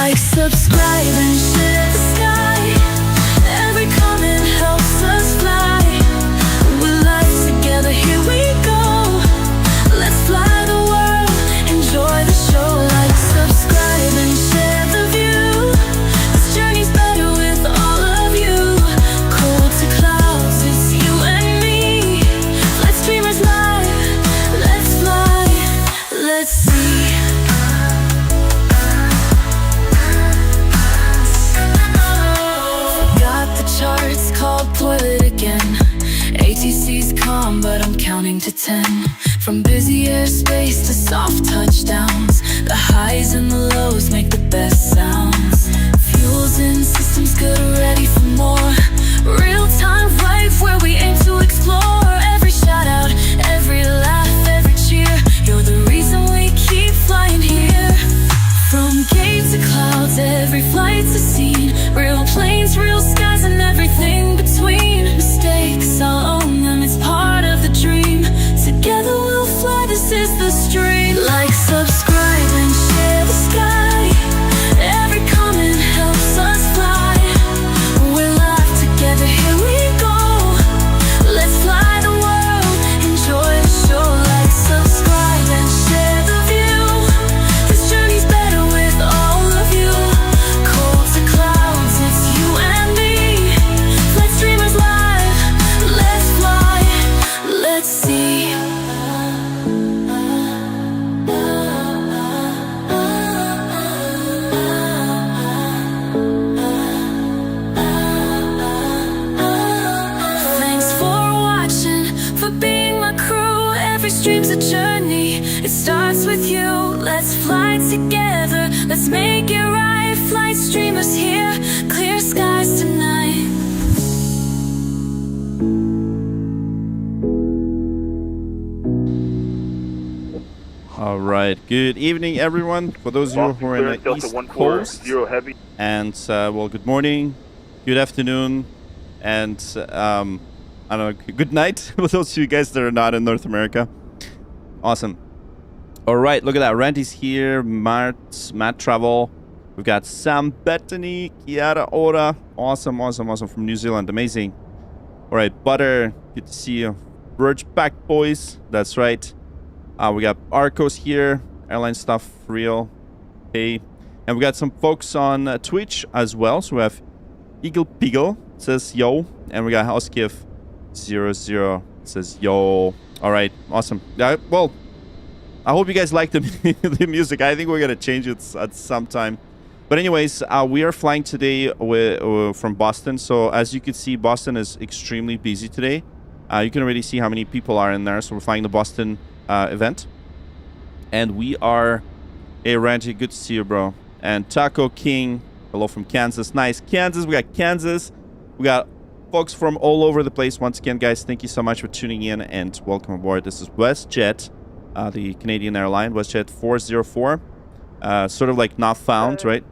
Like, subscribe, and share the sky. Every comment helps us fly. We're live together, here we go. Let's fly the world, enjoy the show. Like, subscribe, and share the view. This journey's better with all of you. Cold to clouds, it's you and me. Let's dreamers live, let's fly, let's see. Got the charts called toilet again. ATC's calm, but I'm counting to 10. From busy airspace to soft touchdowns, the highs and the lows make the best sounds. Fuels in systems good, ready for more. Real time right where we aim to explore. Every shout out, every laugh, every cheer. You're the reason we keep flying here. From gate to clouds, every flight's a scene. Real planes, real skies, and everything between. Mistakes, I'll own them, it's part of the dream. Together we'll fly, this is the stream. Like, subscribe, and share the sky. Every comment helps us fly. We're live together, here we go. Let's fly the world, enjoy the show. Like, subscribe, and share the view. This journey's better with all of you. Cold to clouds, it's you and me. Let's dreamers live, let's fly, let's see. Thanks for watching, for being my crew. Every stream's a journey, it starts with you. Let's fly together, let's make it right. Flight streamers here, clear skies tonight. All right. Good evening, everyone. For those of you who are in the Delta East 14, Coast, 0 heavy. and well, good morning, good afternoon, and I don't know, good night for those of you guys that are not in North America. Awesome. All right, look at that. Randy's here. Matt Travel. We've got Sam Bettany, Kiara Ora. Awesome, awesome, awesome from New Zealand. Amazing. All right, Butter. Good to see you. Pushback boys. That's right. We got Arcos here. Airline stuff real. Hey. And we got some folks on Twitch as well. So we have Eagle Peagle says yo. And we got Housegift 00 says yo. All right, awesome. Well, I hope you guys like the, the music. I think we're going to change it at some time. But anyways, we are flying today from Boston. So as you can see, Boston is extremely busy today. You can already see how many people are in there. So we're flying the Boston event. And we are... Hey, Randy, good to see you, bro. And Taco King, hello from Kansas. Nice. Kansas, we got Kansas. We got folks from all over the place. Once again, guys, thank you so much for tuning in and welcome aboard. This is WestJet, the Canadian airline, WestJet 404. Sort of like not found, right?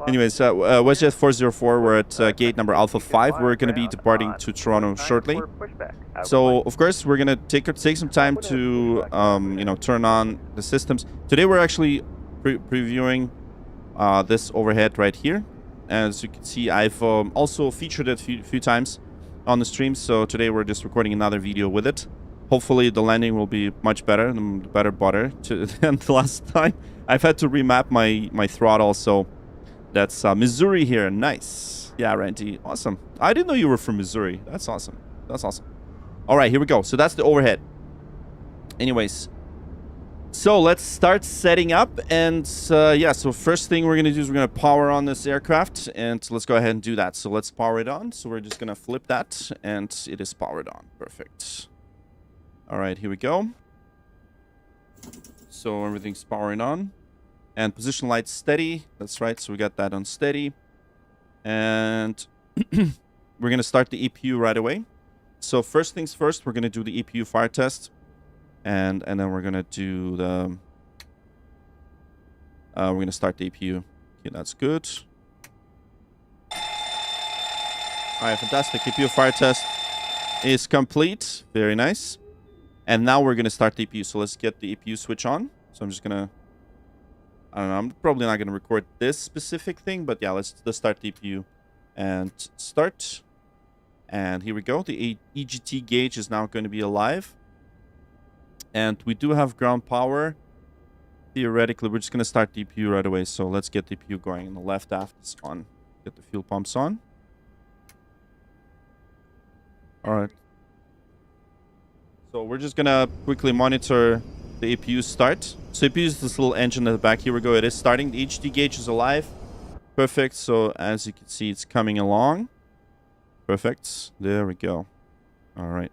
Anyways, WestJet 404, we're at gate number Alpha 5. We're going to be departing to Toronto shortly. So, of course, we're going to take some time to, you know, turn on the systems. Today, we're actually previewing this overhead right here. As you can see, I've also featured it a few times on the stream. So today, we're just recording another video with it. Hopefully, the landing will be much better and better butter than the last time. I've had to remap my throttle, so that's Missouri here. Nice. Yeah, Randy. Awesome. I didn't know you were from Missouri. That's awesome. That's awesome. All right, here we go. So that's the overhead. Anyways, so let's start setting up. And yeah, so first thing we're going to do is we're going to power on this aircraft. And let's go ahead and do that. So let's power it on. So we're just going to flip that. And it is powered on. Perfect. All right, here we go. So everything's powering on. And position lights steady. That's right. So we got that on steady. And we're going to start the EPU right away. So first things first, we're going to do the EPU fire test. And then we're going to do the... we're going to start the EPU. Okay, that's good. All right, fantastic. EPU fire test is complete. Very nice. And now we're going to start the EPU. So let's get the EPU switch on. So I'm just going to I don't know. I'm probably not going to record this specific thing, but yeah, let's start DPU and start. And here we go. The EGT gauge is now going to be alive. And we do have ground power. Theoretically, we're just going to start DPU right away. So let's get DPU going. And the left aft is on. Get the fuel pumps on. All right. So we're just going to quickly monitor the APU start. So APU is this little engine at the back. Here we go. It is starting. The EGT gauge is alive. Perfect. So as you can see, it's coming along. Perfect. There we go. All right.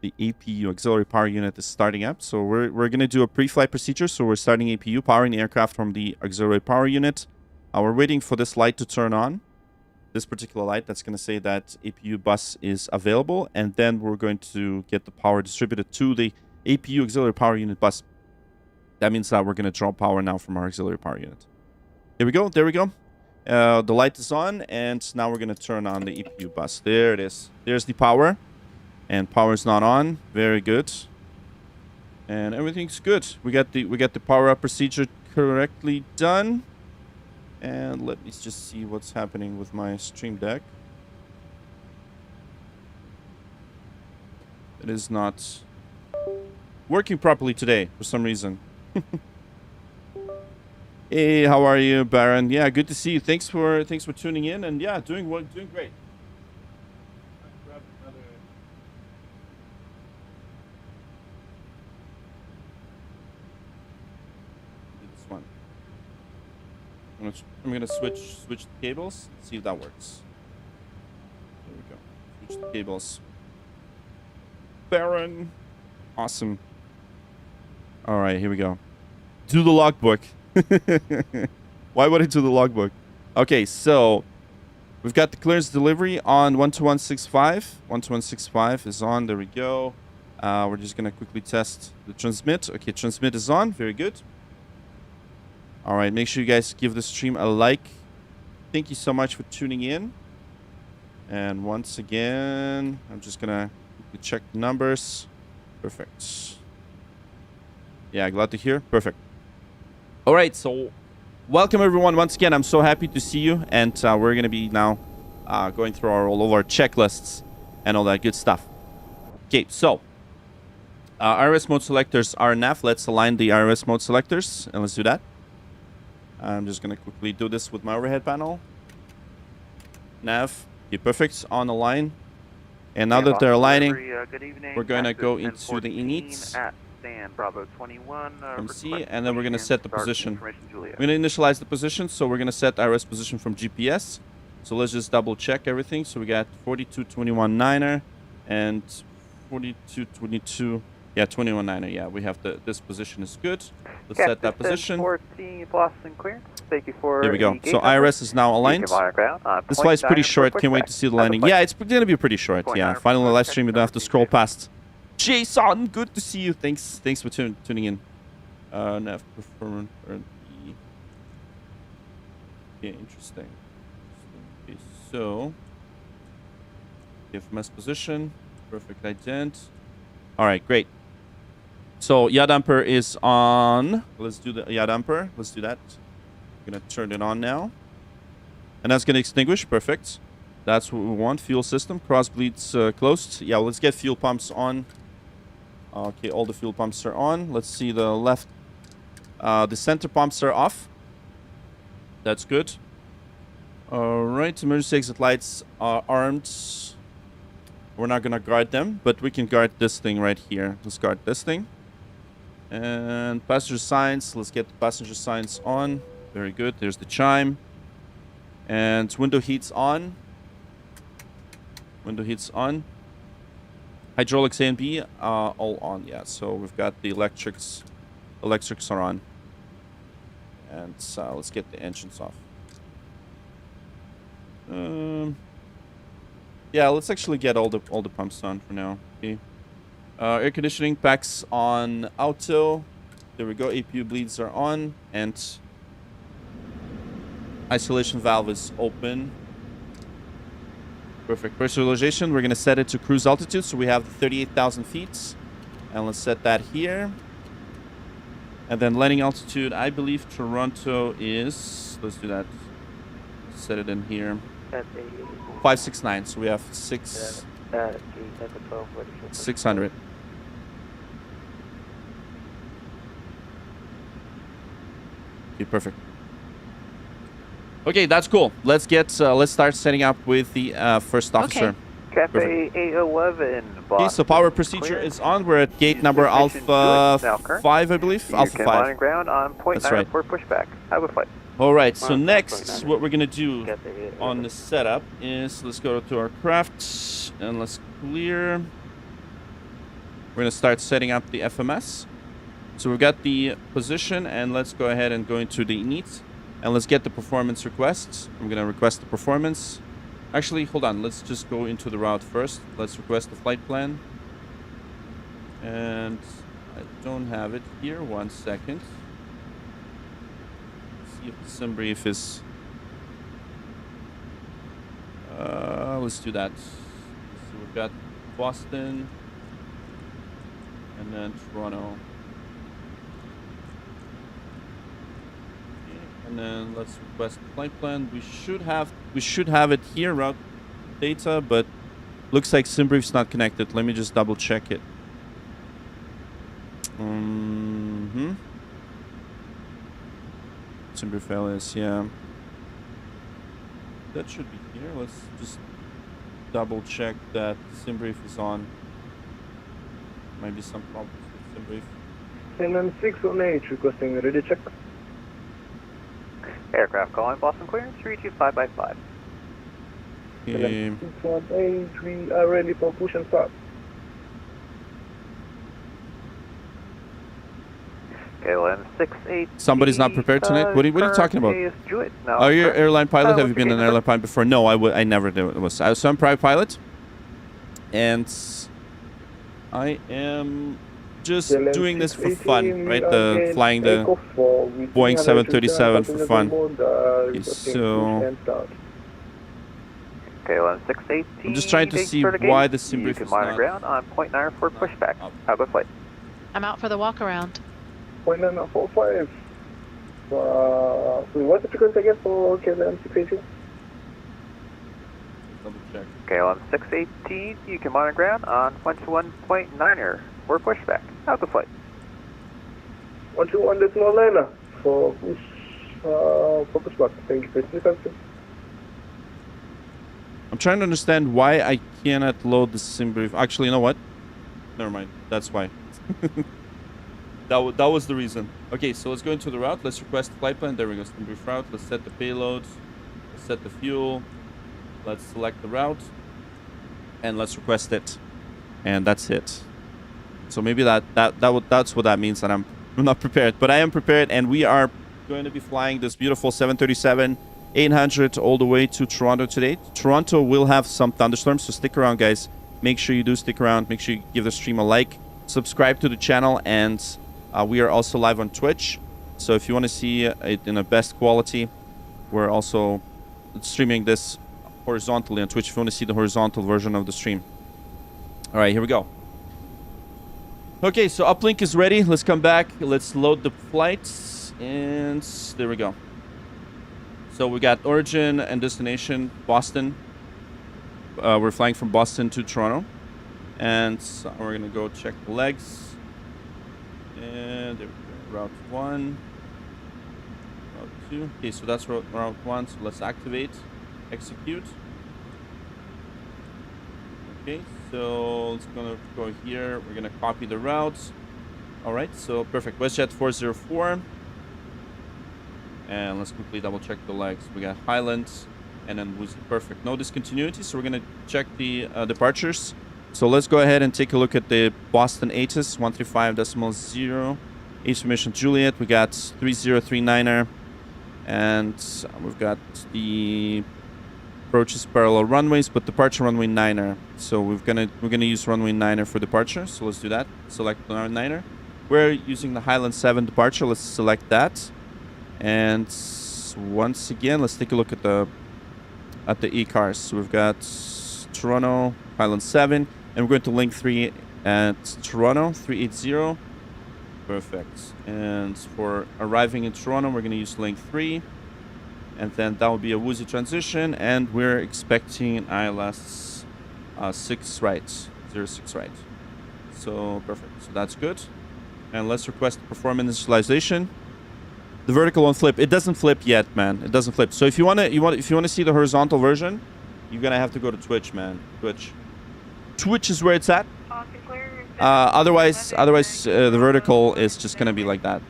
The APU, auxiliary power unit, is starting up. So we're going to do a pre-flight procedure. So we're starting APU, powering the aircraft from the auxiliary power unit. We're waiting for this light to turn on. This particular light, that's going to say that APU bus is available. And then we're going to get the power distributed to the APU auxiliary power unit bus. That means that we're going to draw power now from our auxiliary power unit. Here we go. There we go. The light is on, and now we're going to turn on the EPU bus. There it is. There's the power, and power is not on. Very good. And everything's good. We got the power up procedure correctly done. And let me just see what's happening with my Stream Deck. It is not working properly today for some reason. Hey, how are you, Baron? Yeah, good to see you. Thanks for tuning in, and yeah, doing great. Grab another. Do this one. I'm gonna switch the cables. See if that works. There we go. Switch the cables. Baron, awesome. All right, here we go. Do the logbook. Why would I do the logbook? Okay, so we've got the clearance delivery on 12165. 12165 is on. There we go. We're just going to quickly test the transmit. Okay, transmit is on. Very good. All right, make sure you guys give the stream a like. Thank you so much for tuning in. And once again, I'm just going to quickly check the numbers. Perfect. Yeah, glad to hear. Perfect. All right, so welcome everyone once again. I'm so happy to see you, and we're going to be now going through all of our checklists and all that good stuff. Okay, so IRS mode selectors are nav. Let's align the IRS mode selectors, and let's do that. I'm just going to quickly do this with my overhead panel. Nav, okay, perfect, on the line. And now that they're aligning, we're going to go into the inits. Bravo 21, MC, and then we're going to set the position. We're going to initialize the position, so we're going to set IRS position from GPS. So let's just double check everything. So we got 4221-9er and 4222, yeah, 21-9er. Yeah, we have this position is good. Let's set that position. 14 Boston clearance. Thank you for there we go. So IRS is now aligned. This flight's pretty short. Can't wait to see the landing. Yeah, it's going to be pretty short. Yeah, finally live stream. You don't have to scroll past. Jason, good to see you. Thanks for tuning in. Nav performance. Okay, interesting. Okay, so FMS position, perfect ident. All right, great. So yaw damper is on. Let's do the yaw damper. Let's do that. I'm gonna turn it on now, and that's gonna extinguish. Perfect. That's what we want. Fuel system cross bleeds closed. Yeah, let's get fuel pumps on. Okay, all the fuel pumps are on. Let's see the left. The center pumps are off. That's good. All right, emergency exit lights are armed. We're not going to guard them, but we can guard this thing right here. Let's guard this thing. And passenger signs. Let's get the passenger signs on. Very good. There's the chime. And window heats on. Window heats on. Hydraulics A and B all on, yeah. So we've got the electrics. Electrics are on. And let's get the engines off. Yeah, let's actually get all the pumps on for now. Okay. Air conditioning packs on auto. There we go. APU bleeds are on, and isolation valve is open. Perfect. Pressurization, we're going to set it to cruise altitude. So we have 38,000 feet. And let's set that here. And then landing altitude, I believe Toronto is, let's do that, set it in here, 569. So we have 600. Okay, perfect. Okay, that's cool. Let's start setting up with the first officer. Okay. Cafe A11, Boston. Okay, so power procedure is on. We're at gate number Alpha 5, I believe. Alpha You 5. can line ground on point That's 9 right. for pushback. Have a flight. All right, so next, what we're going to do on the setup is let's go to our craft and let's clear. We're going to start setting up the FMS. So we've got the position, and let's go ahead and go into the init. And let's get the performance requests. I'm going to request the performance. Actually, hold on. Let's just go into the route first. Let's request the flight plan. And I don't have it here. 1 second. See if the sim brief is... let's do that. So we've got Boston. And then Toronto. And then let's request the flight plan. We should have it here, route data, but looks like SimBrief's not connected. Let me just double check it. SimBrief LS, yeah. That should be here. Let's just double check that SimBrief is on. Might be some problems with SimBrief. NM618 requesting ready check. Aircraft calling Boston clearance, 325 by 5. Okay. NM618, we are ready for push and start. KLM 68. Somebody's not prepared tonight? What are you talking about? Are you an airline pilot? Have you been an airline pilot before? No, I never did. So I'm a private pilot. And I am just doing this for fun, right? Flying the Boeing 737 for fun. Okay, so KLM 618. I'm just trying to see why the sim brief is is not. not. Ground on point 9 for pushback. Have a flight. I'm out for the walk around. Point 945. What's the frequency again for KLM 618? Double check. KLM 618, you can monitor ground on 121.9er for pushback. Have a flight. 121.9er for pushback. Thank you for the I'm trying to understand why I cannot load the sim brief. Actually, you know what? Never mind. That's why. That was the reason. Okay, so let's go into the route. Let's request the flight plan. There we go. Sim brief route. Let's set the payload. Let's set the fuel. Let's select the route. And let's request it. And that's it. So maybe that's what that means, that I'm not prepared. But I am prepared, and we are going to be flying this beautiful 737-800 all the way to Toronto today. Toronto will have some thunderstorms, so stick around, guys. Make sure you do stick around. Make sure you give the stream a like. Subscribe to the channel, and we are also live on Twitch. So if you want to see it in the best quality, we're also streaming this horizontally on Twitch if you want to see the horizontal version of the stream. All right, here we go. Okay, so uplink is ready. Let's come back. Let's load the flights, and there we go. So we got origin and destination Boston. We're flying from Boston to Toronto, and so we're gonna go check the legs. And there we go. Route 1, route 2. Okay, so that's route 1. So let's activate, execute. Okay, so it's gonna go here. We're gonna copy the routes. All right, so perfect. WestJet 404, and let's quickly double check the legs. We got Highlands, and then was perfect. No discontinuity, so we're gonna check the departures. So let's go ahead and take a look at the Boston ATIS 135.0 H mission Juliet. We got 3039er, and we've got the approaches parallel runways, but departure runway 9er. So we're gonna use runway 9er for departure. So let's do that. Select the 9er. We're using the Highland 7 departure. Let's select that. And once again, let's take a look at the e-cars. So we've got Toronto Highland 7, and we're going to link 3 at Toronto 380. Perfect. And for arriving in Toronto, we're going to use link 3. And then that will be a woozy transition. And we're expecting ILS 6 right. 06 right. So perfect. So that's good. And let's request performance initialization. The vertical won't flip. It doesn't flip yet, man. It doesn't flip. So if you want to see the horizontal version, you're gonna have to go to Twitch, man. Twitch is where it's at. Otherwise, the vertical is just gonna be like that,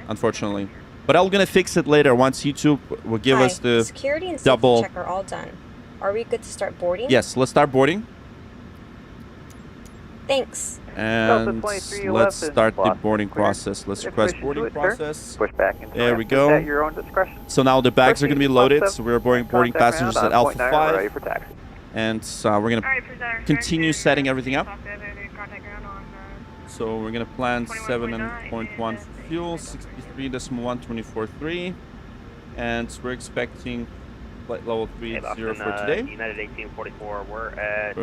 unfortunately. But I'm gonna fix it later once YouTube will give us the security and double safety check are all done. Are we good to start boarding? Yes, let's start boarding. Thanks. And let's start the boarding process. Let's request boarding process. There we go. At your own discretion. So now the bags are going to be loaded. So we're boarding passengers at Alpha 5. And we're going to continue setting everything up. So we're going to plan 7.1 for fuel, 63.124.3. And we're expecting flight level 30 for today. United 1844, we're at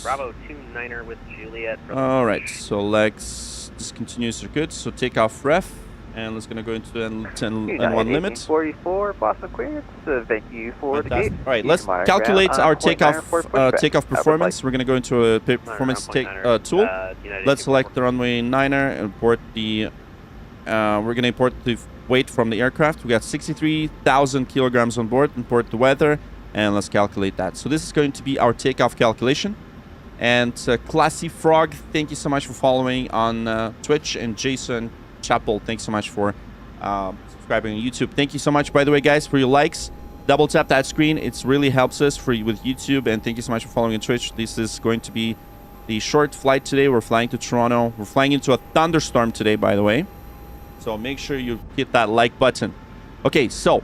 Bravo 29er with Juliet. All right, so legs discontinuous are good. So takeoff ref, and let's gonna go into the N1 limit. 44 Boston clearance. Thank you for the gate. All right, let's calculate our takeoff performance. We're gonna go into a performance tool. Let's select the runway 9er and import the. We're gonna import the weight from the aircraft. We got 63,000 kilograms on board. Import the weather, and let's calculate that. So this is going to be our takeoff calculation. And Classy Frog, thank you so much for following on Twitch, and Jason Chappell, thanks so much for subscribing on YouTube. Thank you so much, by the way, guys, for your likes. Double tap that screen. It really helps us with YouTube, and thank you so much for following on Twitch. This is going to be the short flight today. We're flying to Toronto. We're flying into a thunderstorm today, by the way. So make sure you hit that like button. Okay, so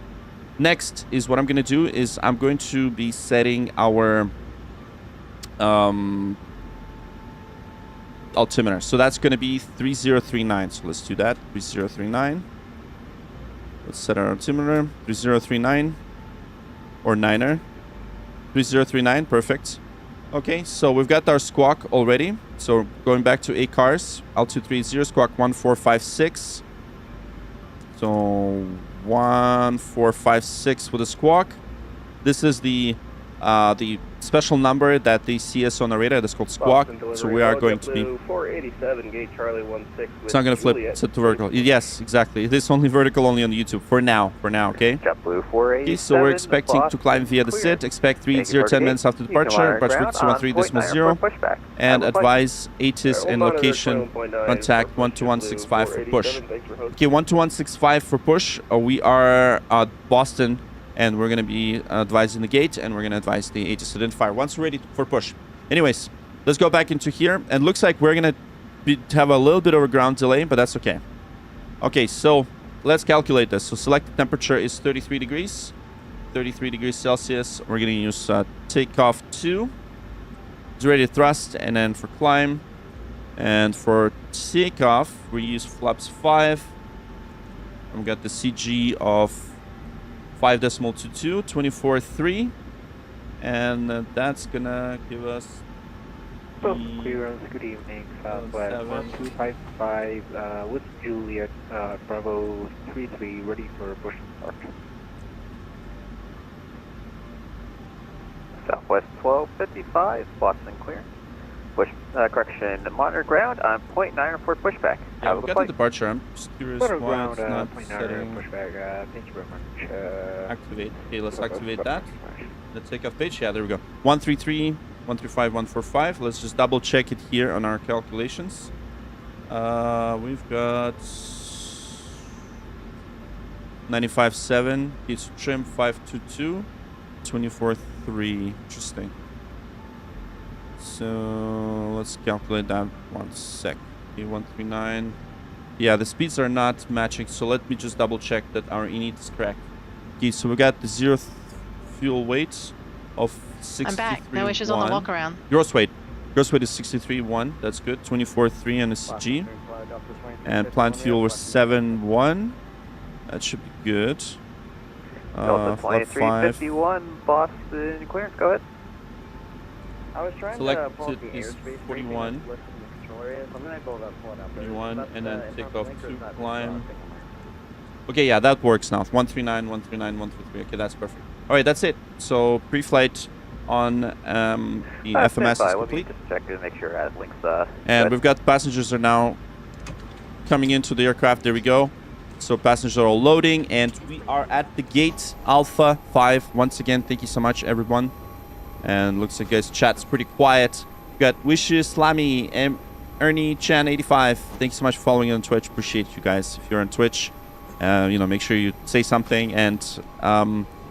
next is what I'm going to do is I'm going to be setting our altimeter. So that's going to be 3039. So let's do that. 3039. Let's set our altimeter. 3039 or 9er. 3039. Perfect. Okay, so we've got our squawk already. So going back to ACARS, altitude 30, squawk 1456. So 1456 with a squawk. This is the special number that they see us on the radar. That's called squawk. So we are going to be 487 gate Charlie 16. It's not going to flip. It's to vertical. Yes, exactly. It is only vertical only on YouTube for now. Okay. Okay, so we're expecting to climb via the SID. Expect 10 minutes after departure. Departure frequency 13.0. And advise ATC and location. Contact 12165 for push. Okay, 12165 for push. We are at Boston. And we're going to be advising the gate, and we're going to advise the ATC identifier once we're ready for push. Anyways, let's go back into here. And looks like we're going to have a little bit of a ground delay, but that's okay. Okay, so let's calculate this. So select the temperature is 33 degrees. 33 degrees Celsius. We're going to use takeoff 2. It's ready to thrust, and then for climb. And for takeoff, we use flaps 5. And we've got the CG of 5.22, 24.3, and that's gonna give us clearance. Good evening, Southwest 1255 with Juliet, Bravo 33, ready for push and start. Southwest 1255, Boston clearance. Push, correction, monitor ground on .9 for pushback. Yeah, we've got the departure. I'm just curious why it's not setting. Pushback, thank you very much. Activate. Okay, let's activate that. The takeoff page. Yeah, there we go. 133, 135, 145. Let's just double check it here on our calculations. We've got 95.7. It's trim 522, 24.3. Interesting. So let's calculate that 1 sec. Okay, 139. Yeah, the speeds are not matching. So let me just double check that our init is correct. Okay, so we got the zero fuel weight of 63. I'm back. No issues on the walk around. Gross weight. Gross weight is 63.1. That's good. 24.3 on the CG. And plant fuel was 7.1. That should be good. Delta 2351, Boston clearance. Go ahead. I was trying Select to pull up the is airspace 41. worries. I'm gonna go about pulling up. V1, and then takeoff 2, climb. Okay, yeah, that works now. 139, 139, 133. Okay, that's perfect. All right, that's it. So pre-flight on the FMS is complete. Just check to make sure links. And we've got passengers are now coming into the aircraft. There we go. So passengers are all loading, and we are at the gate Alpha 5. Once again, thank you so much, everyone. And looks like guys, chat's pretty quiet. We got Wishes, Lamy, Ernie, Chan 85. Thank you so much for following on Twitch. Appreciate you guys. If you're on Twitch, you know, make sure you say something, and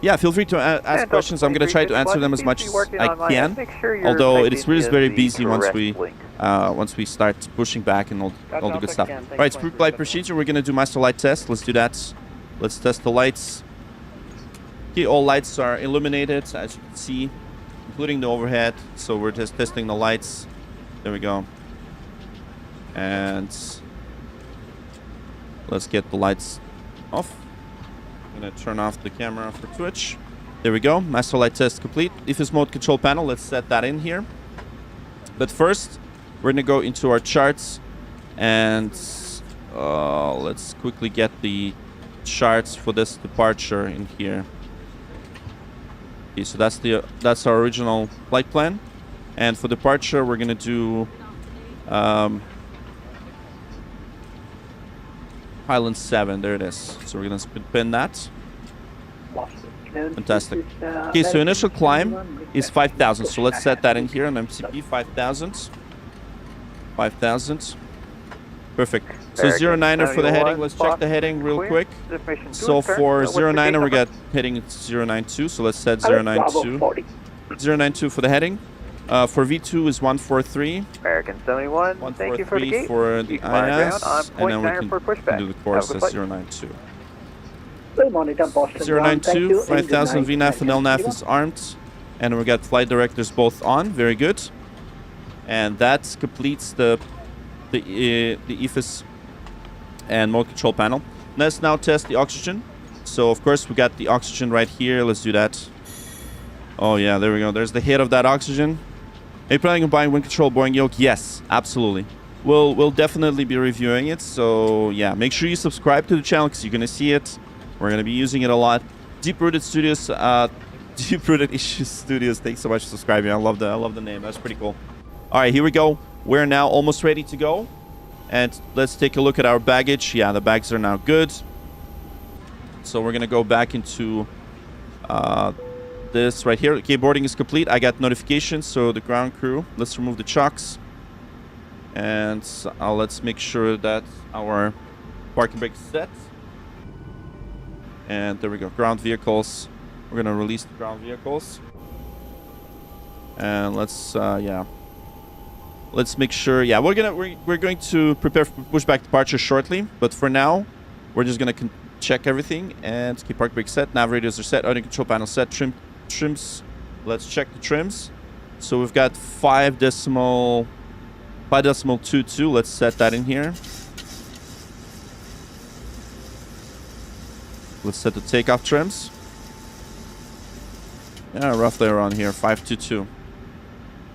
yeah, feel free to ask questions. I'm gonna try to answer them as much as I can. Although it is really very busy once we start pushing back and all the good stuff. All right, pre-flight procedure. We're gonna do master light test. Let's do that. Let's test the lights. Okay, all lights are illuminated, as you can see, including the overhead. So we're just testing the lights. There we go. And let's get the lights off. I'm gonna turn off the camera for Twitch. There we go. Master light test complete. IFIS mode control panel. Let's set that in here. But first, we're gonna go into our charts, and let's quickly get the charts for this departure in here. Okay, so that's our original flight plan, and for departure, we're gonna do Highland 7, there it is. So we're gonna pin that. Fantastic. Okay, so initial climb is 5,000. So let's set that in here on MCP, 5,000. 5,000. Perfect. So 09er for the heading. Let's check the heading real quick. So for 09er, we got heading 092. So let's set 092. 092 for the heading. For V2 is 143. American 71. 143 thank you for the gate. For the IS, and then we can do the course as 092. 092, 5,000 VNAV and LNAV is armed, and we got flight directors both on. Very good. And that completes the IFIS and mode control panel. Let's now test the oxygen. So of course we got the oxygen right here. Let's do that. Oh yeah, there we go. There's the hit of that oxygen. Are you planning on buying wind control Boeing yoke? Yes, absolutely. We'll definitely be reviewing it. So yeah, make sure you subscribe to the channel because you're gonna see it. We're gonna be using it a lot. Deep Rooted Studios, Deep Rooted Issues Studios. Thanks so much for subscribing. I love the name. That's pretty cool. All right, here we go. We're now almost ready to go, and let's take a look at our baggage. Yeah, the bags are now good. So we're gonna go back into this right here. Okay, boarding is complete. I got notifications. So the ground crew. Let's remove the chocks, and let's make sure that our parking brake is set. And there we go. Ground vehicles. We're gonna release the ground vehicles, and let's yeah. Let's make sure. Yeah, we're going to prepare for pushback departure shortly. But for now, we're just gonna check everything and keep park brake set. Nav radios are set. Audio control panel set. Trims. Let's check the trims. So we've got 5.22. Let's set that in here. Let's set the takeoff trims. Yeah, roughly around here, 522.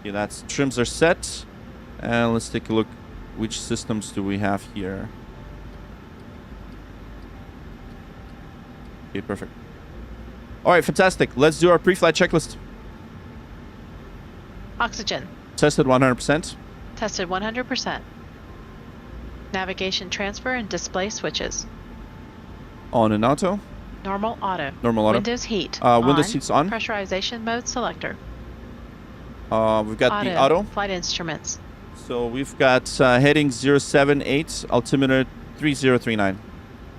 Okay, that's trims are set. And let's take a look. Which systems do we have here? Okay, perfect. All right, fantastic. Let's do our pre-flight checklist. Oxygen. Tested 100%. Tested 100%. Navigation transfer and display switches. On and auto. Normal auto. Normal auto. Windows heat. Windows heat's on. Pressurization mode selector. We've got the auto. Flight instruments. So we've got heading 078, altimeter 3039.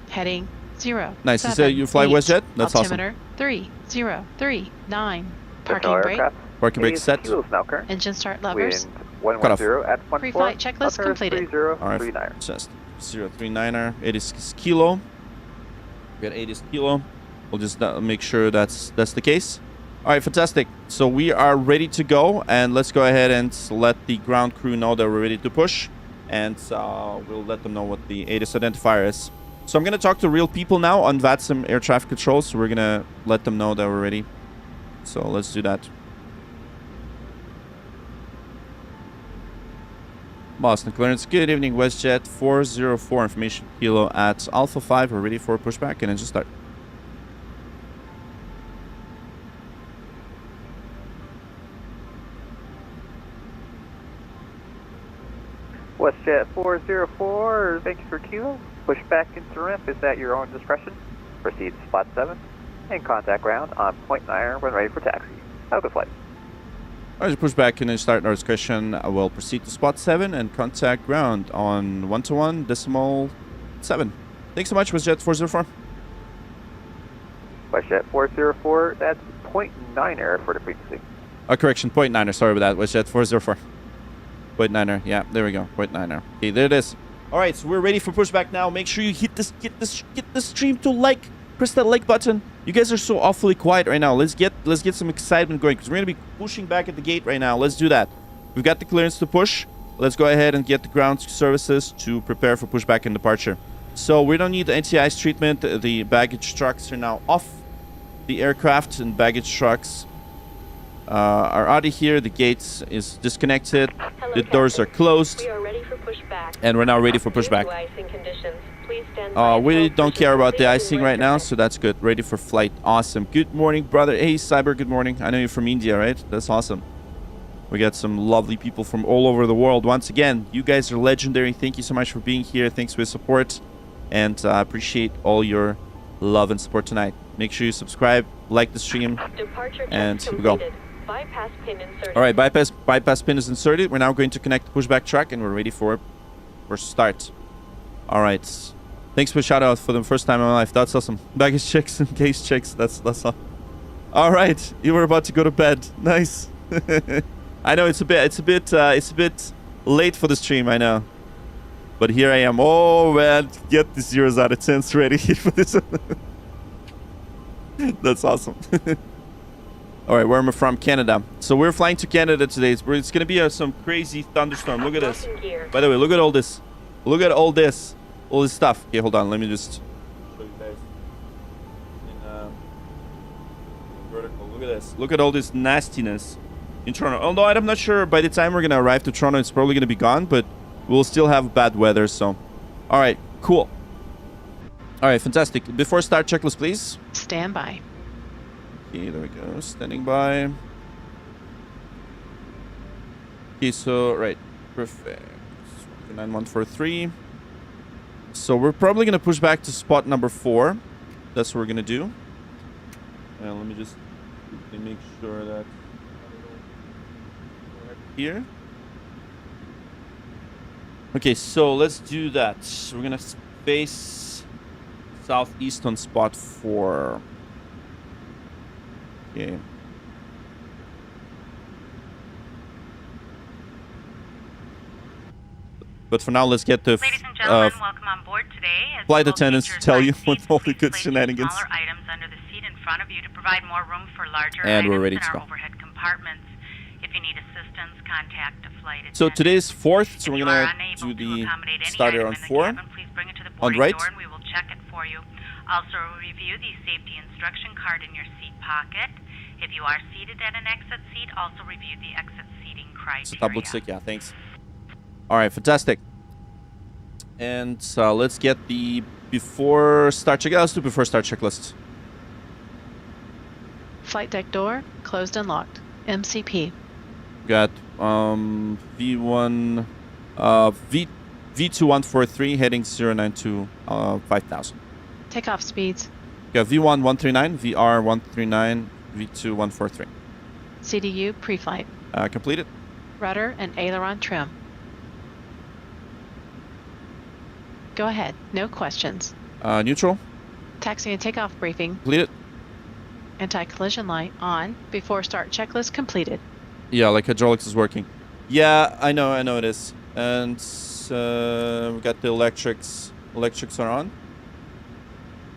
Heading 0. Nice. You say you fly WestJet? That's altimeter awesome. 3039. Parking brake. Parking brake set. Engine start levers. Cut off. Pre-flight checklist completed. Alright, just 039er. 80 kilo. We got 80 kilo. We'll just make sure that's the case. All right, fantastic. So we are ready to go, and let's go ahead and let the ground crew know that we're ready to push, and we'll let them know what the ATIS identifier is. So I'm going to talk to real people now on VATSIM Air Traffic Control, so we're going to let them know that we're ready. So let's do that. Boston clearance. Good evening, WestJet 404. Information kilo at Alpha 5. We're ready for pushback and engine start. WestJet 404, thank you for kilo. Pushback into ramp is at your own discretion. Proceed to spot 7 and contact ground on .9 when ready for taxi. Have a good flight. Alright, pushback and then start our discretion. I will proceed to spot 7 and contact ground on 121.7. Thanks so much, WestJet 404. WestJet 404, that's .9 error for the frequency. Correction, 0.9er. Sorry about that, WestJet 404. 0.9er. Yeah, there we go. 0.9er. Okay, there it is. Alright, so we're ready for pushback now. Make sure you hit this, get the stream to like. Press that like button. You guys are so awfully quiet right now. Let's get some excitement going because we're gonna be pushing back at the gate right now. Let's do that. We've got the clearance to push. Let's go ahead and get the ground services to prepare for pushback and departure. So we don't need the anti-ice treatment. The baggage trucks are now off the aircraft, and baggage trucks are out of here. The gates is disconnected. Hello, The doors are closed. We are ready for pushback. And we're now ready for pushback. We don't care about the icing right now, so that's good. Ready for flight. Awesome. Good morning, brother. Hey, Cyber, good morning. I know you're from India, right? That's awesome. We got some lovely people from all over the world. Once again, you guys are legendary. Thank you so much for being here. Thanks for your support. And I appreciate all your love and support tonight. Make sure you subscribe, like the stream, and here we go. Bypass pin inserted. All right, bypass pin is inserted. We're now going to connect the pushback truck, and we're ready for start. All right. Thanks for the shout out for the first time in my life. That's awesome. Baggage checks and case checks. That's awesome. All right, you were about to go to bed. Nice. I know it's a bit late for the stream. I know, but here I am. Oh man, get the 0s out of 10s ready for this. That's awesome. All right, where am I from? Canada. So we're flying to Canada today. It's going to be some crazy thunderstorm. Look at this. By the way, look at all this. Look at all this. All this stuff. Okay, hold on. Let me just show you guys. In vertical. Look at this. Look at all this nastiness in Toronto. Although I'm not sure by the time we're going to arrive to Toronto, it's probably going to be gone, but we'll still have bad weather. So, all right, cool. All right, fantastic. Before start, checklist, please. Stand by. Okay, there we go. Standing by. Okay, so, right. Perfect. 9143. So we're probably going to push back to spot number 4. That's what we're going to do. And let me just make sure that here. Okay, so let's do that. We're going to face southeast on spot 4. Okay. But for now, let's get the Ladies and gentlemen, welcome on board today. As flight we will attendants to feature tell you side what seats, all the please good place shenanigans. Smaller items under the seat in front of you to provide more room for larger And we're items ready in to our go. overhead compartments. If you need assistance, contact a flight attendant. So today's 4th, so If we're you are going unable to do to accommodate the any starter item on in the 4. cabin, please bring it to the On boarding right. door and we will check it for you. Also, review the safety instruction card in your seat pocket. If you are seated at an exit seat, also review the exit seating So double criteria. tick, yeah, thanks. All right, fantastic. And let's get the before start check. Let's do before start checklist. Flight deck door closed and locked. MCP. Got V1, V2143 heading 092 5000. Takeoff speeds. Got V1 139, VR 139, V2 143. CDU pre-flight. Completed. Rudder and aileron trim. Go ahead. No questions. Neutral. Taxi and takeoff briefing. Completed. Anti-collision light on. Before start checklist completed. Yeah, like hydraulics is working. Yeah, I know it is. And we got the electrics. Electrics are on.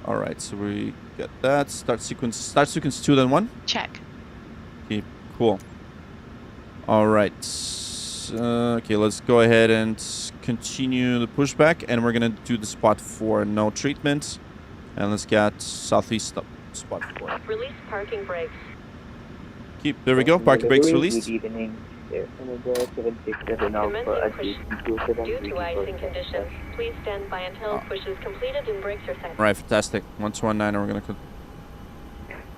All right, so we got that. Start sequence 2 then 1. Check. Okay, cool. All right. Okay, let's go ahead and continue the pushback, and we're gonna do the spot 4, no treatment, and let's get southeast up, spot 4. Release parking brakes. Keep there we go. Parking brakes released. Good evening. Air Canada 767 Commencing Alpha push. ATC 27 Due to icing conditions, please stand by until push is completed and brakes are set. All right, fantastic. 119, we're gonna.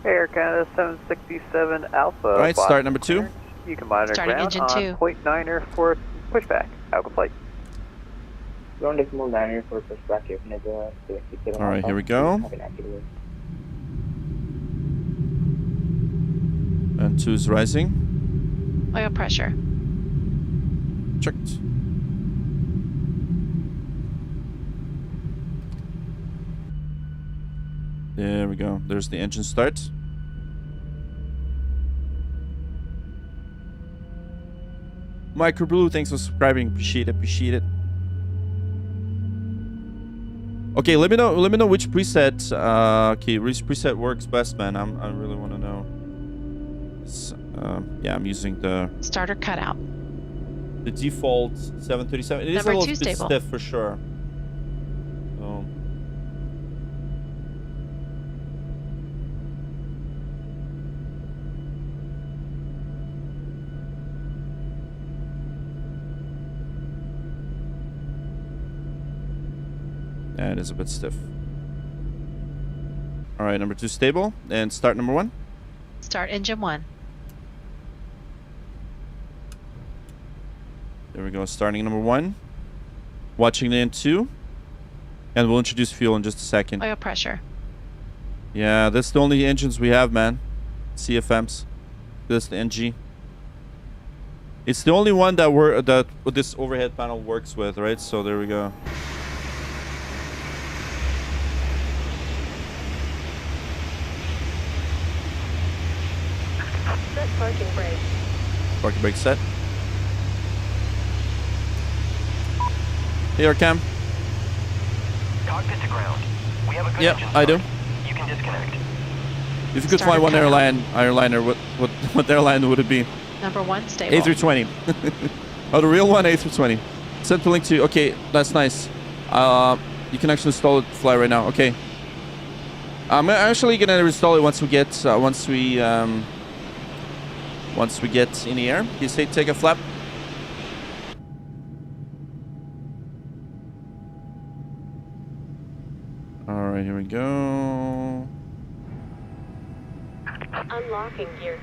Air Canada 767 Alpha. All right, Boston start number 2. clearance. You can monitor Starting ground engine on 2. point 9er for pushback. Alpha flight. Ground decimal 9er for Pushback Air Canada 767 All right, Alpha. here we go. Have an active alert. And 2 is rising. Oil pressure. Checked. There we go. There's the engine start. Microblue, thanks for subscribing. Appreciate it. Okay, let me know which preset which preset works best, man. I really want to know. Yeah, I'm using the Starter cutout. default 737. It is Number a little 2 bit stable. stiff for sure. So yeah, it is a bit stiff. All right, number 2 stable, and start number 1. Start engine 1. There we go, starting number 1. Watching the N2. And we'll introduce fuel in just a second. Oil pressure. Yeah, that's the only engines we have, man. CFMs. That's the NG. It's the only one that this overhead panel works with, right? So there we go. Set parking brake. Parking brake set. Here, Cam. Cockpit to ground. We have a good Yep, engine I do. start. You can disconnect. If you could Starter find one cutout. airliner, what airline would it be? Number 1 stable. A320. Oh, the real one, A320. Sent the link to you. Okay, that's nice. You can actually install it, fly right now. Okay. I'm actually gonna install it once we get once we get in the air. You say take a flap. All right, here we go. Unlocking gear.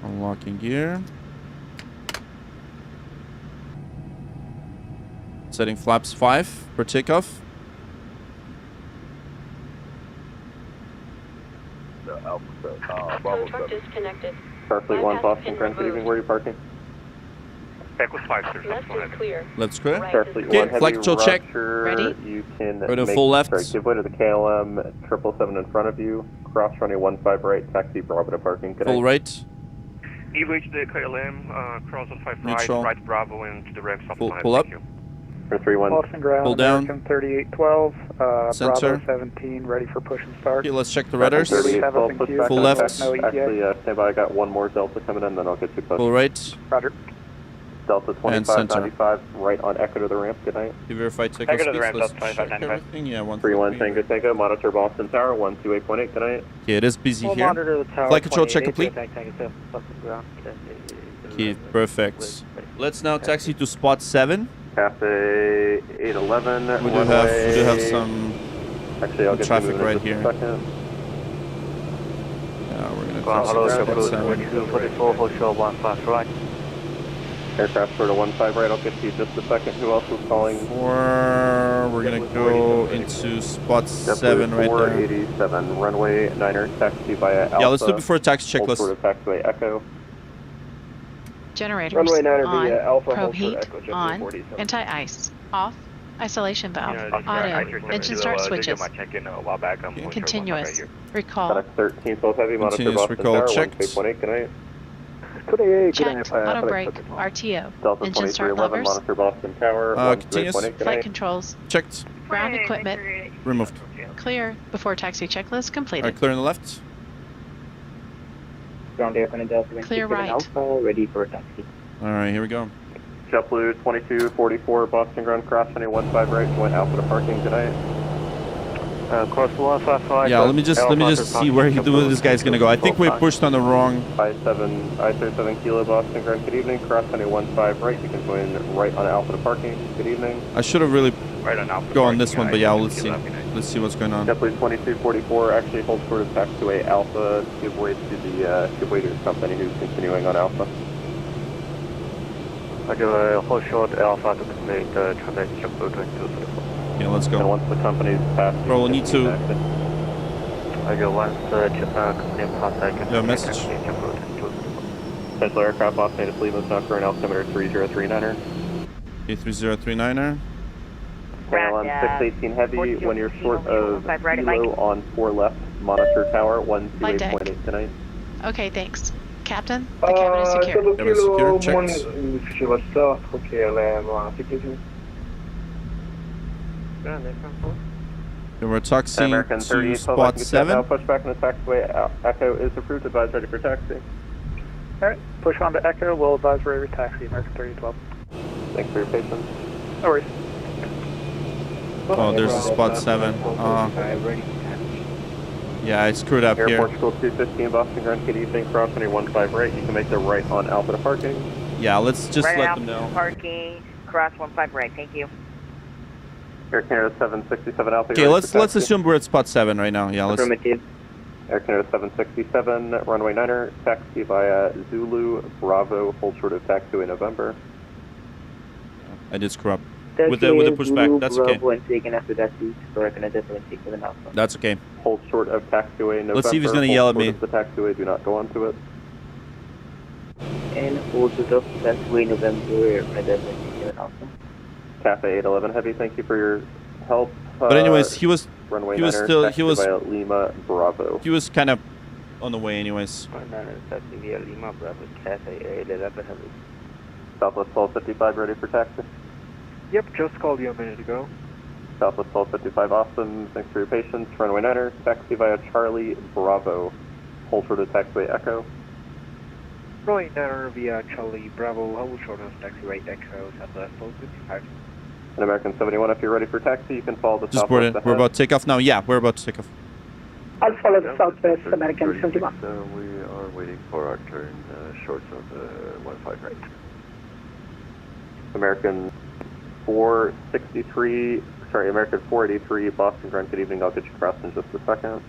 Unlocking gear. Setting flaps 5 for takeoff. Tow truck disconnected. Starfleet 1, Boston Ground, good evening. Where are you parking? Equus 5, sir. Left is clear. Let's go. Right Starfleet is 1, Okay, flight control check. Ready? You can Right to make, full left. Sorry, give way to the KLM 777 in front of you. Cross runway 15 right, taxi Bravo to parking. Good Full night. right. EVH the KLM, cross on 5 right, Neutral. right Bravo into the ramp. Pull up. For 3-1. Boston ground, Pull down. American 3812, Center. Bravo 17, ready for push and start. Okay, let's check the rudders. 3812, push back Full on left. tax. No ETA. Actually, stand by. I got one more Delta coming in, then I'll get you posted. Full right. Roger. Delta And center. 2595, right on Echo to the ramp. Good night. You verify takeoff Echo to the speeds. ramp, Let's Delta check 2595. everything. Yeah, 3-1, Tango Tango. Monitor Boston Tower 128.8. Good night. Okay, it is busy We'll here. monitor the tower. Flight control check complete. 28, Okay, perfect. Let's now taxi to spot 7. Cafe 811. We do have some Actually, I'll get traffic you moving right in just here. a second. Yeah, we're gonna Hello, taxi to Shutdown. spot 7. Aircraft sort of 15 right. I'll get to you just a second. Who else was calling? 4. We're gonna go into spot 7 right there. 487. Runway 9er. Taxi via Alpha. Yeah, let's do before taxi Hold checklist. sort of taxiway Echo. Generators Runway 9er on. via Alpha, Probe hold for heat Echo, Jet on. 47. Anti-ice off. Isolation valve. You know, Auto. Engine start switches. my check-in a while back. I'm Continuous. Recall. FedEx 13, both heavy. Monitor Continuous Boston recall Tower checked. 128.8. Good night. Checked. Auto brake. RTO. Delta Engine start 2311. levers. Monitor Boston Tower Continuous. 128.8. Good Flight night. controls. Checked. Ground equipment. Removed. Clear before taxi checklist completed. Alright, clear on the left. Ground Air Canada Clear 767 right. Alpha, ready for taxi. Alright, here we go. JetBlue 2244 Boston Ground cross runway 15 right. Joint Alpha to parking. Good night. Course 155. Yeah, let me just see where this guy's gonna go. I think we pushed on the wrong. I-37 Kilo Boston Grand. Good evening. Cross 15 right. You can join right on Alpha to parking. Good evening. I should have really Right on Alpha. go on this one, but yeah, let's see. Let's see what's going on. JetBlue 2244 actually holds short of taxiway Alpha. Give way to the company who's continuing on Alpha. I give a hold short Alpha to complete traffic JetBlue 2244. Yeah, let's And go. once the company's passed, Bro, we'll need to. I give once company pass, I can Yeah, message. Potential aircraft lost native fleet must not current altimeter 3039er. Okay, 3039er. KLM 618 heavy. When you're short of kilo on 4 left, monitor tower 128.8 tonight. Okay, thanks. Captain, the cabin is secure. Cabin is secure, checked. And we're taxiing American to 38 spot 7. Pushback on the taxiway. Echo is approved. Advise ready for taxi. Alright, push on to Echo, we'll advise ready for taxi, American 3812. Thanks for your patience. No worries. Oh, there's a spot 7. Yeah, I screwed up Air here. Portugal 215 Boston Grand. Good evening. Cross 15 right. You can make the right on Alpha to parking. Yeah, let's just right let them know. Parking, cross 15 right. Thank you. Air Canada 767 Alpha. Okay, let's assume we're at spot 7 right now. Yeah, let's. Affirmative. Air Canada 767 runway 9er. Taxi via Zulu Bravo. Hold short of taxiway November. I did screw up. With the pushback, that's okay. That's okay. Hold short of taxiway November. Let's see if he's gonna yell at me. The taxiway, do not go onto it. And hold short of taxiway November. Cafe 811 Heavy, thank you for your help. But anyways, he was runway he was 9er, still taxi he was via Lima Bravo. he was kind of on the way anyways. Taxi via Lima Bravo, Cafe 811 Heavy. Southwest 1255 ready for taxi. Yep, just called you a minute ago. Southwest 1255 awesome. Thanks for your patience. Runway 9er, taxi via Charlie Bravo. Hold short of taxiway Echo. Runway 9er via Charlie Bravo, hold short of taxiway Echo, Southwest 1255. And American 71, if you're ready for taxi, you can follow the Just board Southwest it. We're about to take off now. Yeah, we're about to take off. I'll follow the Southwest American 71. We are waiting for our turn short of 15 right. American 463, sorry, American 483, Boston Grand, good evening. I'll get you crossed in just a second.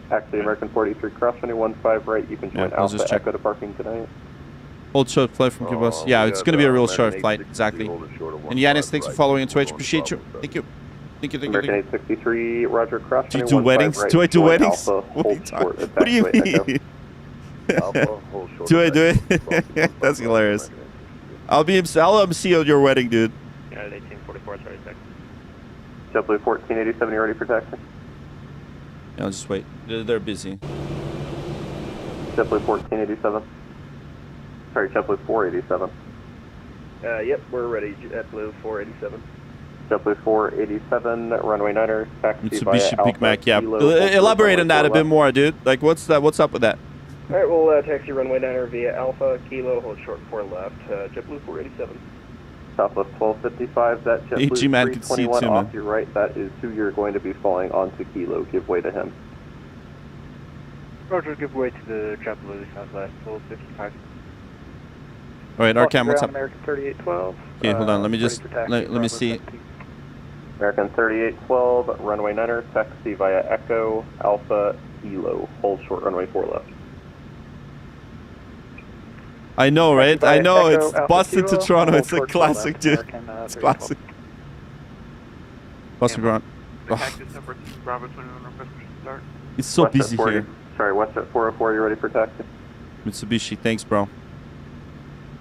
Actually, American 483, cross 215 right. You can join Alpha Echo to parking tonight. Hold short flight from KBOS. Yeah, it's going to be a real short flight, exactly. And Yanis, thanks for following into Twitch. Appreciate you. Thank you. Thank you, thank you, American 863, Roger, cross. Do you do weddings? Do I do weddings? What do you mean? Do I do it? That's hilarious. I'll MC at your wedding, dude. Yeah, 1844, sorry, sec. JetBlue 1487, you ready for taxi? Yeah, I'll just wait. They're busy. JetBlue 1487. Sorry, JetBlue 487. Yep, we're ready. JetBlue 487. JetBlue 487, runway 9er, taxi Mitsubishi via Big Mac, yeah. Kilo, Elaborate on that a bit more, dude. Like, what's that? What's up with that? Alright, we'll taxi runway 9er via Alpha, Kilo, hold short 4 left, JetBlue 487. Southwest 1255, that JetBlue AG man can see 321 too, off man. your right, that is who you're going to be falling onto Kilo. Give way to him. Roger, give way to the JetBlue Southwest 1255. Alright, Arkham, what's up? American 3812. Okay, hold on. Let me just let me see. American 3812, runway 9er, taxi via Echo, Alpha, Kilo, hold short runway 4 left. I know, right? I know. It's Alpha Boston to Kilo, Toronto. hold It's a short classic, dude. American, It's classic. Boston Grand. It's so busy here. Sorry, WestJet 404, you ready for taxi? Mitsubishi, thanks, bro.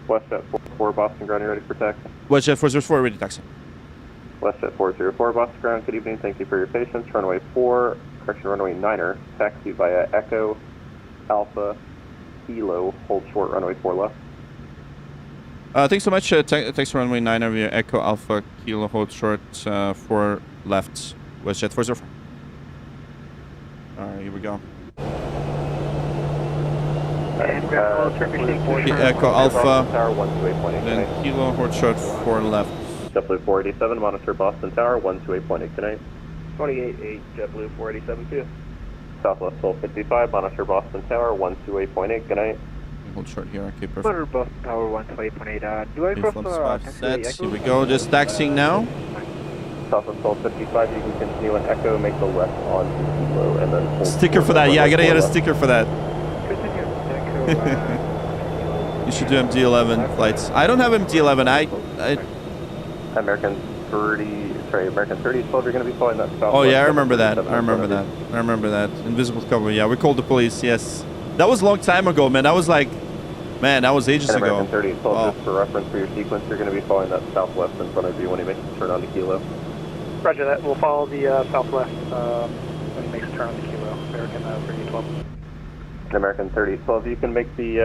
WestJet 404, Boston Ground, you ready for taxi? WestJet 404, ready taxi. WestJet 404, Boston Ground, good evening, thank you for your patience. Runway 4, correction, runway 9er, taxi via Echo, Alpha, Kilo, hold short, runway 4 left. Thanks so much. Thanks for runway 9 via Echo Alpha Kilo hold short 4 left. WestJet 404. Alright, here we go. Echo Alpha, then Kilo hold short 4 left. JetBlue 487, monitor Boston Tower 128.8 tonight. 28-8, JetBlue 487-2. Southwest 1255, monitor Boston Tower 128.8, good night. Hold short here, okay, perfect. Monitor Boston Tower 128.8, do I Okay, cross flaps 5 taxi sets, Echo? here we go, just taxiing now. Southwest 1255, you can continue on Echo, make the left on Kilo, and then hold Sticker for that, yeah, I gotta get a sticker for that. Continue Echo, You should do MD-11 flights. I don't have MD-11, American 30, sorry, American 3012, you're going to be flying that south. Oh yeah, I remember that. I remember that. Invisible cover. Yeah, we called the police. Yes, that was a long time ago, man. That was like, man, that was ages ago. American 3012, just for reference for your sequence, you're going to be following that southwest in front of you when you make the turn on to Kilo. Roger that. We'll follow the southwest when he makes a turn on the Kilo. American 3012. American 3012, you can make the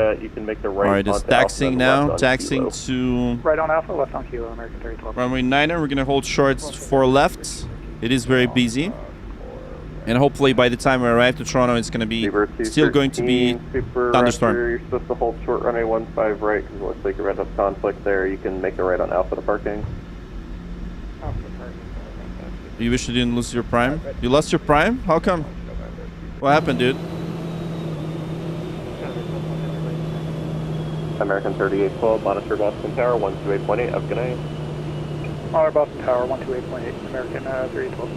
right. All right, it's taxiing now. Taxiing to Right on Alpha, left on Kilo. American 3012. runway 9er. We're gonna hold shorts for left. It is very busy, and hopefully by the time we arrive to Toronto, it's gonna be still going to be thunderstorm. You're supposed to hold short runway 15 right because it looks like you ran up conflict there. You can make a right on Alpha to parking. You wish you didn't lose your prime? You lost your prime? How come? What happened, dude? American 3812, monitor Boston Tower 128.8, up, good night. Monitor Boston Tower 128.8, American 3012.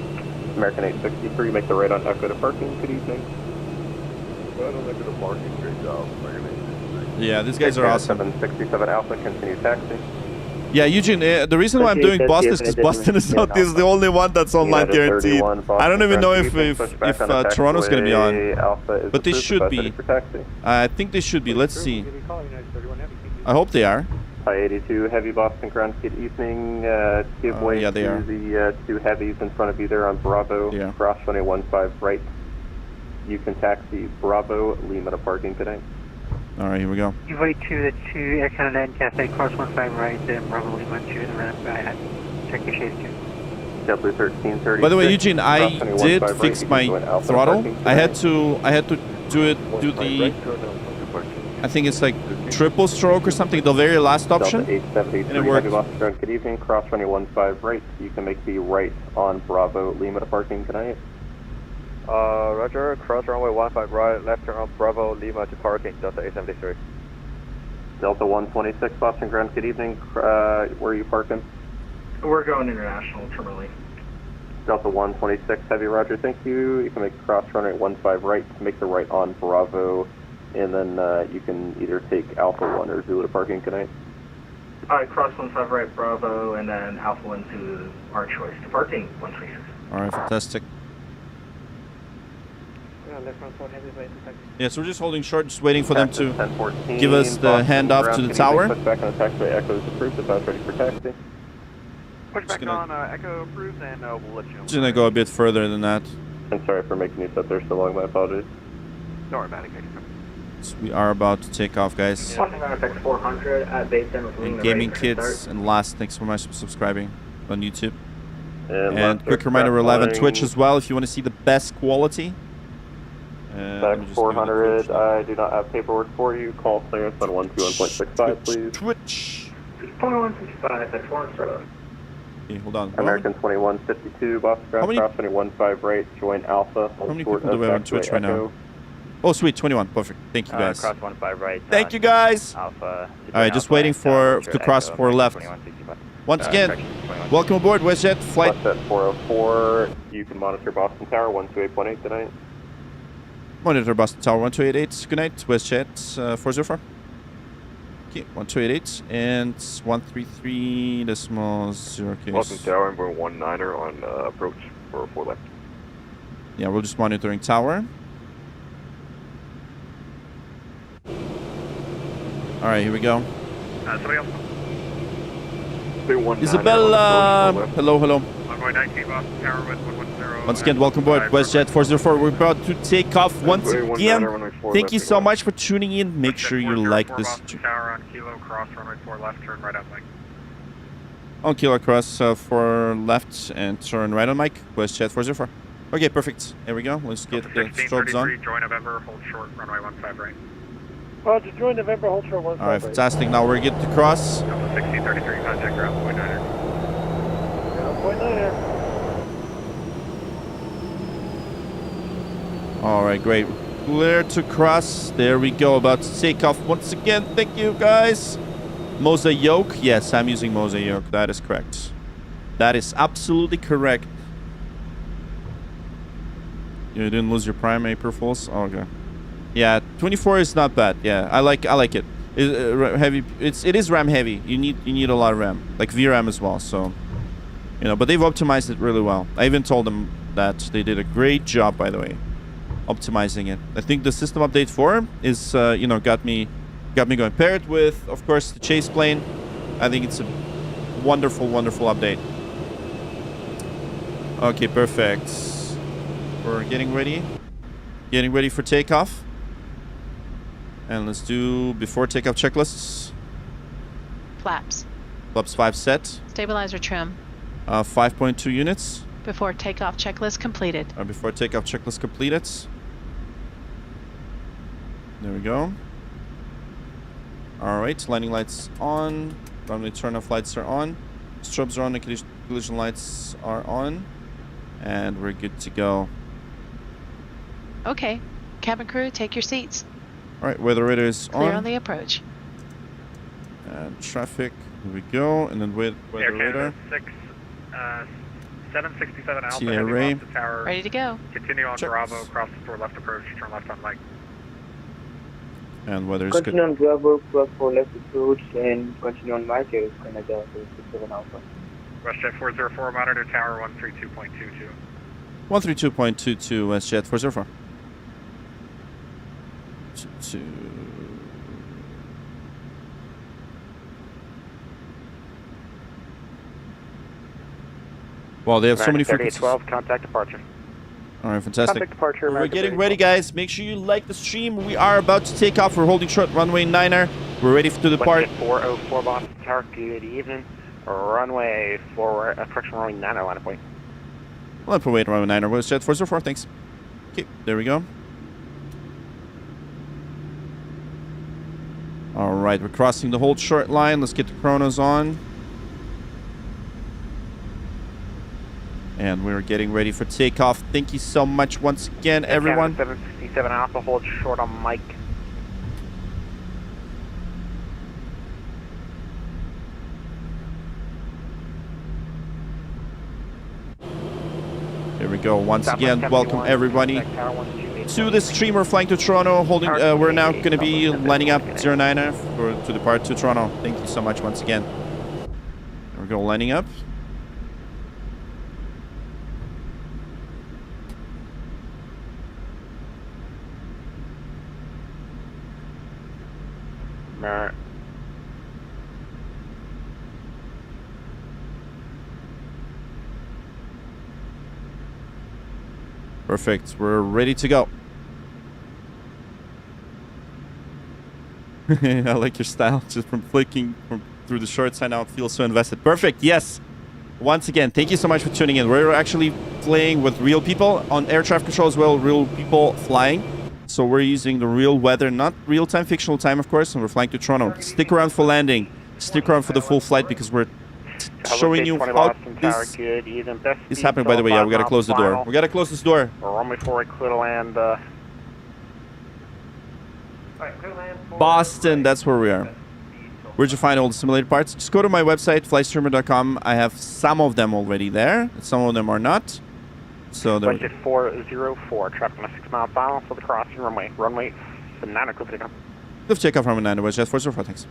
American 863, make the right on Echo to parking, good evening. Yeah, these guys are awesome. 767 Alpha, continue taxi. Yeah, Eugene, the reason why I'm doing Boston is because Boston is not is the only one that's online guaranteed. I don't even know if Toronto's going to be on, but they should be. I think they should be. Let's see. I hope they are. High 82, heavy Boston ground, good evening. Give way yeah, they to are. the two heavies in front of you there on Bravo. Yeah. Cross runway 15 right. You can taxi Bravo, Lima to parking today. All right, here we go. Give way to the 2 Air Canada and Cathay, cross 15 right, then Bravo Lima 2 in the ramp. Check your shades 2. JetBlue 1330. By the way, Eugene, I did fix my throttle. I had to do the, I think it's like triple stroke or something, the very last option, and it worked. Good evening, cross runway 15 right. You can make the right on Bravo, Lima to parking. Good night. Roger, cross runway 15 right, left turn on Bravo, Lima to parking, Delta 873. Delta 126, Boston ground, good evening. Where are you parking? We're going international, terminally. Delta 126, heavy, roger, thank you. You can make cross runway 15 right, make the right on Bravo, and then you can either take Alpha 1 or Zulu to parking, good night. Alright, cross 15 right, Bravo, and then Alpha 1 to our choice to parking, 126. All right, fantastic. Yeah, so we're just holding short, just waiting for them to give us the handoff to the tower. Pushback on the taxiway, Echo is approved, if I was ready for taxi. Pushback on Echo approved, and we'll let you know. Just gonna go a bit further than that. I'm sorry for making you sit there so long, my apologies. Don't worry about it, So we are about to take off, guys. And gaming kids, and last, thanks so much for subscribing on YouTube. And quick reminder, we're live on Twitch as well if you want to see the best quality. Back 400, I do not have paperwork for you. Call clearance on 121.65, please. Twitch. 2165, that's 4 Okay, hold on. American 2152, Boston ground, cross 15 right, join Alpha. How many people do we have on Twitch right now? Oh, sweet, 21, perfect. Thank you, guys. Cross 15 right. Thank you, guys. Alpha. All right, just waiting to cross for left. Once again, welcome aboard, WestJet flight. WestJet 404, you can monitor Boston Tower 128.8 tonight. Monitor Boston Tower 1288. Good night, WestJet 404. Okay, 1288 and 133.0 case. Boston Tower, and we're 19er on approach for 4 left. Yeah, we're just monitoring tower. All right, here we go. Somebody else? Isabella, hello, hello. Runway 19, Boston Tower with 110. Once again, welcome aboard WestJet 404. We're about to take off once again. Thank you so much for tuning in. Make sure you like this. Boston Tower on Kilo, cross runway 4 left, turn right on Mike. On Kilo, cross 4 left and turn right on Mike. WestJet 404. Okay, perfect. Here we go. Let's get the strobes on. Join November, hold short, runway 15 right. Roger, join November, hold short 15 All right, fantastic. Now we're getting to cross. 1633, contact ground, point 9er. Point 9er. All right, great. Clear to cross. There we go. About to take off once again. Thank you, guys. Mosaic. Yes, I'm using Mosaic. That is correct. That is absolutely correct. You didn't lose your prime April Fools? Oh, okay. Yeah, 24 is not bad. Yeah, I like it. It is RAM heavy. You need a lot of RAM, like VRAM as well. So, you know, but they've optimized it really well. I even told them that they did a great job, by the way, optimizing it. I think the system update 4 is you know, got me going. Paired with, of course, the chase plane. I think it's a wonderful update. Okay, perfect. We're getting ready for takeoff. And let's do before takeoff checklists. Flaps. Flaps 5 set. Stabilizer trim. 5.2 units. Before takeoff checklist completed. Before takeoff checklist completed. There we go. All right, landing lights on. Runway turn-off lights are on. Strobes are on. The collision lights are on. And we're good to go. Okay. Cabin crew, take your seats. All right, weather radar is Clear on. on the approach. And traffic, here we go. And then weather radar. 767 Alpha, TRA. heading off the tower. Ready to go. Continue on Check. Bravo, cross the store left approach, turn left on Mike. And weather is good. Continue on Bravo, cross for left approach, and continue on Mike, Canada 767 Alpha. WestJet 404, monitor tower 132.22. 132.22 WestJet 404. Well, they have so many frequencies. 3812, contact departure. All right, fantastic. Contact departure. We're getting ready, guys. Make sure you like the stream. We are about to take off. We're holding short runway 9er. We're ready to depart. WestJet 404, Boston Tower, good evening. Runway forward, correction, runway 9er, line of point. Line for wait, runway 9er. WestJet 404, thanks. Okay, there we go. All right, we're crossing the whole short line. Let's get the chronos on. And we're getting ready for takeoff. Thank you so much once again, everyone. 767 Alpha, hold short on Mike. Here we go. Once again, welcome everybody to the stream. We're flying to Toronto. Holding. We're now going to be lining up 09er to depart to Toronto. Thank you so much once again. There we go, lining up. Perfect. We're ready to go. I like your style. Just from flicking through the shorts, I now feel so invested. Perfect. Yes. Once again, thank you so much for tuning in. We're actually playing with real people on air traffic control as well. Real people flying. So we're using the real weather, not real-time, fictional time, of course. And we're flying to Toronto. Stick around for landing. Stick around for the full flight because we're showing you how this is happening. By the way, yeah, we gotta close the door. We gotta close this door. Runway 4, clear to land. Boston, that's where we are. Where'd you find all the simulated parts? Just go to my website, flystreamer.com. I have some of them already there. Some of them are not. So there. WestJet 404, traffic on a 6 mile final for the crossing runway. Runway 9er, clear for takeoff. Let's take off from 9er, WestJet 404, thanks.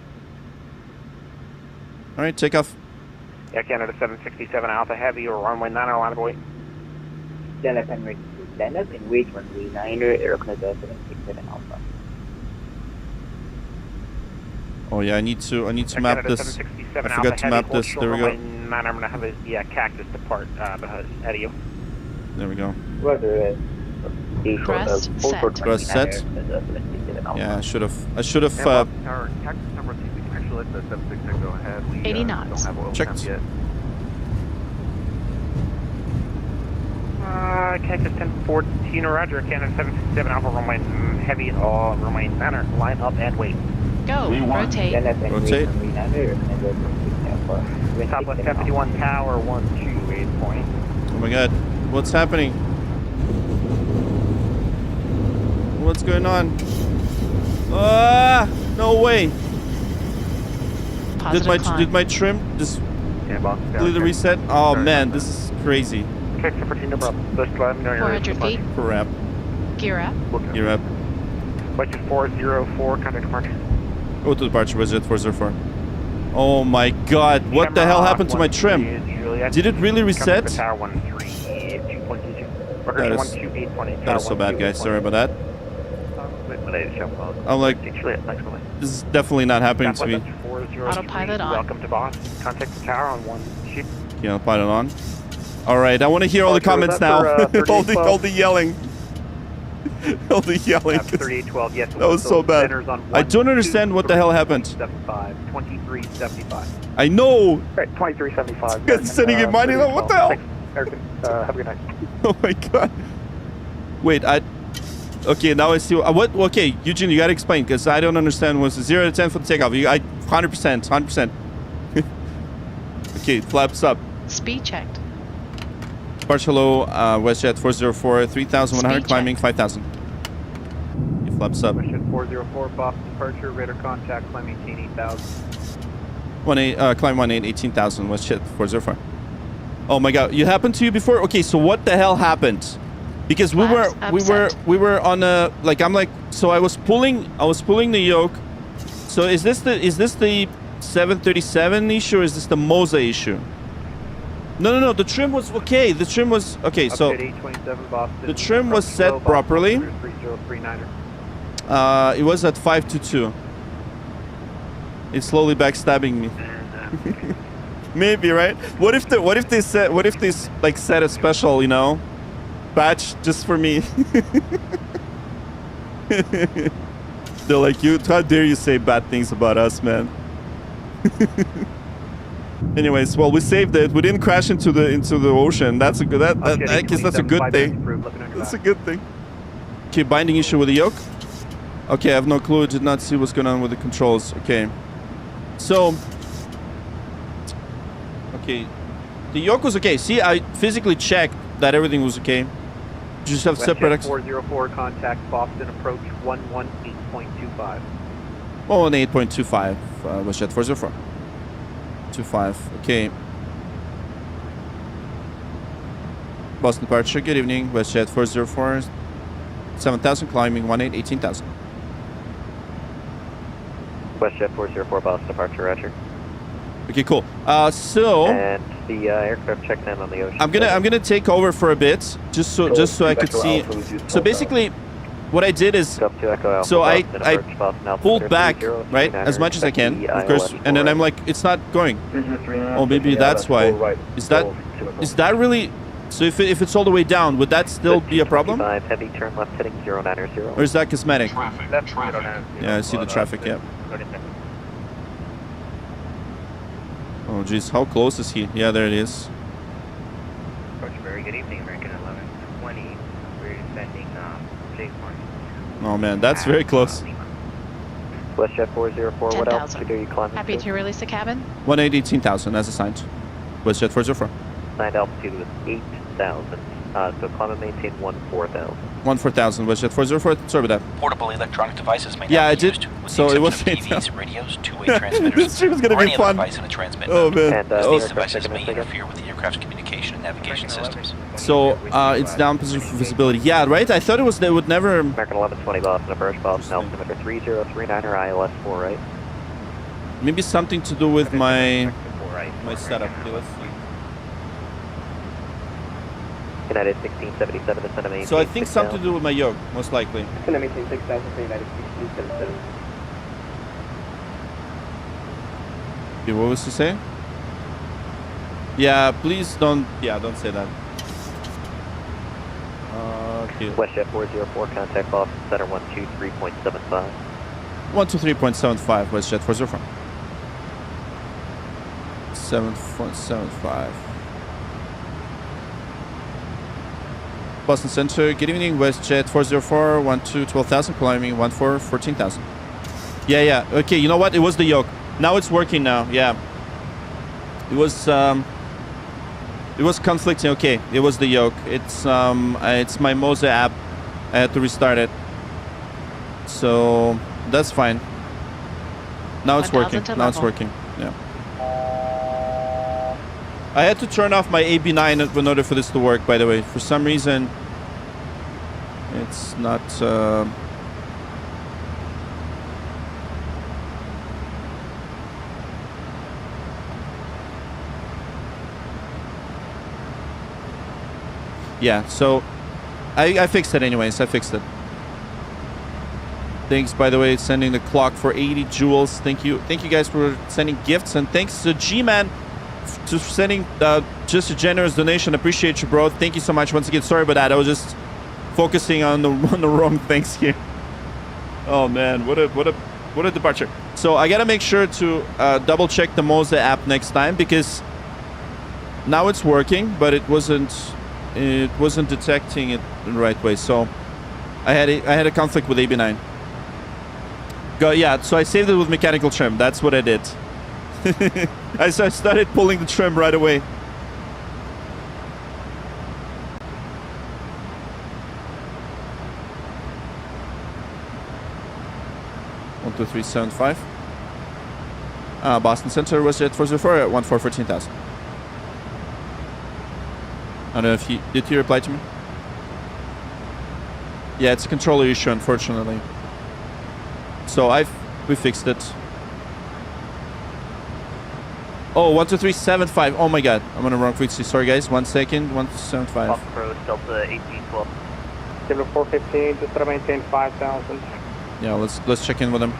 All right, take off. Air Canada 767 Alpha Heavy or runway 9er, line of way. Stand up and wait runway 9er, Air Canada 767 Alpha. Oh yeah, I need to map this. I forgot to map this. There we go. 9er, I'm gonna have a cactus depart ahead of you. There we go. Weather Crest set. Crest set. Yeah, I should have. Our cactus number 2, we can actually let the 766 go ahead. We 80 knots. don't have oil Checked. yet. Cactus 1014, Roger. Canada 767 Alpha, runway heavy, runway 9er, line up and wait. Go. Rotate. Rotate. Southwest 71 Tower, 128 point. Oh my God, what's happening? What's going on? Ah, no way. Did my trim just completely reset? Oh man, this is crazy. Check for number up. Just let me know your 400 feet. For wrap. Gear up. Gear up. WestJet 404, contact departure. Go to departure, WestJet 404. Oh my god, what the hell happened to my trim? Did it really reset? That is so bad, guys. Sorry about that. I'm like, this is definitely not happening to me. Autopilot on. Welcome to Boston. Contact the tower on 1 sheet. Yeah, autopilot on. All right, I want to hear all the comments now. all the yelling. All the yelling. 3812, yes. That was so bad. I don't understand what the hell happened. 2375. I know. Right, 2375. It's sending me money. What the hell? Have a good night. Oh my god. Wait, okay, now I see what. Okay, Eugene, you gotta explain because I don't understand. Was 0 to 10 for the takeoff? 100%. Okay, flaps up. Speed checked. Departure low, WestJet 404, 3,100, Speed climbing check. 5,000. He flaps up. WestJet 404, Boston departure, radar contact, climb 18,000. Climb 18,000, WestJet 404. Oh my god, you happened to you before? Okay, so what the hell happened? Because we were on a so I was pulling the yoke. So is this the 737 issue or is this the MOSA issue? No, the trim was okay. The trim was okay. So the trim was set properly. It was at 522. It's slowly backstabbing me. Maybe, right? What if they set a special, batch just for me? They're like, how dare you say bad things about us, man? Anyways, well, we saved it. We didn't crash into the ocean. That's a good. I guess that's a good thing. That's a good thing. Okay, binding issue with the yoke. Okay, I have no clue. Did not see what's going on with the controls. Okay, so. Okay, the yoke was okay. See, I physically checked that everything was okay. Just have separate. 404 contact Boston approach 118.25. 118.25. WestJet 404. 25. Okay. Boston departure. Good evening. WestJet 404. 7,000 climbing 18,000. WestJet 404 Boston departure, Roger. Okay, cool. So and the aircraft checked in on the ocean. I'm gonna take over for a bit, just so I could see. So basically, what I did is, so I pulled back, right, as much as I can, of course, and then I'm like, it's not going. Oh, maybe that's why. Is that really? So if it's all the way down, would that still be a problem? Heavy turn left heading 090. Or is that cosmetic? Traffic. Yeah, I see the traffic. Yeah. Oh, geez, how close is he? Yeah, there it is. Very good evening, American 1120. We're descending J1. Oh man, that's very close. WestJet 404, what altitude are you climbing Happy to release the cabin. 18,000 as assigned. WestJet 404. Assigned altitude was 8,000. So climb and maintain 14,000. 14,000, WestJet 404. Sorry about that. Portable electronic devices may yeah, not I be did. used, with So the it was exception of TVs, radios, two-way transmitters, this was gonna or be any fun. other device in a transmit Oh mode. man. These devices may interfere with the aircraft's communication and navigation systems. So it's down position for visibility. Yeah, right. I thought they would never. American 1120 Boston approach, Boston altimeter 3039 ILS 4 right. Maybe something to do with my setup. Okay, let's see. United 1677 to send a So I think something to do with my yoke, most likely. Send a maintain 6,000 to United 1677. Okay, what was he saying? Yeah, please don't. Yeah, don't say that. Okay. WestJet 404 contact Boston Center 123.75. 123.75 WestJet 404. 7.75. Boston Center, good evening, WestJet 404, 12,000, climbing 14,000. Yeah, okay, you know what? It was the yoke. Now it's working now, yeah. It was conflicting, okay. It was the yoke. It's my MOSA app. I had to restart it. So that's fine. Now it's 1,000 working. to Now it's level. working. Yeah. I had to turn off my AB9 in order for this to work, by the way. For some reason, it's not... Yeah, so I fixed it anyways. I fixed it. Thanks, by the way, sending the clock for 80 joules. Thank you guys for sending gifts, and thanks to G-Man for sending just a generous donation. Appreciate you, bro. Thank you so much once again. Sorry about that. I was just focusing on the wrong things here. Oh man, what a departure. So I gotta make sure to double check the Mose app next time, because now it's working, but it wasn't detecting it the right way. So I had a conflict with AB9. Yeah, so I saved it with mechanical trim. That's what I did. I started pulling the trim right away. One, 2, 3, 7, 5. Boston Center, WestJet 404 at 14,000. I don't know if did he reply to me? Yeah, it's a controller issue, unfortunately. So we fixed it. Oh, 12375. Oh my god, I'm on the wrong frequency. Sorry guys, 1 second. 175. Off-road Delta 1812. Table 415, just to maintain 5,000. Yeah, let's check in with him.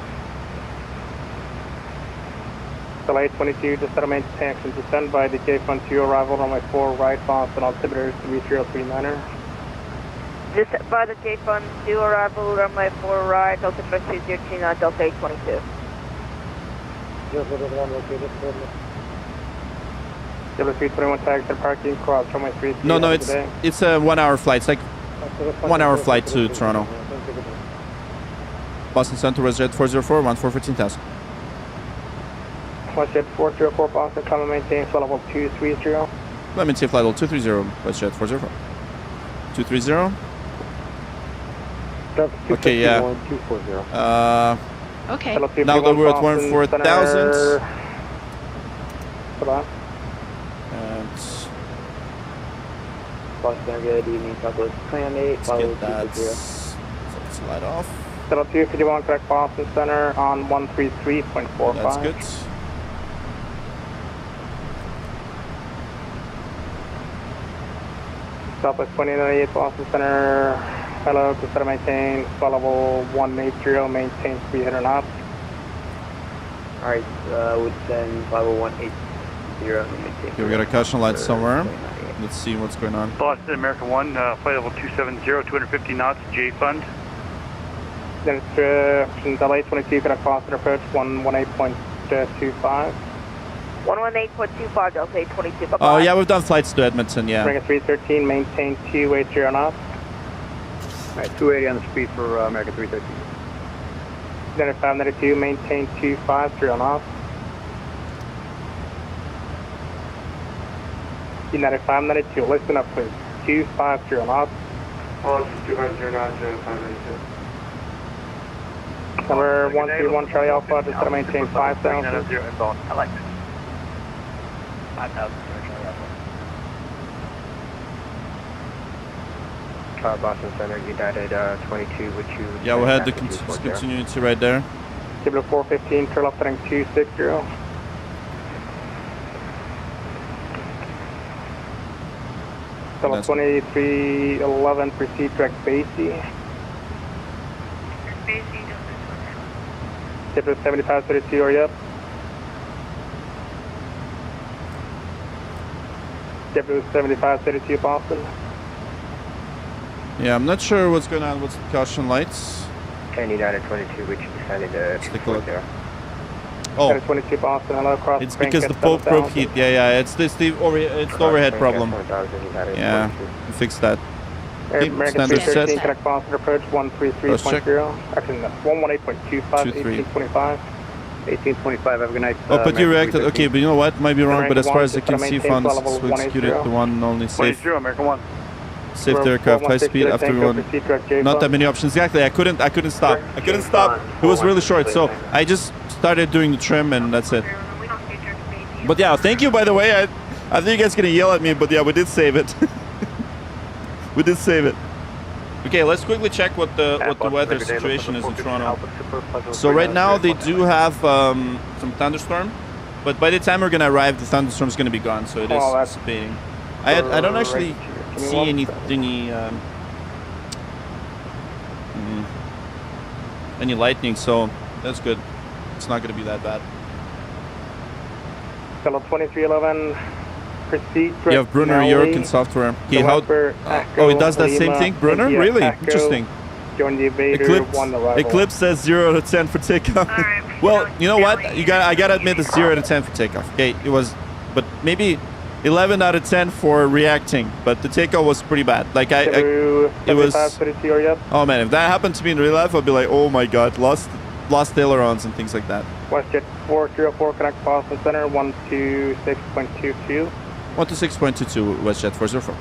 Delay 22, just to maintain action to stand by the J-Fund 2 arrival runway 4 right, Boston altimeter 3039er. Just by the J-Fund 2 arrival runway 4 right, altimeter 3029, Delta 822. Table 321 tags to parking cross runway 3. No, it's a 1 hour flight. It's like 1 hour flight to Toronto. Boston Center, WestJet 404, 14,000. WestJet 404 Boston, come and maintain flight level 230. Let me see flight level 230, WestJet 404. 230. Okay, yeah. Okay. Now that we're at 14,000. And Boston, good evening, Southwest Clan 8, let's get that slide off. Settle 251, correct Boston Center on 133.45. That's good. Southwest 2098 Boston Center. Hello, to center maintain, flight level 180, maintain 300 knots. Alright, would send 50180. Okay, we got a caution light somewhere. Let's see what's going on. Boston American 1, flight level 270, 250 knots, J-Fund. Then it's delay 22, correct Boston approach 118.25. 118.25, Delta 822. Bye-bye. Oh yeah, we've done flights to Edmonton, yeah. Bring it 313, maintain 280 knots. Alright, 280 on the speed for American 313. Then 592, maintain 250 knots. United 592, listen up please. 250 knots. Oh, 250 knots, 592. Number 131 Charlie Alpha, just to maintain 5,000. I like it. 5,000 Charlie Alpha. Boston Center, United 22, which you... Yeah, we had the continuity right there. Table 415, turn left heading 260. Table 2311, proceed direct Basie. Table 7532, are you up? Table 7532, Boston. Yeah, I'm not sure what's going on with the caution lights. United 22, which you decided to... Let's take a look. Oh, 22 Boston, hello, cross it's because the probe heat. Yeah, it's the overhead problem. Yeah, we fixed that. American Standard 313, set. connect Boston approach 133.0. Actually, no, 118.25, 1825. 1825, have a good night. Oh, but you reacted. Okay, but you know what? Might be wrong, but as far as I can see, funds executed the one only safe. 22, American 1. Safety aircraft, high speed, afternoon. Not that many options. Exactly. I couldn't stop. It was really short, so I just started doing the trim and that's it. But yeah, thank you, by the way. I think you guys are gonna yell at me, but yeah, we did save it. We did save it. Okay, let's quickly check what the weather situation is in Toronto. So right now they do have some thunderstorm, but by the time we're gonna arrive, the thunderstorm's gonna be gone. So it is dissipating. I don't actually see any lightning, so that's good. It's not gonna be that bad. Fellow 2311, proceed. You have Brunner, York, and software. Okay, how? Oh, it does that same thing, Brunner? Really? Interesting. Join the Evader, Eclipse says 0 to 10 for takeoff. Well, you know what? I gotta admit it's 0 to 10 for takeoff. Okay, it was, but maybe 11 out of 10 for reacting. But the takeoff was pretty bad. Like it was. Oh man, if that happened to me in real life, I'd be like, oh my god, lost ailerons and things like that. WestJet 404, connect Boston Center, 126.22. 126.22, WestJet 404.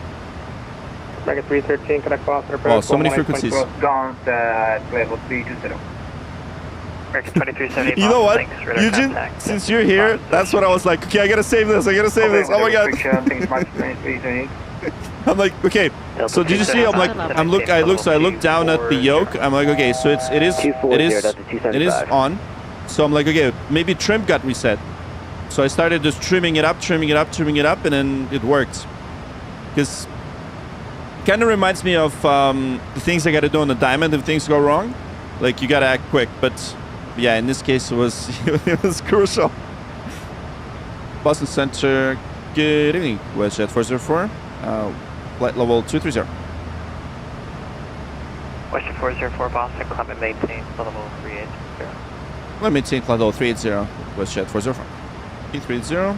American 313, connect Boston. Oh, so many frequencies. Ground level 320. American 2370. You know what, Eugene? Since you're here, that's what I was like. Okay, I gotta save this. Oh my god. I'm like, okay. So did you see? I look down at the yoke. I'm like, okay, so it is on. So I'm like, okay, maybe trim got reset. So I started just trimming it up, and then it worked. Because it kind of reminds me of the things I got to do on the Diamond if things go wrong. Like, you got to act quick. But yeah, in this case, it was crucial. Boston Center, good evening. WestJet 404, flight level 230. WestJet 404, Boston, climate maintain, level 380. Let me maintain flight level 380, WestJet 404. P30.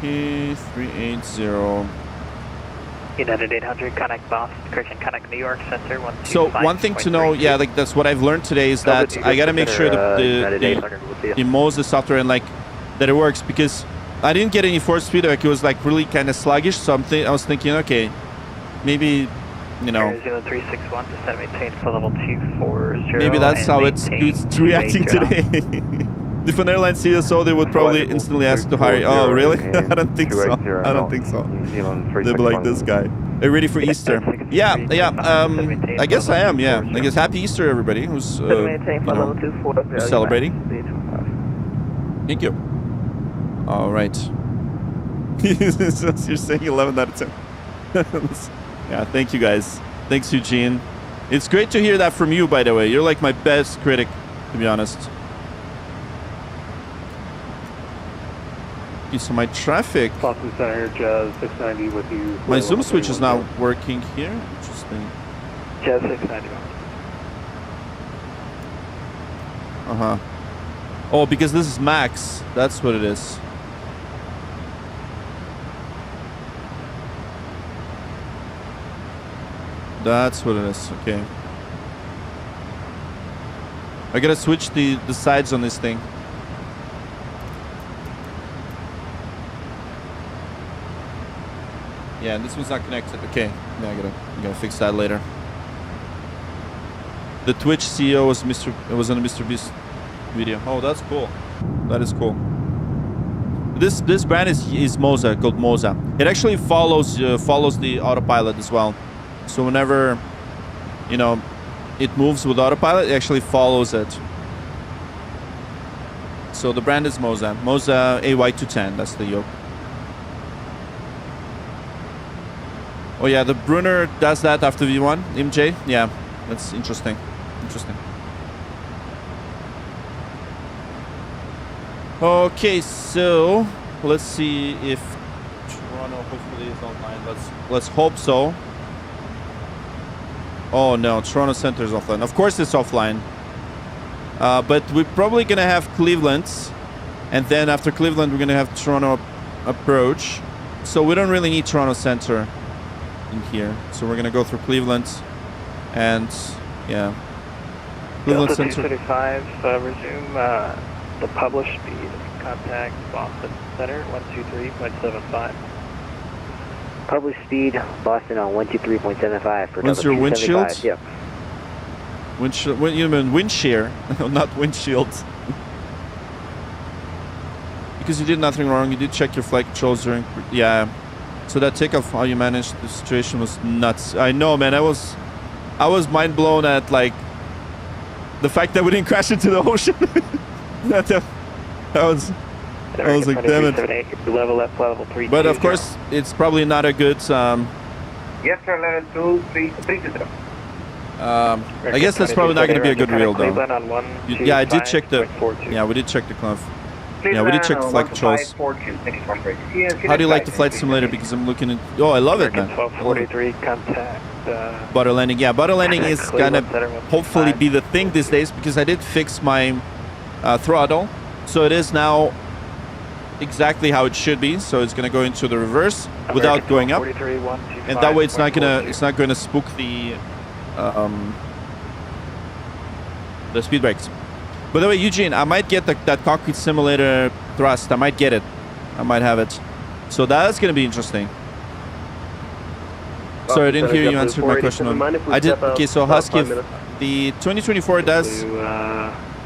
P380. United 800, connect Boston, Christian, connect New York Center, 125. So one thing to know, yeah, like that's what I've learned today is that I gotta make sure the MOSA software and like that it works, because I didn't get any force feedback. It was like really kind of sluggish. So I was thinking, okay, maybe, you know, 0361, descend maintain for level 240. Maybe that's how it's reacting today. If an airline CSO, they would probably instantly ask to hire. Oh, really? I don't think so. I don't think so. They'd be like, this guy. Are you ready for Easter? Yeah. I guess I am. Yeah. I guess happy Easter, everybody who's who's celebrating. Thank you. All right. You're saying 11 out of 10. Yeah. Thank you, guys. Thanks, Eugene. It's great to hear that from you, by the way. You're like my best critic, to be honest. So my traffic. Boston Center, Jazz 690 with you. My zoom switch is not working here. Interesting. Jazz 690. Oh, because this is max. That's what it is. That's what it is. Okay. I gotta switch the sides on this thing. Yeah, and this one's not connected. Okay, yeah, I gotta fix that later. The Twitch CEO was was on a Mr. Beast video. Oh, that's cool. That is cool. This brand is MOSA, called MOSA. It actually follows the autopilot as well. So whenever, you know, it moves with autopilot, it actually follows it. So the brand is MOSA. MOSA AY210. That's the yoke. Oh yeah, the Brunner does that after V1, MJ. Yeah, that's interesting. Okay, so let's see if Toronto hopefully is online. Let's hope so. Oh no, Toronto Center is offline. Of course it's offline. But we're probably gonna have Cleveland, and then after Cleveland we're gonna have Toronto approach. So we don't really need Toronto Center in here, so we're gonna go through Cleveland, and yeah, Cleveland Delta Center. 235, resume the published speed. Contact Boston Center 123.75. Published speed, Boston on 123.75 for What's your windshield? 275. Yep. Windshield, you mean wind shear, not windshield. Because you did nothing wrong. You did check your flight controls during... Yeah. So that takeoff, how you managed the situation was nuts. I know, man. I was mind blown at, like, the fact that we didn't crash into the ocean. that was like, damn it. Level up, level 3. But of course, it's probably not a good... Yes, sir, level 230. I guess that's probably not going to be a good reel, though. Yeah, I did check the... Yeah, we did check the conf. Yeah, we did check the flight controls. How do you like the flight simulator? Because I'm looking at... Oh, I love it, man. 1243, contact. Butter landing. Yeah, butter landing is gonna hopefully be the thing these days, because I did fix my throttle. So it is now exactly how it should be. So it's gonna go into the reverse without going up. And that way it's not gonna spook the speed brakes. By the way, Eugene, I might get that cockpit simulator thrust. I might get it. I might have it. So that's going to be interesting. Sorry, I didn't hear you answer my question. I did. Okay, so Husky, the 2024 does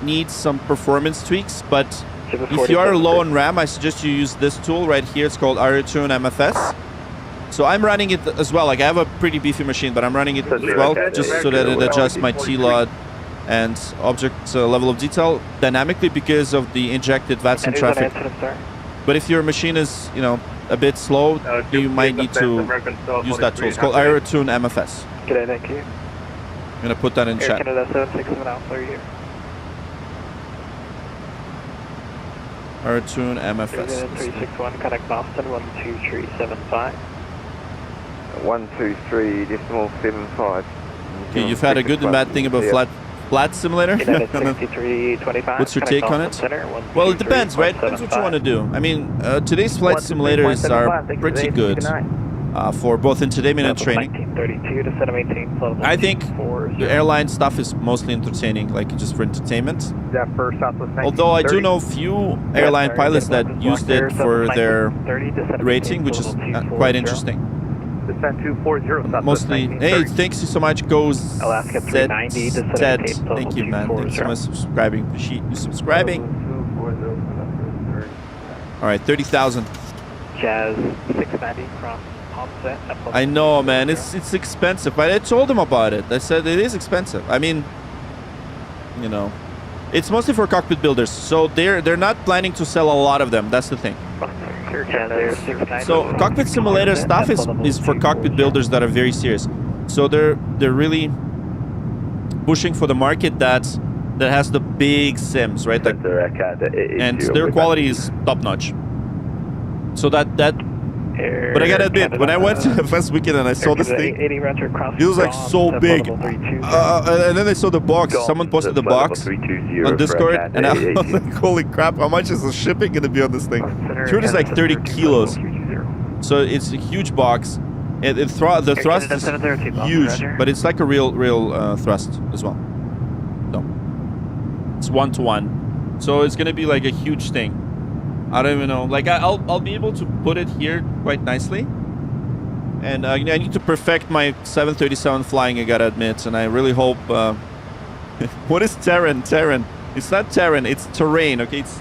need some performance tweaks, but if you are low on RAM, I suggest you use this tool right here. It's called AeroTune MFS. So I'm running it as well. Like, I have a pretty beefy machine, but I'm running it as well, just so that it adjusts my T-LOD and object level of detail dynamically because of the injected VATSIM traffic. But if your machine is, you know, a bit slow, you might need to use that tool. It's called AeroTune MFS. Good, thank you. I'm gonna put that in chat. Canada 767 Alpha, are you? AeroTune MFS. 361, connect Boston 12375. 123.75. Okay, you've had a good and bad thing about flat simulator. What's your take on it? Well, it depends, right? Depends what you want to do. I mean, today's flight simulators are pretty good for both entertainment and training. I think the airline stuff is mostly entertaining, like just for entertainment. Although I do know few airline pilots that used it for their rating, which is quite interesting. Mostly, hey, thanks you so much, Goes Ted. Thank you, man. Thanks so much for subscribing. Appreciate you subscribing. All right, 30,000. Jazz 690 from offset. I know, man. It's expensive, but I told them about it. I said it is expensive. I mean, you know, it's mostly for cockpit builders, so they're not planning to sell a lot of them. That's the thing. So cockpit simulator stuff is for cockpit builders that are very serious. So they're really pushing for the market that has the big sims, right? Like, and their quality is top notch. So that. But I gotta admit, when I went to the first weekend and I saw this thing, it was like so big. And then I saw the box. Someone posted the box on Discord, and I was like, holy crap, how much is the shipping gonna be on this thing? Sure, it's like 30 kilos. So it's a huge box. The thrust is huge, but it's like a real thrust as well. So it's 1-to-1. So it's gonna be like a huge thing. I don't even know. Like, I'll be able to put it here quite nicely. And I need to perfect my 737 flying, I gotta admit. And I really hope... what is terrain? Terrain. It's not terrain, it's terrain, okay? It's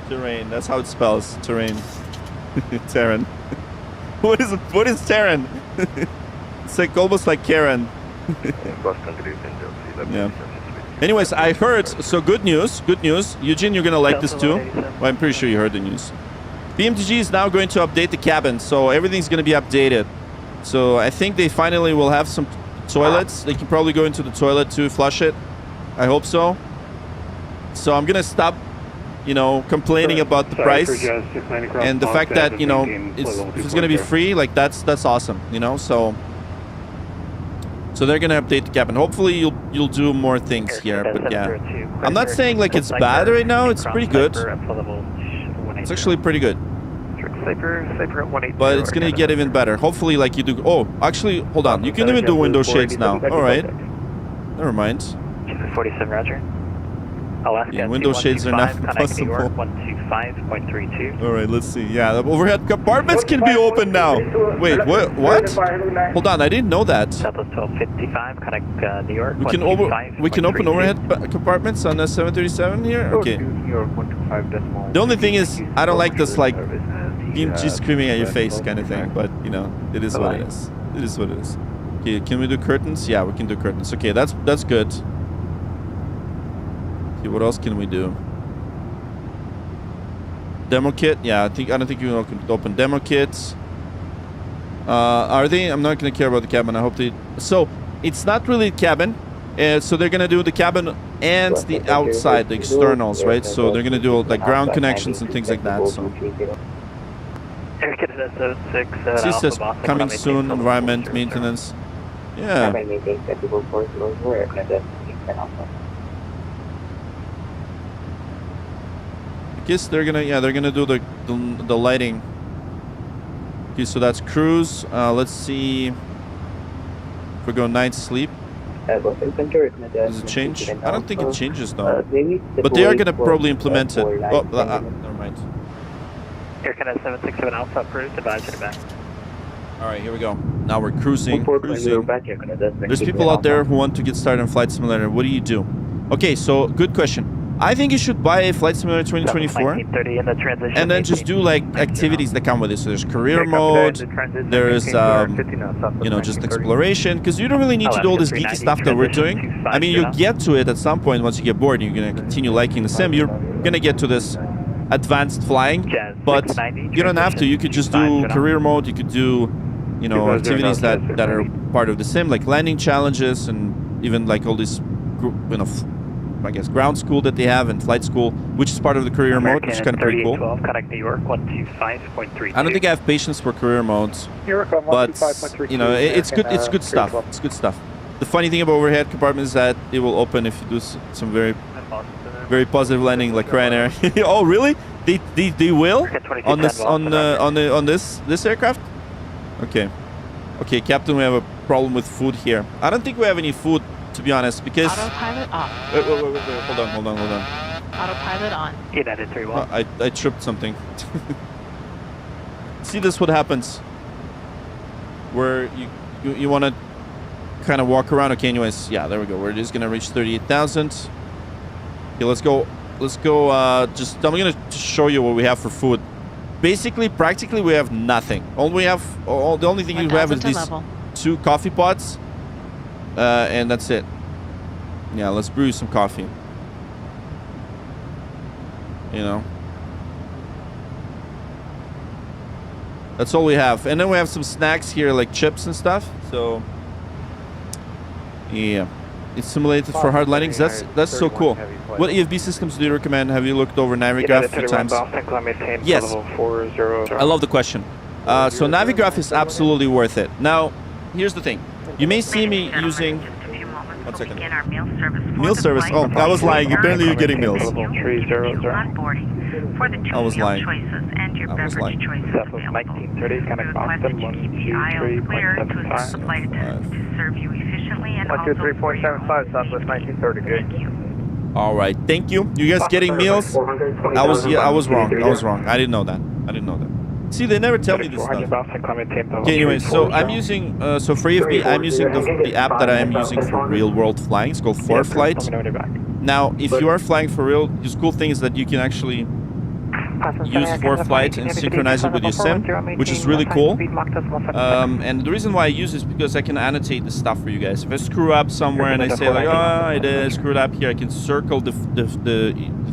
terrain. That's how it spells. Terrain. Terrain. What is it? What is terrain? It's like almost like Karen. Yeah. Anyways, I heard, so good news. Eugene, you're gonna like this too. Well, I'm pretty sure you heard the news. PMTG is now going to update the cabin, so everything's gonna be updated. So I think they finally will have some toilets. They can probably go into the toilet to flush it. I hope so. So I'm gonna stop, you know, complaining about the price and the fact that, you know, if it's gonna be free, like that's awesome, you know. So they're gonna update the cabin. Hopefully you'll do more things here, but yeah. I'm not saying like it's bad right now. It's pretty good. It's actually pretty good. But it's gonna get even better. Hopefully, like you do. Oh, actually, hold on. You can even do window shades now. All right. Never mind. 47, Roger. Alaska, Yeah, window shades are not connect New York possible. 125.32. All right, let's see. Yeah, the overhead compartments can be open now. Wait, what? Hold on, I didn't know that. Southwest 1255, connect New York. We can open overhead compartments on the 737 here. Okay. New York 125.1. The only thing is, I don't like this like PMG screaming at your face kind of thing. But you know, it is what it is. It is what it is. Okay, can we do curtains? Yeah, we can do curtains. Okay, that's good. Okay, what else can we do? Demo kit? Yeah, I don't think you can open demo kits. Are they? I'm not going to care about the cabin. I hope they... So, it's not really a cabin. So they're going to do the cabin and the outside, the externals, right? So they're going to do like ground connections and things like that. So. It says coming soon, environment, maintenance. Yeah. I guess they're gonna do the lighting. Okay, so that's cruise. Let's see if we go night sleep. Does it change? I don't think it changes though. But they are gonna probably implement it. Oh, never mind. Air Canada 767 Alpha approved. Advisory back. All right, here we go. Now we're cruising. There's people out there who want to get started on Flight Simulator. What do you do? Okay, so good question. I think you should buy a Flight Simulator 2024 and then just do like activities that come with it. So there's career mode, there's you know, just exploration, because you don't really need to do all this geeky stuff that we're doing. I mean, you get to it at some point once you get bored and you're going to continue liking the sim. You're going to get to this advanced flying, but you don't have to. You could just do career mode. You could do, you know, activities that are part of the sim, like landing challenges and even like all this, you know, I guess ground school that they have and flight school, which is part of the career mode, which is kind of pretty cool. Connect New York 125.32. I don't think I have patience for career modes, but you know, it's good. It's good stuff. It's good stuff. The funny thing about overhead compartments is that it will open if you do some very positive landing, like Ryanair. Oh, really? They will on this aircraft? Okay. Okay, Captain, we have a problem with food here. I don't think we have any food, to be honest, because... Autopilot off. Wait. Hold on. Autopilot on. United 31. I tripped something. See, this what happens. Where you want to kind of walk around. Okay, anyways, yeah, there we go. We're just going to reach 38,000. Okay, let's go. I'm going to show you what we have for food. Basically, practically, we have nothing. The only thing you have is these 2 coffee pots. And that's it. Yeah, let's brew some coffee. You know. That's all we have. And then we have some snacks here, like chips and stuff. So, yeah. It's simulated for hard landings. That's so cool. What EFB systems do you recommend? Have you looked over Navigraph a few times? Yes. I love the question. So Navigraph is absolutely worth it. Now, here's the thing. You may see me using... 1 second. Meal service? Oh, I was lying. Apparently you're getting meals. I was lying. I was lying. Southwest 1930. Good. All right. Thank you. You guys getting meals? I was wrong. I didn't know that. See, they never tell me this stuff. Okay, anyway, so I'm using, so for EFB, I'm using the app that I am using for real-world flying. It's called ForFlight. Now, if you are flying for real, the cool thing is that you can actually use ForFlight and synchronize it with your sim, which is really cool. And the reason why I use this is because I can annotate the stuff for you guys. If I screw up somewhere and I say like, oh, I screwed up here, I can circle the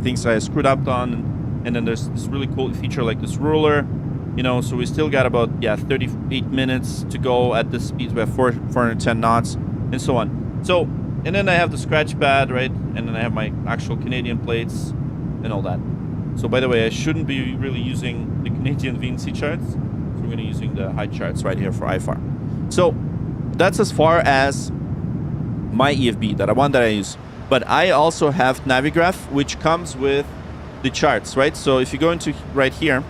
things I screwed up on, and then there's this really cool feature like this ruler. You know, so we still got about 38 minutes to go at this speed. We have 410 knots and so on. So, and then I have the scratch pad, right? And then I have my actual Canadian plates and all that. So by the way, I shouldn't be really using the Canadian VNC charts. So we're going to be using the height charts right here for IFR. So that's as far as my EFB, that one that I use. But I also have Navigraph, which comes with the charts, right? So if you go into right here,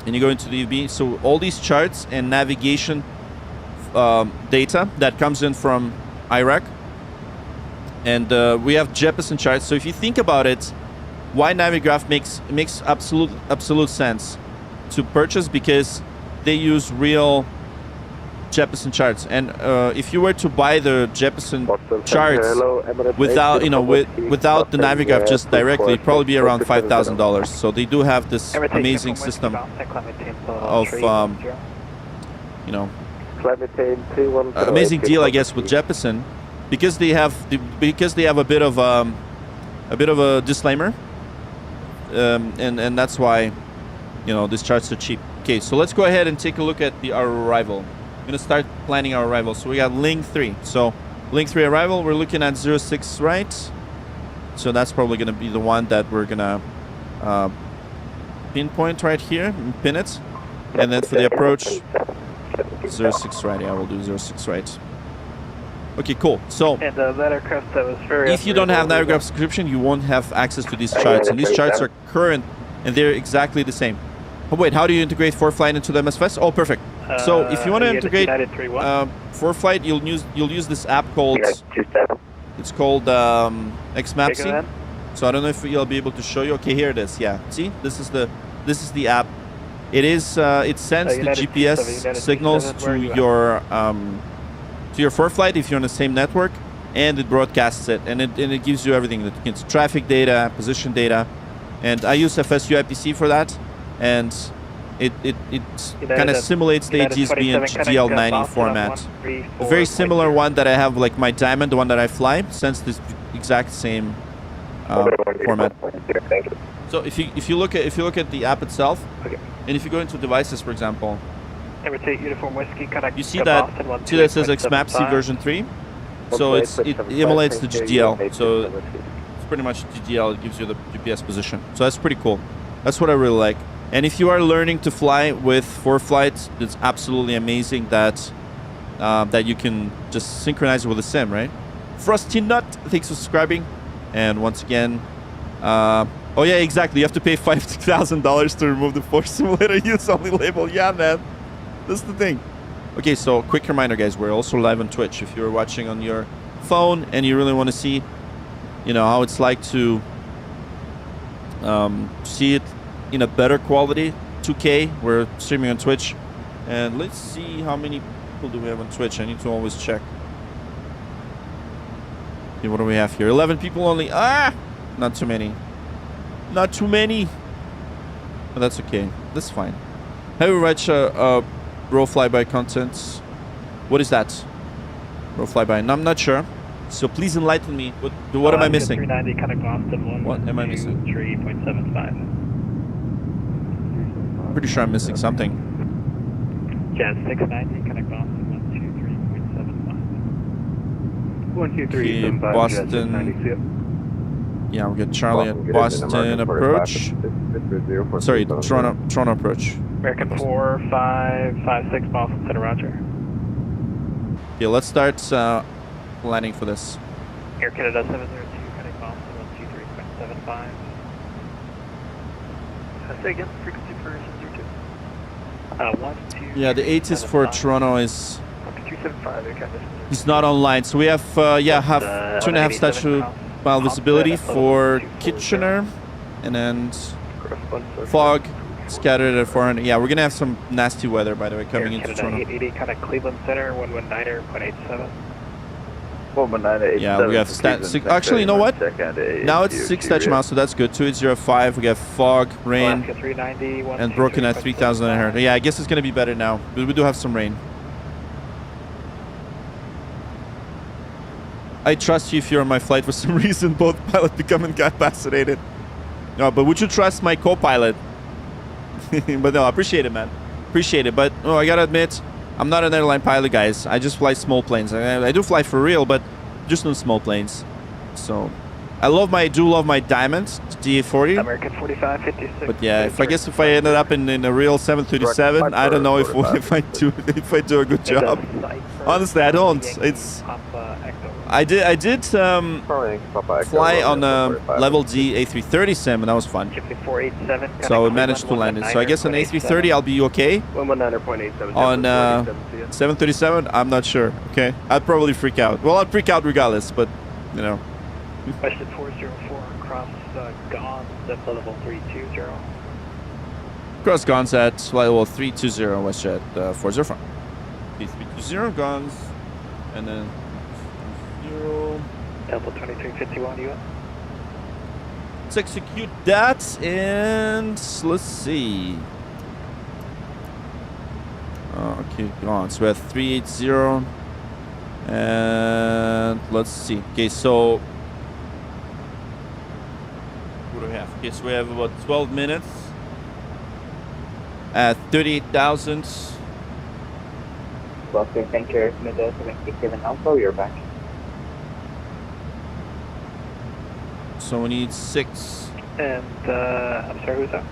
and you go into the EFB, so all these charts and navigation data that comes in from Iraq, And we have Jeppesen charts. So if you think about it, why Navigraph makes absolute sense to purchase, because they use real Jeppesen charts. And if you were to buy the Jeppesen charts without, without the Navigraph just directly, it'd probably be around $5,000. So they do have this amazing system of, amazing deal, I guess, with Jeppesen, because they have a bit of a disclaimer, and that's why, these charts are cheap. Okay, so let's go ahead and take a look at our arrival. I'm gonna start planning our arrival. So we got link 3. So link 3 arrival, we're looking at 06 right. So that's probably gonna be the one that we're gonna pinpoint right here and pin it. And then for the approach, 06 right. Yeah, we'll do 06 right. Okay, cool. So and that aircraft that was very if you don't have Navigraph subscription, you won't have access to these charts. And these charts are current, and they're exactly the same. Oh, wait, how do you integrate ForeFlight into the MSFS? Oh, perfect. So if you want to integrate ForeFlight, you'll use this app called XMAPC. So I don't know if you'll be able to show you. Okay, here it is. Yeah, see, this is the app. It is it sends the GPS signals to your ForeFlight if you're on the same network, and it broadcasts it, and it gives you everything. That gets traffic data, position data, and I use FSU IPC for that, and it kind of simulates the ATSB in GDL90 format. A very similar one that I have, like my Diamond, the one that I fly, sends this exact same format. So if you look at the app itself, and if you go into devices, for example, you see that it says XMAPC version 3. So it emulates the GDL. So it's pretty much GDL. It gives you the GPS position. So that's pretty cool. That's what I really like. And if you are learning to fly with ForeFlight, it's absolutely amazing that that you can just synchronize it with a sim, right? Frosty Nut, thanks for subscribing. And once again, oh yeah, exactly. You have to pay $5,000 to remove the Force Simulator use only label. Yeah, man, that's the thing. Okay, so quick reminder, guys, we're also live on Twitch. If you're watching on your phone and you really want to see, how it's like to see it in a better quality, 2K, we're streaming on Twitch. And let's see how many people do we have on Twitch. I need to always check. Okay, what do we have here? 11 people only. Not too many. Not too many. But that's okay. That's fine. Have we watched row flyby content? What is that? Row flyby? No, I'm not sure. So please enlighten me. What am I missing? 390 kind of Boston. What am I missing? 3.75. Pretty sure I'm missing something. Jazz 690 kind of Boston 123.75. 123. Boston. Yeah, we got Charlie at Boston approach. Sorry, Toronto approach. American 4556 Boston Center, roger. Okay, let's start planning for this. Air Canada 702, cutting Boston 123.75. Say again, frequency for 702. Yeah, the ATC for Toronto is 275, okay. He's not online, so we have 2.5 statute mile visibility for Kitchener, and then fog scattered at 400. Yeah, we're gonna have some nasty weather, by the way, coming into Toronto. 880, kind of Cleveland Center 119.87. Yeah, we have actually, you know what? Now it's 6 statute miles, so that's good. 2805. We got fog, rain, and broken at 3,900. Yeah, I guess it's gonna be better now, but we do have some rain. I trust you if you're on my flight. For some reason, both pilots become incapacitated. No, but would you trust my co-pilot? But no, I appreciate it, man. Appreciate it. But I gotta admit, I'm not an airline pilot, guys. I just fly small planes. I do fly for real, but just on small planes. So I do love my Diamond DA40. American 4556. But yeah, if I ended up in a real 737, I don't know if I do a good job. Honestly, I don't. I did fly on a level D A330 sim, and that was fun. So I managed to land it. So I guess on A330 I'll be okay. On 737, I'm not sure. Okay, I'd probably freak out. Well, I'd freak out regardless, but WestJet 404 across Gons at flight level 320. Cross guns at flight level 320, WestJet 404. 320 guns, and then 0. Delta 2351, you. Let's execute that, and let's see. Okay, on. So we have 380, and let's see. Okay, so what do we have? Okay, so we have about 12 minutes at 38,000. Boston Center, Middle 767 Alpha, you're back. So we need 6. And, I'm sorry, who's that?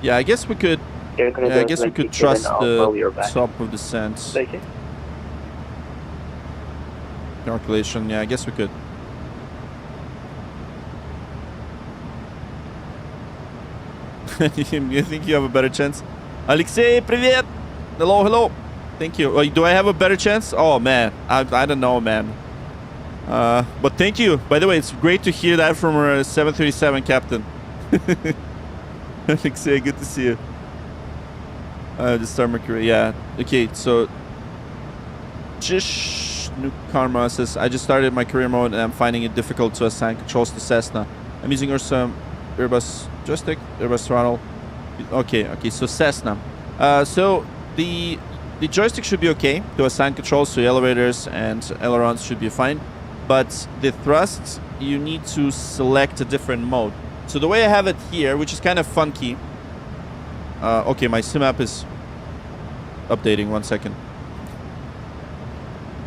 Yeah, I guess we could. Yeah, I guess we could trust the top of descent. Thank you. Calculation. Yeah, I guess we could. You think you have a better chance? Alexei, привет! Hello, hello. Thank you. Do I have a better chance? Oh man, I don't know, man. But thank you. By the way, it's great to hear that from our 737 captain. Alexei, good to see you. The Star Mercury, yeah. Okay, so Jish New Karma says, I just started my career mode and I'm finding it difficult to assign controls to Cessna. I'm using Ursa Airbus joystick, Airbus throttle. Okay, so Cessna. So the joystick should be okay to assign controls to elevators and ailerons should be fine. But the thrust, you need to select a different mode. So the way I have it here, which is kind of funky. Okay, my sim app is updating. 1 second.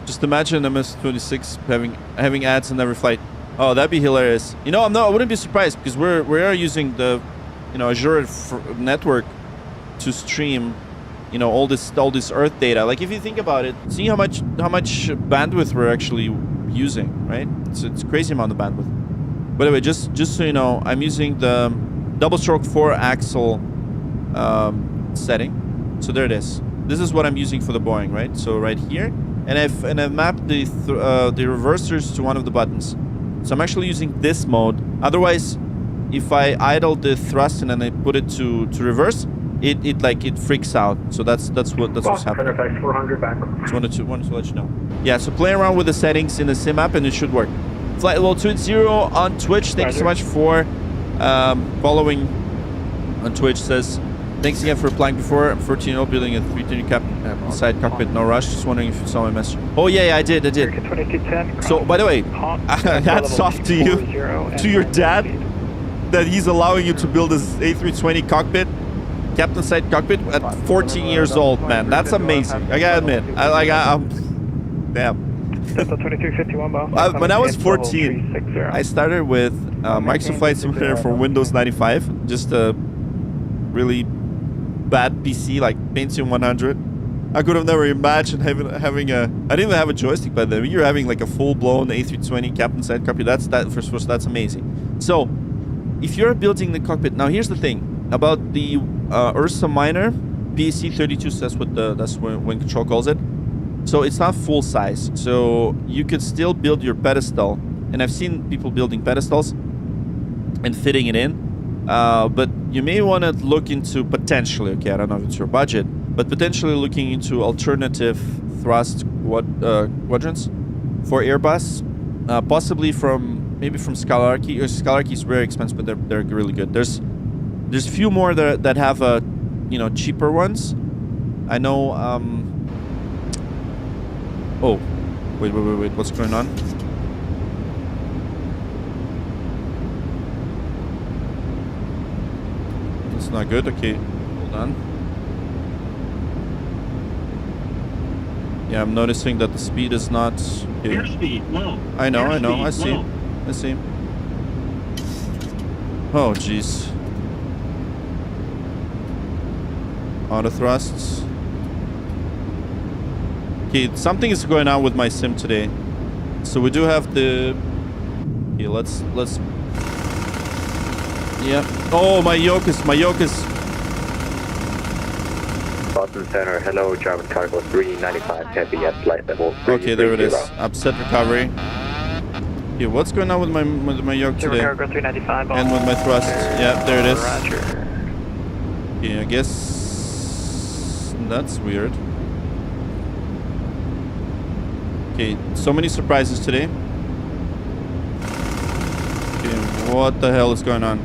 Just imagine MS-26 having ads in every flight. Oh, that'd be hilarious. You know, I wouldn't be surprised because we are using the, Azure network to stream, all this Earth data. Like if you think about it, see how much bandwidth we're actually using, right? It's crazy amount of bandwidth. By the way, just so you know, I'm using the double stroke 4-axle setting. So there it is. This is what I'm using for the Boeing, right? So right here, and I've mapped the reversers to one of the buttons. So I'm actually using this mode. Otherwise, if I idle the thrust and then I put it to reverse, it freaks out. So that's what's happening. Effect 400 back. Just wanted to let you know. Yeah, so play around with the settings in the sim app and it should work. Flight level 20 on Twitch. Thank you so much for following on Twitch. Says, thanks again for applying before. I'm 14-year-old building a 320 captain side cockpit, no rush. Just wondering if you saw my message. Oh yeah, I did. So by the way, hats off to you, to your dad, that he's allowing you to build this A320 cockpit, captain side cockpit at 14 years old, man. That's amazing. I gotta admit, I'm damn. When I was 14, I started with Microsoft Flight Simulator for Windows 95, just a really bad PC like Pentium 100. I could have never imagined having a. I didn't even have a joystick by then. You're having like a full-blown A320 captain side cockpit. That's amazing. So, if you're building the cockpit, now here's the thing about the Ursa Minor BAC 32. So that's when control calls it. So it's not full size. So you could still build your pedestal, and I've seen people building pedestals and fitting it in. But you may want to look into potentially, okay, I don't know if it's your budget, but potentially looking into alternative thrust quadrants for Airbus, possibly maybe from Scalarchy. Scalarchy is very expensive, but they're really good. There's a few more that have cheaper ones. I know. Oh, wait, what's going on? It's not good. Okay, hold on. Yeah, I'm noticing that the speed is not. Okay. Airspeed low. I know. I see. Oh, jeez. Auto thrusts. Okay, something is going on with my sim today. So we do have the. Okay, let's. Yeah. Oh, my yoke is. Boston Center, hello, German cargo 395 heavy at flight level 330. Okay, there it is. Upset recovery. Okay, what's going on with my yoke today? Cargo 395 And with my thrust. Yeah, there it is. Roger. Okay, I guess that's weird. Okay, so many surprises today. Okay, what the hell is going on?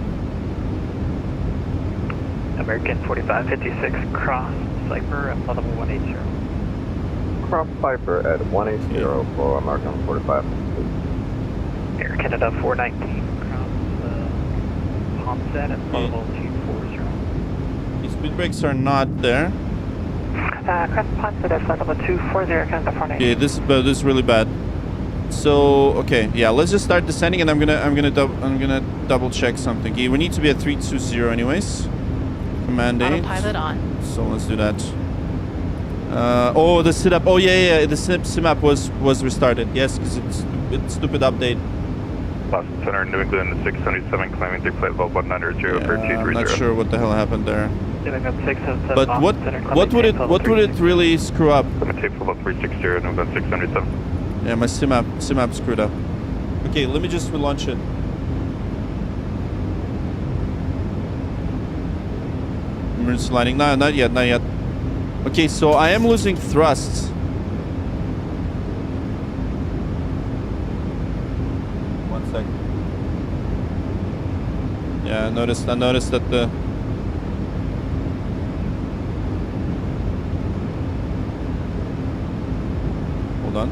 American 4556 cross Cypher at level 180. Cross Piper at 180 for American 45. Air Canada 419 cross Homestead at level 240. The speed brakes are not there. Cross Homestead at level 240, Canada 419. Okay, this is really bad. So okay, yeah, let's just start descending, and I'm gonna double check something. Okay, we need to be at 320 anyways. Command 8. Autopilot on. So let's do that. Oh, the sit up. Oh yeah, the sim app was restarted. Yes, because it's stupid update. Boston Center, New England 677, climbing through flight level 100, Yeah, I'm not sure what the hell happened there. But what would it really screw up? Tape level 360, New England 677. Yeah, my sim app screwed up. Okay, let me just relaunch it. Emergency landing. No, not yet. Okay, so I am losing thrust. One sec. Yeah, I noticed that the... Hold on.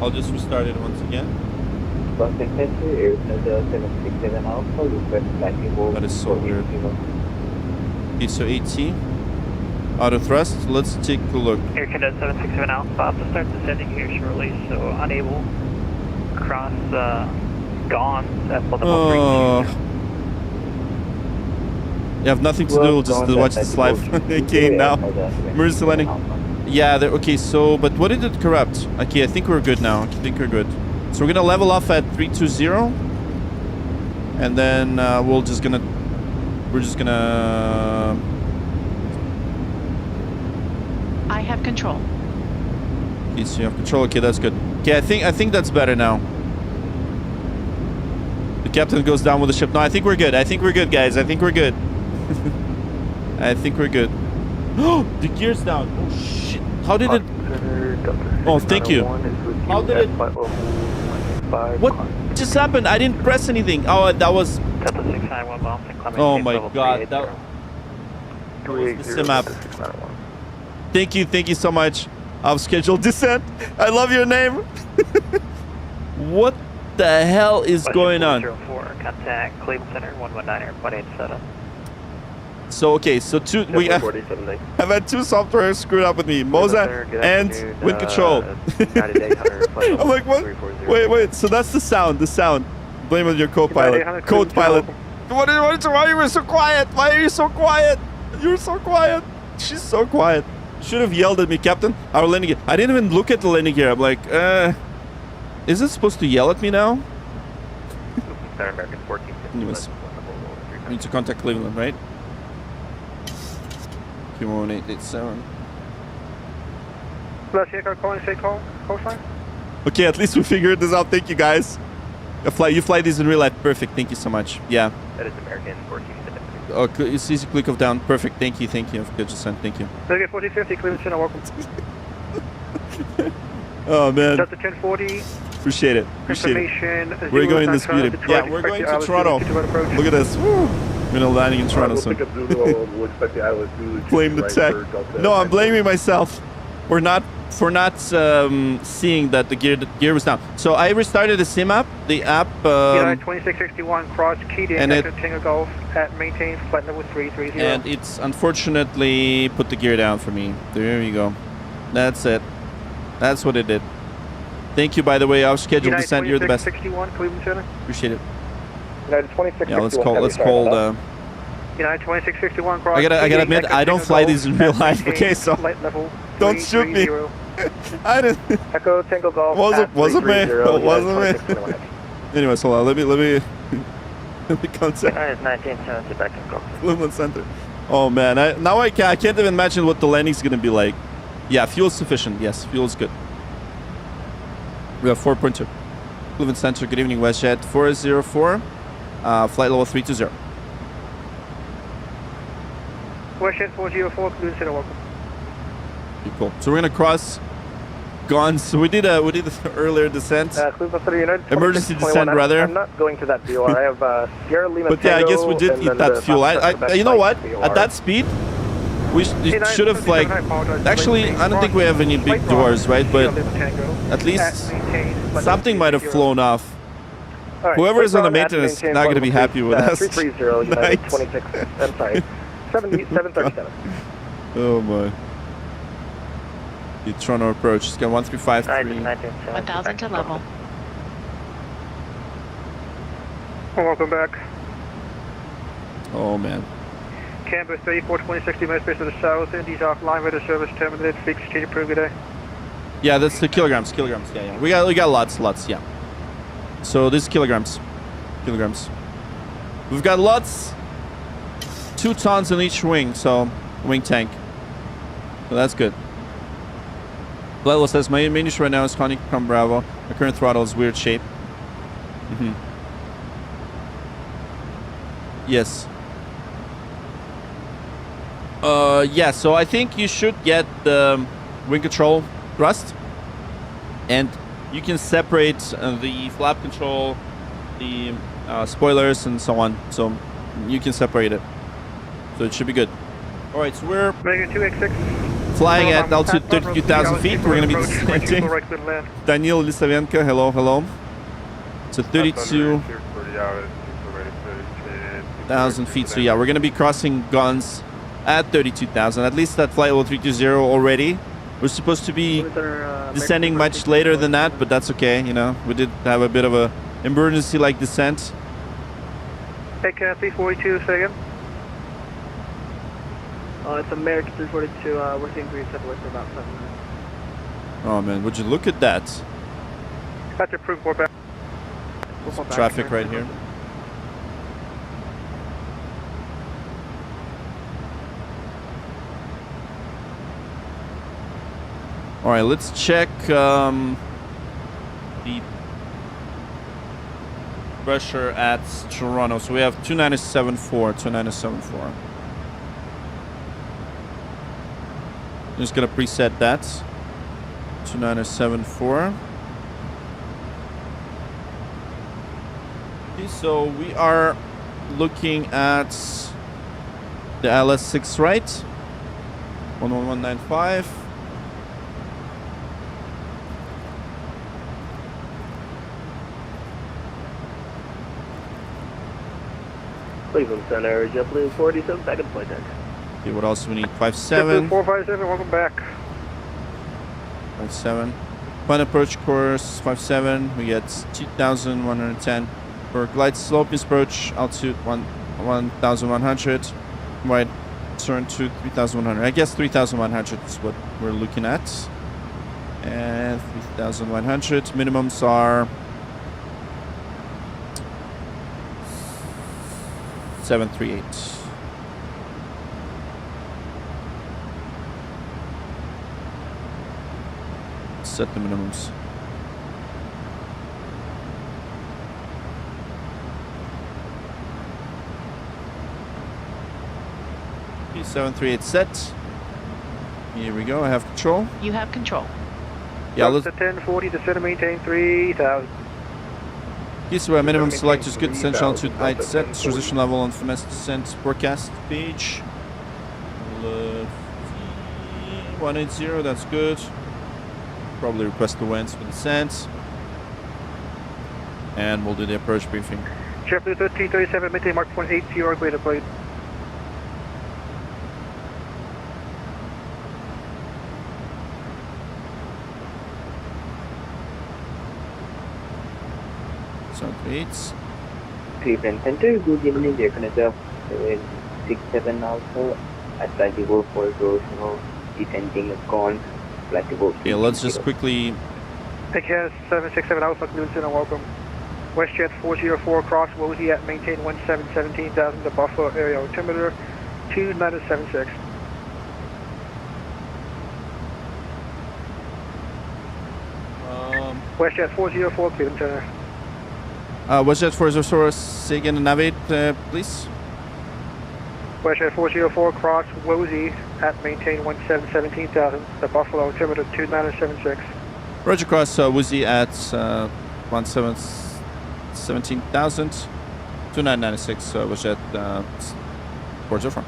I'll just restart it once again. Boston Center, Air Canada 767 Alpha, request landing hold. That is so weird. Okay, so AT. Auto thrust. Let's take a look. Air Canada 767 Alpha, about to start descending here shortly, so unable. Cross, gone at level 320. You have nothing to do, just to watch this live. Okay, now. Emergency landing. Yeah, okay, so, but what did it corrupt? Okay, I think we're good now. I think we're good. So we're gonna level off at 320. And then we're just gonna... I have control. Okay, so you have control. Okay, that's good. Okay, I think that's better now. The captain goes down with the ship. No, I think we're good. I think we're good, guys. I think we're good. I think we're good. Oh, the gear's down. Oh shit! How did it? Oh, thank you. How did it? What just happened? I didn't press anything. Oh, that was. Oh my god! That was the sim app. Thank you so much. I've scheduled descent. I love your name. What the hell is going on? Contact Cleveland Center 119 Airport 87. So okay, so I've had two software screwed up with me, Moza and wind control. I'm like, what? Wait. So that's the sound. Blame it on your co-pilot. Co-pilot. Why are you so quiet? Why are you so quiet? You're so quiet. She's so quiet. Should have yelled at me, Captain. Our landing gear. I didn't even look at the landing gear. I'm like, is it supposed to yell at me now? American 14. Anyways, I need to contact Cleveland, right? Q1887. Okay, at least we figured this out. Thank you, guys. You fly these in real life. Perfect. Thank you so much. Yeah. That is American 14. Oh, it's easy click of down. Perfect. Thank you. Good descent. Thank you. Okay, 4050, Cleveland Center, welcome. Oh man. Delta 1040. Appreciate it. We're going this beauty. Yeah, we're going to Toronto. Look at this. Woo. We're gonna landing in Toronto soon. Blame the tech. No, I'm blaming myself. For not seeing that the gear was down. So I restarted the sim app. The app. 2661 cross keyed in after Tango Golf at maintain flight level 330. And it's unfortunately put the gear down for me. There you go. That's it. That's what it did. Thank you, by the way. Our scheduled descent. You're the best. 61 Cleveland Center. Appreciate it. United 2661. Yeah, let's call. United 2661 cross. I gotta admit, I don't fly these in real life. Okay, so don't shoot me. I didn't. Echo Tango Golf. Wasn't me. Anyways, hold on. Let me contact. 1970 back in Cockpit. Cleveland Center. Oh man, I can't even imagine what the landing's gonna be like. Yeah, fuel's sufficient. Yes, fuel's good. We have 4.2. Cleveland Center, good evening, WestJet 404, flight level 320. WestJet 404, Cleveland Center, welcome. Okay, cool. So we're gonna cross Gons. So we did a earlier descent. Cleveland City United. Emergency descent, rather. I'm not going to that VOR. I have Sierra Lima. But yeah, I guess we did eat that fuel. You know what? At that speed, we should have like. Actually, I don't think we have any big doors, right? But at least something might have flown off. Whoever is on the maintenance is not going to be happy with us. 330 United 26. I'm sorry. 737. Oh my. The Toronto approach. Scan 1353. 1,000 to level. Welcome back. Oh man. Canberra 3420 minutes based to the south. Indy's offline with the service terminated. Fix change approved today. Yeah, that's the kilograms. Yeah. We got lots. Yeah. So this is kilograms. We've got lots. 2 tons in each wing, so wing tank. So that's good. Blelo says my main issue right now is Honeycomb Bravo. My current throttle is weird shape. Yes. Yeah, so I think you should get the wing control thrust, and you can separate the flap control, the spoilers, and so on. So you can separate it. So it should be good. All right, so we're flying at altitude 32,000 feet. We're going to be descending. Daniel Lisavenko, hello. So 32,000 feet. So yeah, we're going to be crossing Gons at 32,000. At least at flight level 320 already. We're supposed to be descending much later than that, but that's okay. You know, we did have a bit of a emergency-like descent. Hey, 342, say again. It's American 342. We're seeing 37 for about 7 minutes. Oh man, would you look at that? That's approved. We're back. Traffic right here. All right, let's check the pressure at Toronto. So we have 2974. I'm just gonna preset that. 2974. Okay, so we are looking at the LS6, right? 11195. Cleveland Center, JetBlue 47 seconds flight deck. Okay, what else do we need? 57. 457, welcome back. 57. Plan approach course 57. We get 2,110. For glide slope approach altitude 1,100. Right, turn to 3,100. I guess 3,100 is what we're looking at. And 3,100. Minimums are 738. Set the minimums. Okay, 738 set. Here we go. I have control. You have control. Yeah, let's. 1040 to center, maintain 3,000. Okay, so our minimum select is good. Descent altitude height set. Transition level on finesse descent forecast page. 180. That's good. Probably request the winds for descent. And we'll do the approach briefing. JetBlue 1337, maintain Mark 180, greater plate. Sound 8. Cleveland Center, good evening, Air Canada 67 also. At level 4 goes, descending is gone. Okay, let's just quickly. Takeoff 767 Alpha, Cleveland Center, welcome. WestJet 404, cross Wozy at maintain 17,000, the Buffalo area altimeter 2976. WestJet 404, Cleveland Center. WestJet 404, say again and navigate, please. WestJet 404, cross Wozy at maintain 17,000, the Buffalo altimeter 2976. Roger, cross Woozy at 17,000, 2996, WestJet 404.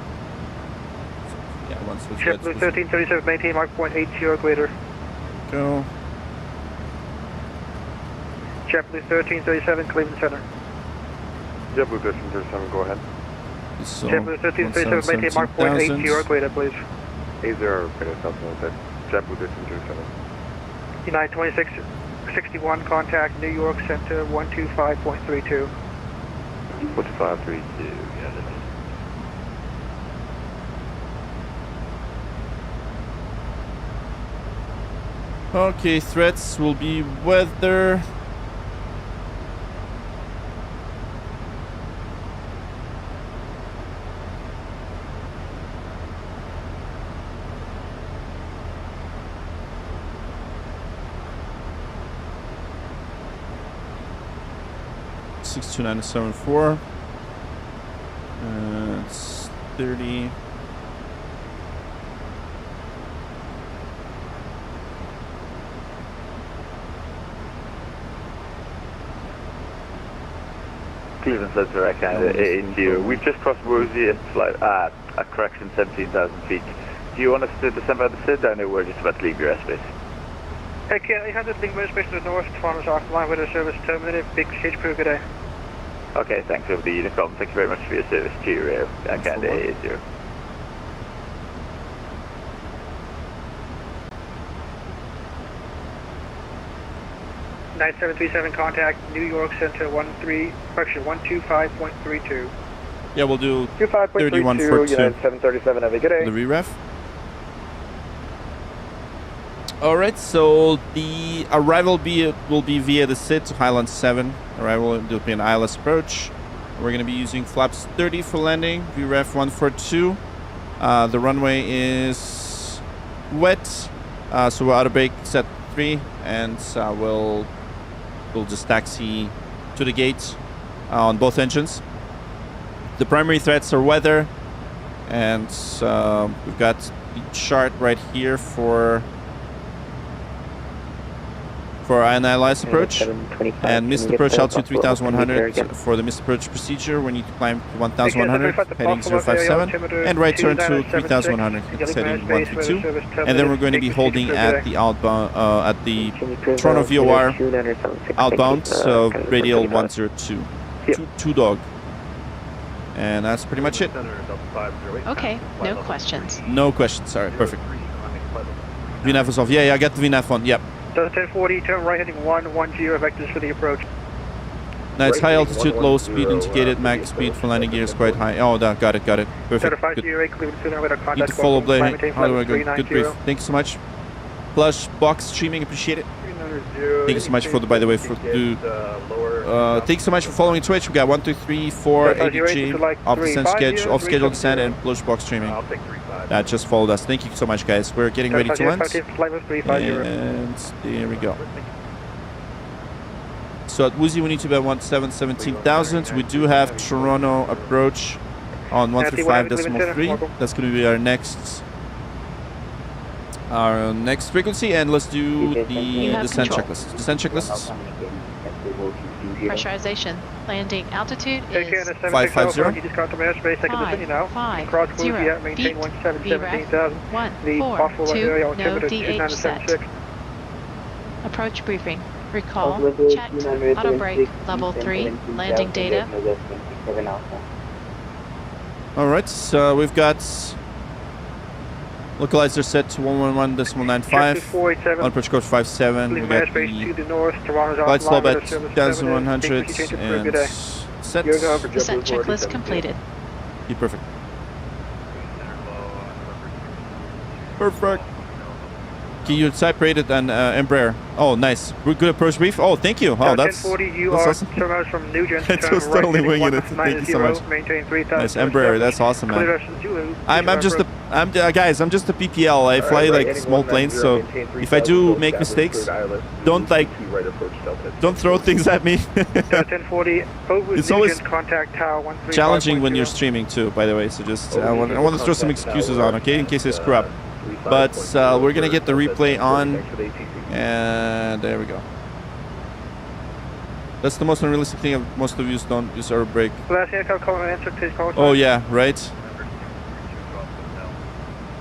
Yeah, once WestJet. JetBlue 1337, maintain mark point 80 greater. Go. JetBlue 1337, Cleveland Center. JetBlue 1337, go ahead. So, JetBlue 1337, maintain mark point 80 greater, please. 80 greater, Southwest. JetBlue 1337. United 2661, contact New York Center 125.32. 12532, yeah, that's Okay, threats will be weather. $62974. It's 30. Cleveland Center, I Canada, AATO. We've just crossed Rosie at correction 17,000 feet. Do you want us to descend by the SID? I know we're just about to leave your airspace. Hey, Ken, 800 Link Space to the north, Toronto's off the line with our service terminated. Big stage crew, good day. Okay, thanks over the Unicom. Thank you very much for your service to your Canada AATO. Nine 737, contact New York Center 125.32. Yeah, we'll do 25.32, 3142. United 737, have a good day. The re-ref. Alright, so the arrival will be via the SID to Highland 7. Arrival will be an ILS approach. We're going to be using flaps 30 for landing, VREF 142. The runway is wet, so we're out of brake set 3, and we'll just taxi to the gate on both engines. The primary threats are weather, and we've got the chart right here for an ILS approach, and missed approach altitude 3,100 for the missed approach procedure. We need to climb to 1,100, heading 057, and right turn to 3,100, heading 132, and then we're going to be holding at the outbound, at the Toronto VOR outbound, so radial 102, 2 dog, and that's pretty much it. Okay, no questions. No questions. All right, perfect. VNAV is off. Yeah, I got the VNAV on. Yep. So 1040, turn right heading 110 vectors for the approach. Nice, high altitude, low speed indicated, max speed for landing gear is quite high. Oh, got it. Perfect. Good. Need to follow Blaine. How do I go? Good brief. Thank you so much. Plush box streaming, appreciate it. Thank you so much for the, by the way, for thank you so much for following Twitch. We got 1, 2, 3, 4 ADG, off schedule descent, and Plush box streaming. That just followed us. Thank you so much, guys. We're getting ready to land. And there we go. So at Woozy, we need to be at 17,000. We do have Toronto approach on 135.3. That's going to be our next frequency. And let's do the descent checklist. Descent checklists. Pressurization. Landing altitude is 550. 550 feet. VREF 142, no DH set. Approach briefing. Recall, checked, auto brake, level 3, landing data. Alright, so we've got localizer set to 111.95, on approach code 57, we got the flight slope at 2,100, and set. Descent checklist completed. Yeah, perfect. Perfect. Okay, you're separated and Embraer. Oh, nice. Good approach brief. Oh, thank you. Oh, that's awesome. That was totally winging it. Thank you so much. Nice, Embraer. That's awesome, man. I'm just Guys, I'm just a PPL. I fly like small planes, so if I do make mistakes, don't throw things at me. 1040. It's always contact tower challenging when you're streaming too, by the way. So just I want to throw some excuses on, okay, in case I screw up. But we're gonna get the replay on, and there we go. That's the most unrealistic thing. Most of you don't use our brake. Last call and answer, please call. Oh yeah, right.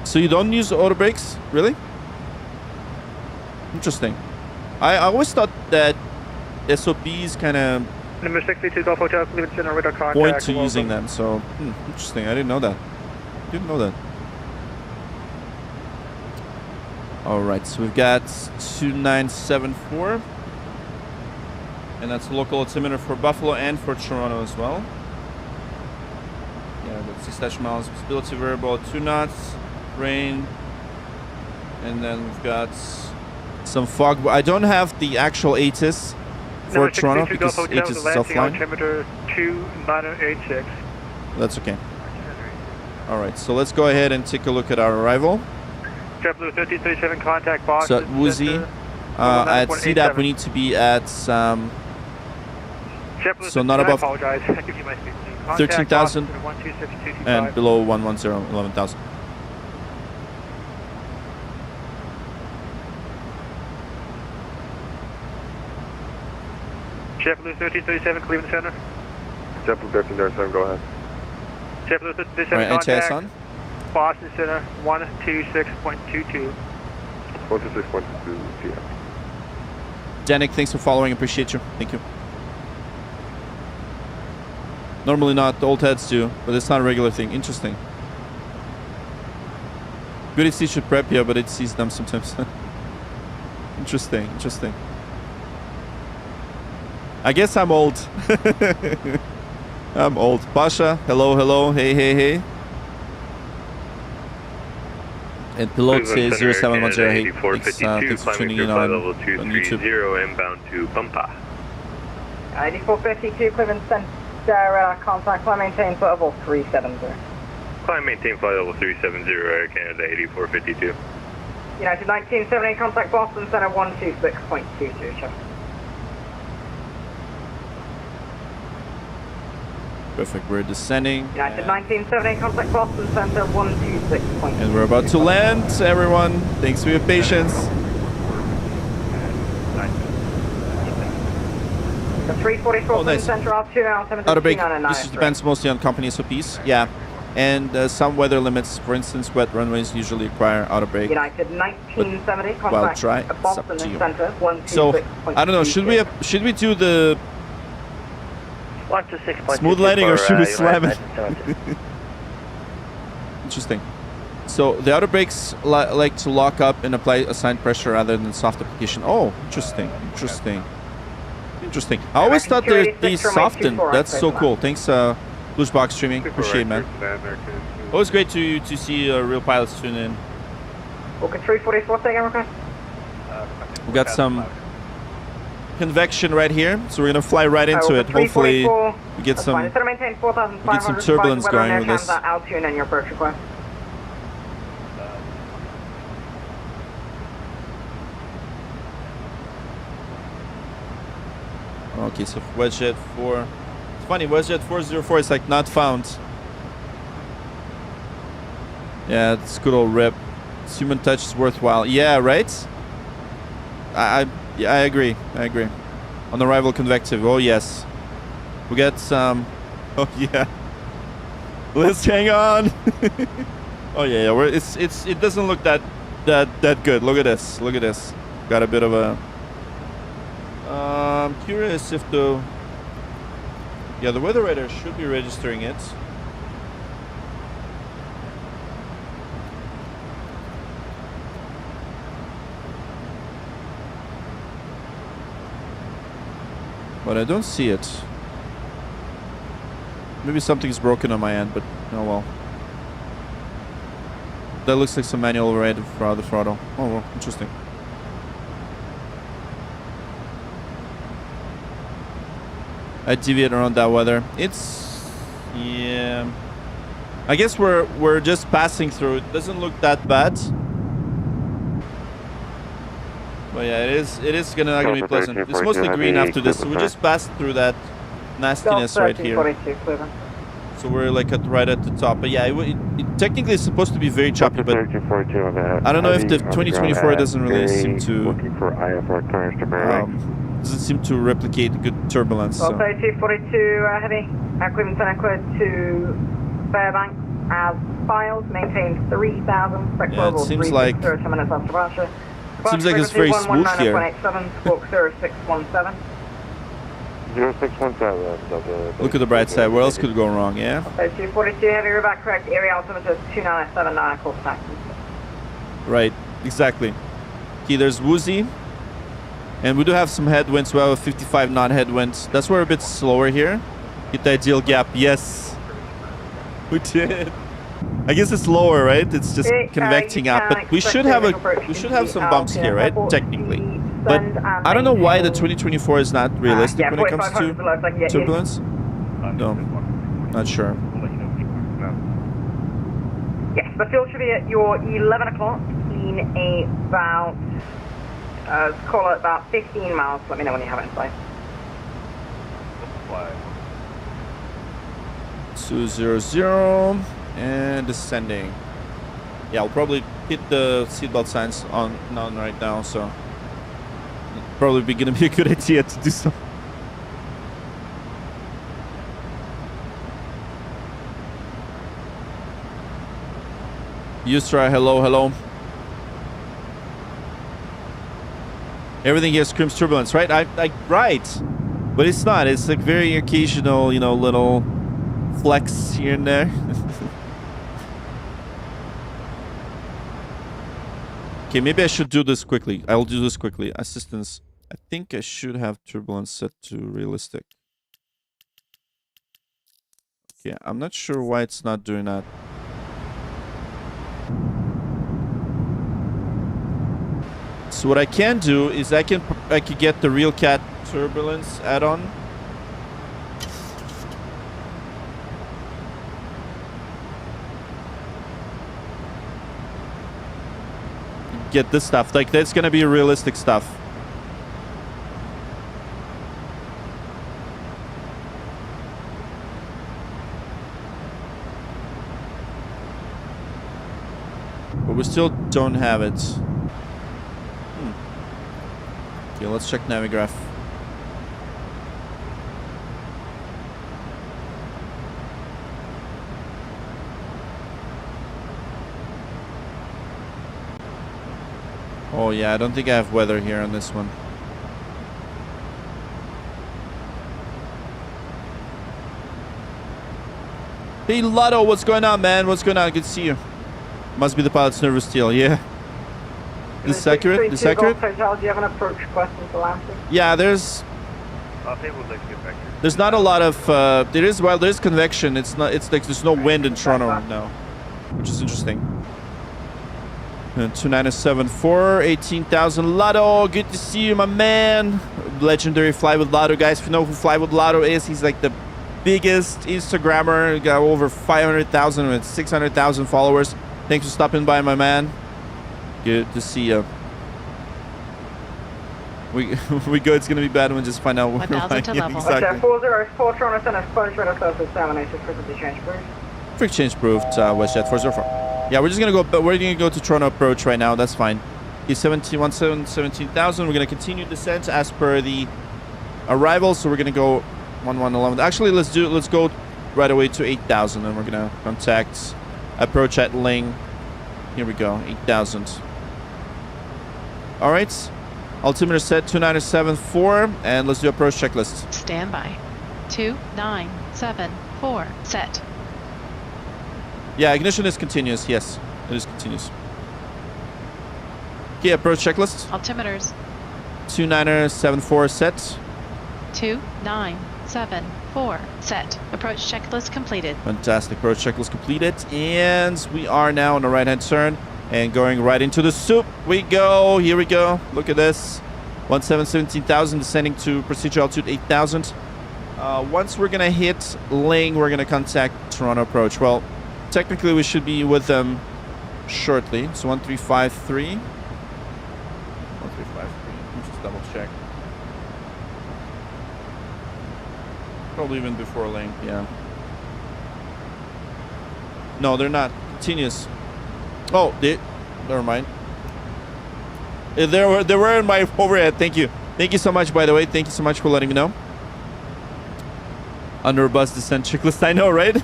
So you don't use auto brakes, really? Interesting. I always thought that SOPs kind of Number 62 Golf Hotel, Cleveland Center, radar contact. point to using them. So interesting. I didn't know that. All right, so we've got 2974. And that's a local altimeter for Buffalo and for Toronto as well. Yeah, that's 6 miles. Visibility variable at 2 knots. Rain. And then we've got some fog. I don't have the actual ATIS for Toronto because ATIS is offline. Altimeter 2986. That's okay. All right, so let's go ahead and take a look at our arrival. JetBlue 1337, contact Boston. So at Woozy, at CDAP we need to be at so not above 13,000 and below 11,000. JetBlue 1337, Cleveland Center. JetBlue 1337, go ahead. JetBlue 1337, right, contact on. Boston Center 126.22. 126.22 p.m. Janik, thanks for following. Appreciate you. Thank you. Normally not, the old heads do, but it's not a regular thing. Interesting. Good ATC should prep, yeah, but it sees them sometimes. Interesting. I guess I'm old. I'm old. Pasha, hello. Hey. And pilote says 0710. Hey, thanks for tuning in on YouTube. Inbound to Pampa. 8452 Cleveland Center, contact, climb maintain flight level 370. Climb maintain flight level 370, Air Canada 8452. United 1978, contact Boston Center 126.22, check. Perfect, we're descending. United 1978, contact Boston Center 126.22. And we're about to land, everyone. Thanks for your patience. The 344 nice. Center off 2 now, 7 Outer brake, this depends mostly on company SOPs. Yeah. And some weather limits, for instance, wet runways usually require outer brake. United 1970, contact well, try. Boston Center 126.22. So, I don't know, should we do the smooth landing or should we slam it? Interesting. So the outer brakes like to lock up and apply assigned pressure rather than soft application. Oh, interesting. I always thought they softened. That's so cool. Thanks, Pushback streaming. Appreciate it, man. Always great to see real pilots tune in. Okay, 344, second request. We got some convection right here, so we're gonna fly right into it. Hopefully, we get some turbulence going with this. Altitude and your approach request. Okay, so WestJet 4. It's funny, WestJet 404 is like not found. Yeah, it's good old rip. Human touch is worthwhile. Yeah, right? I agree. On arrival convective. Oh yes. We got some. Oh yeah. Let's hang on. Oh yeah. It doesn't look that good. Look at this. Got a bit of a. I'm curious if the weather radar should be registering it. But I don't see it. Maybe something's broken on my end, but oh well. That looks like some manual override for the throttle. Oh well, interesting. I deviate around that weather. It's, yeah. I guess we're just passing through. It doesn't look that bad. But yeah, it is gonna be pleasant. It's mostly green after this, so we just passed through that nastiness right here. So we're like right at the top. But yeah, it technically is supposed to be very choppy, but I don't know if the 2024 doesn't really seem to doesn't seem to replicate good turbulence. So. 242 heavy, clearance center cleared to Fairbank as filed, maintain 3000, Yeah, it seems like it's very smooth here. 0617. 0617. Look at the bright side. Where else could go wrong? Yeah. 242 heavy, reback correct. Area altimeter 2979, course taxi. Right. Exactly. Okay, there's woozy. And we do have some headwinds. We have a 55 knot headwinds. That's why we're a bit slower here. Hit the ideal gap. Yes. We did. I guess it's lower, right? It's just convecting up. But we should have some bumps here, right? Technically. But I don't know why the 2024 is not realistic when it comes to turbulence. No. Not sure. Yes, the fuel should be at your 11 o'clock in about, call it about 15 miles. Let me know when you have it in sight. 200 and descending. Yeah, I'll probably hit the seatbelt signs on right now, so probably gonna be a good idea to do so. Ustra, hello. Everything here screams turbulence, right? Right, but it's not. It's like very occasional, you know, little flex here and there. Okay, maybe I should do this quickly. I'll do this quickly. Assistance. I think I should have turbulence set to realistic. Okay, I'm not sure why it's not doing that. So what I can do is I could get the real cat turbulence add-on. Get this stuff. Like, that's gonna be realistic stuff. But we still don't have it. Okay, let's check Navigraph. Oh yeah, I don't think I have weather here on this one. Hey Lotto, what's going on, man? What's going on? Good to see you. Must be the pilot's nervous steel, yeah. This is accurate? This is accurate? Do you have an approach question for landing? Yeah, there's not a lot of there's convection. It's like there's no wind in Toronto right now, which is interesting. 2974, 18,000 Lotto. Good to see you, my man. Legendary Fly with Lotto, guys. If you know who Fly with Lotto is, he's like the biggest Instagrammer. He got over 500,000 with 600,000 followers. Thanks for stopping by, my man. Good to see you. We go. It's gonna be bad when we just find out where 1,000 to level. Exactly. 404 Toronto Center, Sponge Radar Service examination, frequency change approved. Frequency change approved. WestJet 404. Yeah, we're just gonna go. But we're gonna go to Toronto approach right now. That's fine. He's 17,000. We're gonna continue descent as per the arrival. So we're gonna go 11. Actually, let's go right away to 8,000, and we're gonna contact approach at Ling. Here we go, 8,000. All right, altimeter set 2974, and let's do approach checklist. Stand by. 2974 set. Yeah, ignition is continuous. Yes, it is continuous. Okay, approach checklist. Altimeters. 2974 set. 2974 set. Approach checklist completed. Fantastic. Approach checklist completed, and we are now on the right-hand turn and going right into the soup. We go. Here we go. Look at this. 17,000 descending to procedure altitude 8,000. Once we're gonna hit Ling, we're gonna contact Toronto approach. Well, technically we should be with them shortly. It's 1353. 1353. Let me just double check. Probably even before lane, yeah. No, they're not. Continuous. Oh, never mind. They were in my overhead. Thank you. Thank you so much, by the way. Thank you so much for letting me know. Under a bus descent checklist. I know, right?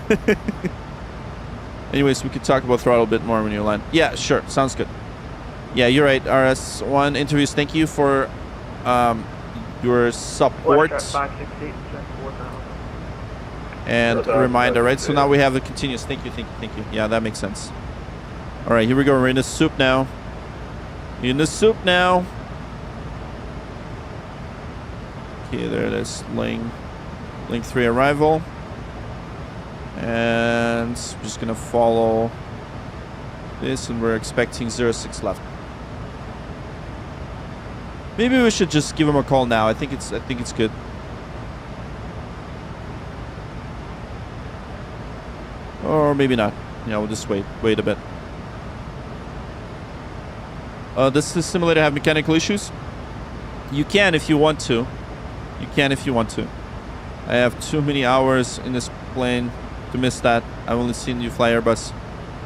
Anyways, we could talk about throttle a bit more when you land. Yeah, sure. Sounds good. Yeah, you're right. RS1 interviews. Thank you for your support. And a reminder, right? So now we have a continuous. Thank you. Yeah, that makes sense. All right, here we go. We're in the soup now. Okay, there it is. Link 3 arrival. And I'm just gonna follow this, and we're expecting 06 left. Maybe we should just give him a call now. I think it's good. Or maybe not. Yeah, we'll just wait a bit. Does this simulator have mechanical issues? You can if you want to. I have too many hours in this plane to miss that. I've only seen you fly Airbus.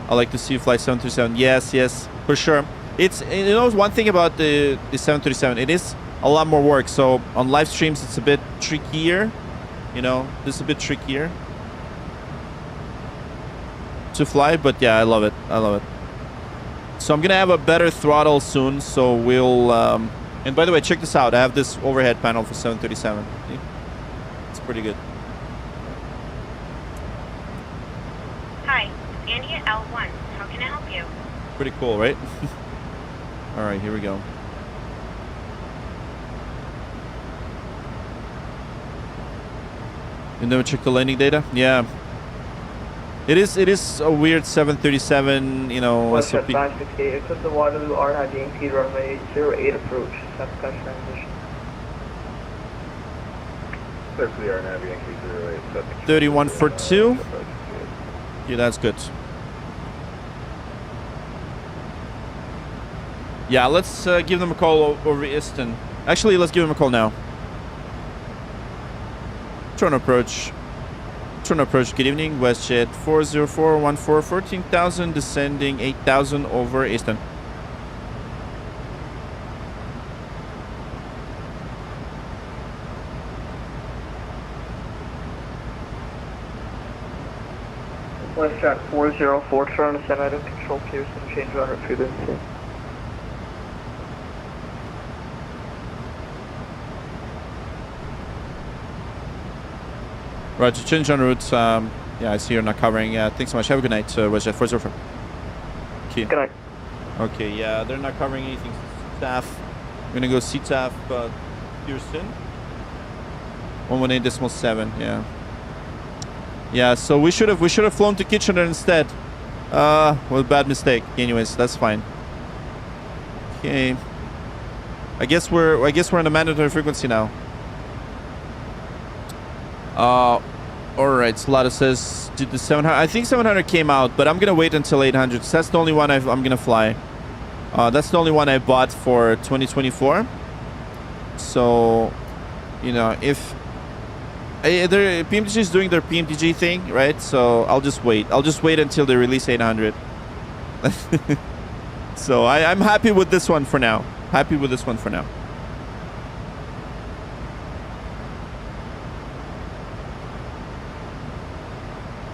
I like to see you fly 737. Yes, for sure. It's, you know, one thing about the 737. It is a lot more work. So on live streams, it's a bit trickier. You know, this is a bit trickier to fly. But yeah, I love it. So I'm gonna have a better throttle soon. So we'll. And by the way, check this out. I have this overhead panel for 737. See? It's pretty good. Hi, it's Andy at L1. How can I help you? Pretty cool, right? All right, here we go. You never check the landing data? Yeah. It is a weird 737, you know, SOP. WestJet 568, except the Waterloo R9 DMP runway 08 approach. That's transition. Clear for the R9 DMP 08. 3142. Yeah, that's good. Yeah, let's give them a call over Easton. Actually, let's give them a call now. Toronto approach. Good evening. WestJet 40414 14,000 descending 8,000 over Easton. WestJet 404 Toronto Pearson control Pearson change on route frequency. Roger, change on route. Yeah, I see you're not covering. Thanks so much. Have a good night, WestJet 404. Okay. Good night. Okay, yeah, they're not covering anything. Staff. I'm gonna go CTAF Pearson. 118.7. Yeah. Yeah. So we should have flown to Kitchener instead. Well, bad mistake. Anyways, that's fine. Okay. I guess we're on the mandatory frequency now. All right. Solado says, did the 700? I think 700 came out, but I'm gonna wait until 800. So that's the only one I'm gonna fly. That's the only one I bought for 2024. So, you know, if PMTG is doing their PMTG thing, right? So I'll just wait. Until they release 800. So I'm happy with this one for now.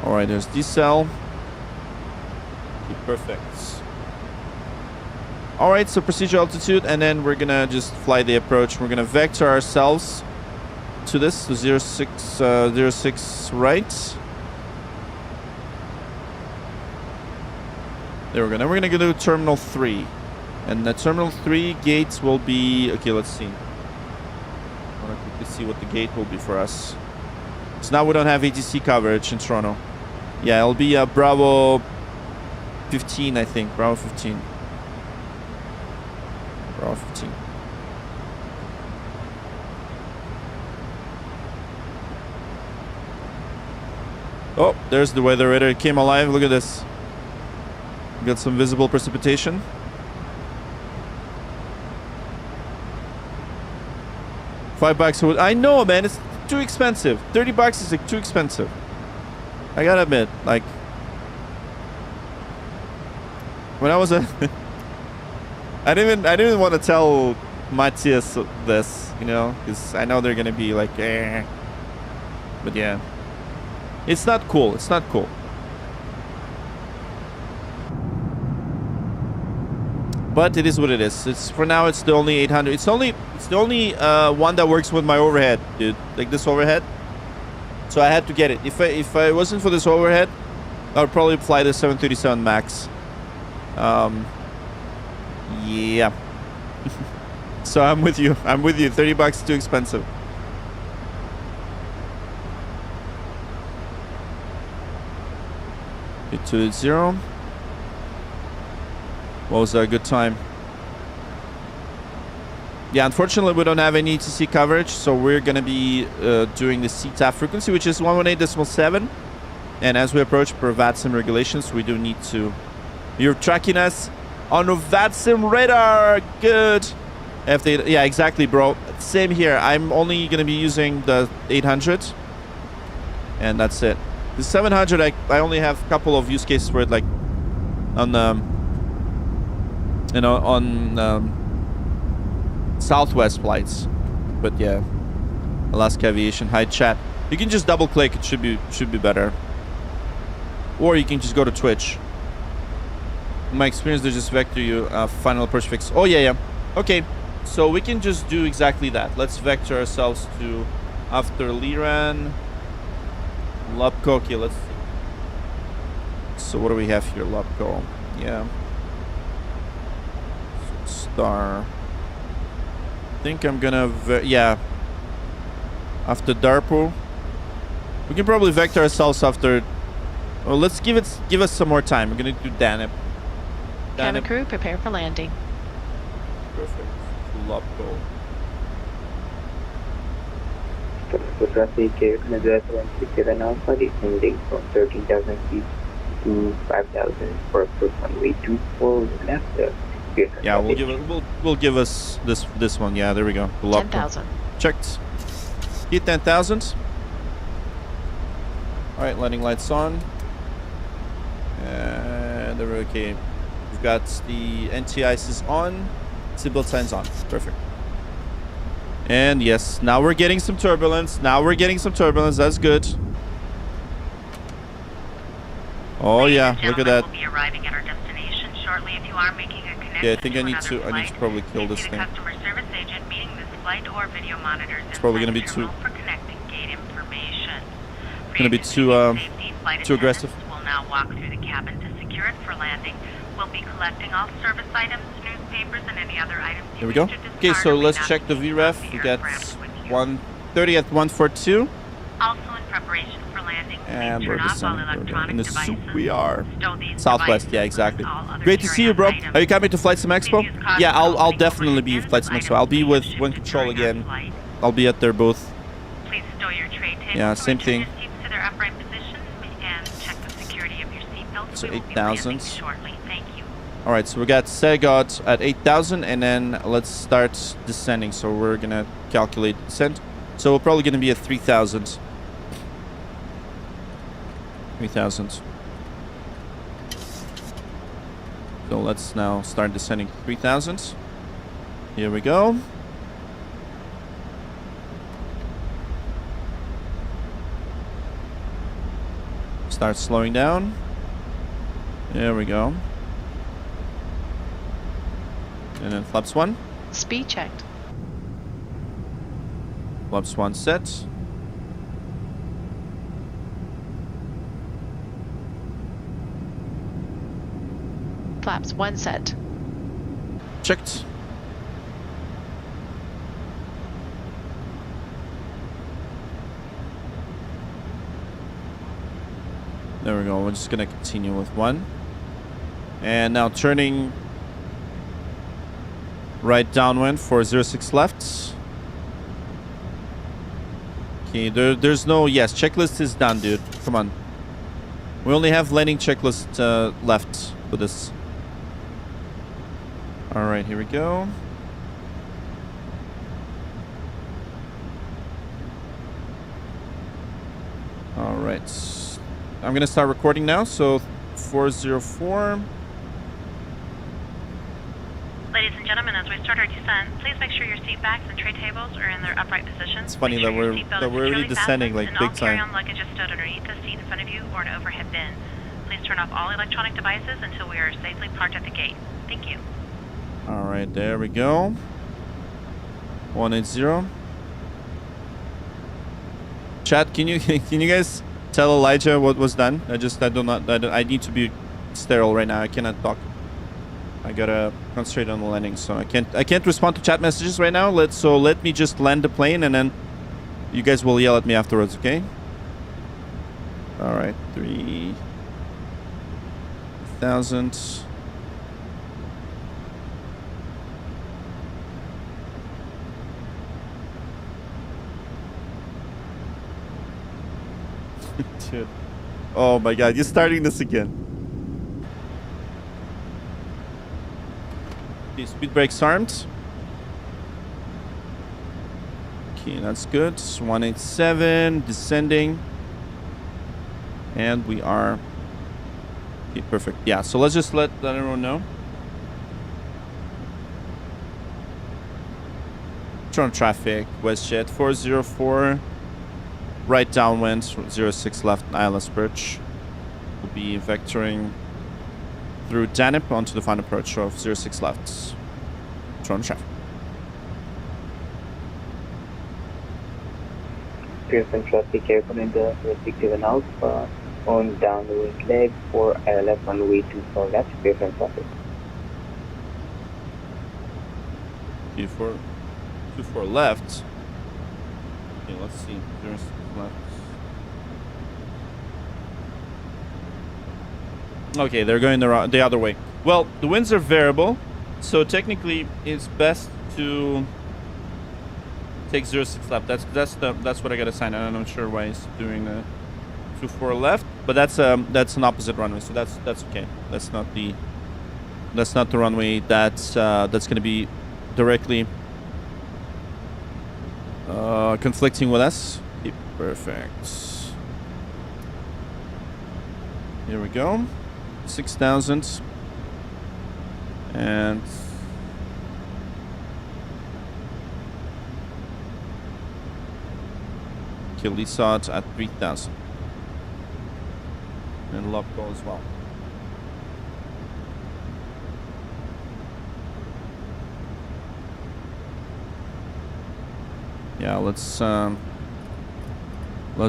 All right, there's decel. Okay, perfect. All right, so procedure altitude, and then we're gonna just fly the approach. We're gonna vector ourselves to this, to 06 right. There we go. Then we're gonna go to Terminal 3, and the Terminal 3 gates will be. Okay, let's see. I want to quickly see what the gate will be for us. So now we don't have ATC coverage in Toronto. Yeah, it'll be Bravo 15, I think. Bravo 15. Bravo 15. Oh, there's the weather radar. It came alive. Look at this. Got some visible precipitation. $5. I know, man. It's too expensive. $30 is like too expensive. I gotta admit, like, when I was a, I didn't even want to tell Matthias this, you know, because I know they're gonna be like, eh. But yeah, it's not cool. It's not cool. But it is what it is. It's for now. It's the only 800. It's the only one that works with my overhead, dude. Like this overhead. So I had to get it. If I wasn't for this overhead, I would probably fly the 737 Max. Yeah. So I'm with you. I'm with you. $30 too expensive. Get to 0. What was a good time? Yeah, unfortunately we don't have any ATC coverage, so we're gonna be doing the CTAF frequency, which is 118.7. And as we approach per VATSIM regulations, we do need to. You're tracking us on a VATSIM radar. Good. Yeah, exactly, bro. Same here. I'm only gonna be using the 800, and that's it. The 700, I only have a couple of use cases where it, like, on the, you know, on Southwest flights. But yeah, Alaska Aviation. Hi, chat. You can just double click. It should be better. Or you can just go to Twitch. In my experience, they just vector you final push fix. Oh yeah. Okay, so we can just do exactly that. Let's vector ourselves to after Liran, Lubko. Okay, let's see. So what do we have here? Lubko. Yeah. Star. I think I'm gonna yeah. After Darpo, we can probably vector ourselves after. Well, let's give us some more time. We're gonna do Danip. Cabin crew, prepare for landing. Perfect. Lubko. For traffic, Air Canada 767 Alpha descending from 13,000 feet to 5,000 for approach runway 24 left. Yeah, we'll give us this one. Yeah, there we go. 10,000. Checked. Heat 10,000. All right, landing lights on. And they're okay. We've got the anti-ices on. Seatbelt signs on. Perfect. And yes, now we're getting some turbulence. That's good. Oh yeah, look at that. We'll be arriving at our destination shortly. If you are making a connection, yeah, I think I need to probably kill this thing. Customer service agent meeting this flight or video monitors. It's probably gonna be too. For connecting gate information. Gonna be too aggressive. We'll now walk through the cabin to secure it for landing. We'll be collecting all service items, newspapers, and any other items. Here we go. Okay, so let's check the VREF. We got 130 at 142. Also in preparation for landing. And we're descending. In the soup we are. Southwest, yeah, exactly. Great to see you, bro. Are you coming to FlightSim Expo? Yeah, I'll definitely be at FlightSim Expo. I'll be with Wind Control again. I'll be at their booth. Please stow your tray tables. Yeah, same thing. To their upright position and check the security of your seatbelts. So 8,000. Shortly. Thank you. All right, so we got Segot at 8,000, and then let's start descending. So we're gonna calculate descent. So we're probably gonna be at 3,000. 3,000. So let's now start descending 3,000. Here we go. Start slowing down. There we go. And then flaps 1. Speed checked. Flaps 1 set. Flaps 1 set. Checked. There we go. We're just gonna continue with 1. And now turning right downwind for 06 left. Okay, there's no... Yes, checklist is done, dude. Come on. We only have landing checklist left for this. All right, here we go. All right. I'm going to start recording now. So 404. Ladies and gentlemen, as we start our descent, please make sure your seat backs and tray tables are in their upright positions. It's funny that we're already descending like big time. Carry-on luggage is stowed underneath the seat in front of you or an overhead bin. Please turn off all electronic devices until we are safely parked at the gate. Thank you. All right, there we go. 180. Chat, can you guys tell Elijah what was done? I need to be sterile right now. I cannot talk. I gotta concentrate on the landing, so I can't respond to chat messages right now. Let me just land the plane, and then you guys will yell at me afterwards, okay? All right, 3,000. Dude. Oh my God, you're starting this again. Okay, speed brakes armed. Okay, that's good. 187, descending. And we are... Okay, perfect. Yeah, so let's just let everyone know. Toronto traffic, WestJet 404. Right downwind, 06 left, ILS approach. We'll be vectoring through Danip onto the final approach of 06 left. Toronto traffic. Pearson traffic aircraft restrictive and Alpha on downwind leg for ILS runway 24 left, Pearson traffic. 24 left. Okay, let's see. 06 left. Okay, they're going the other way. Well, the winds are variable, so technically it's best to take 06 left. That's what I got assigned. I'm not sure why it's doing 24 left, but that's an opposite runway, so that's okay. That's not the runway that's going to be directly conflicting with us. Okay, perfect. Here we go. 6,000 and Kilisot at 3,000 and Lopco as well. Yeah, let's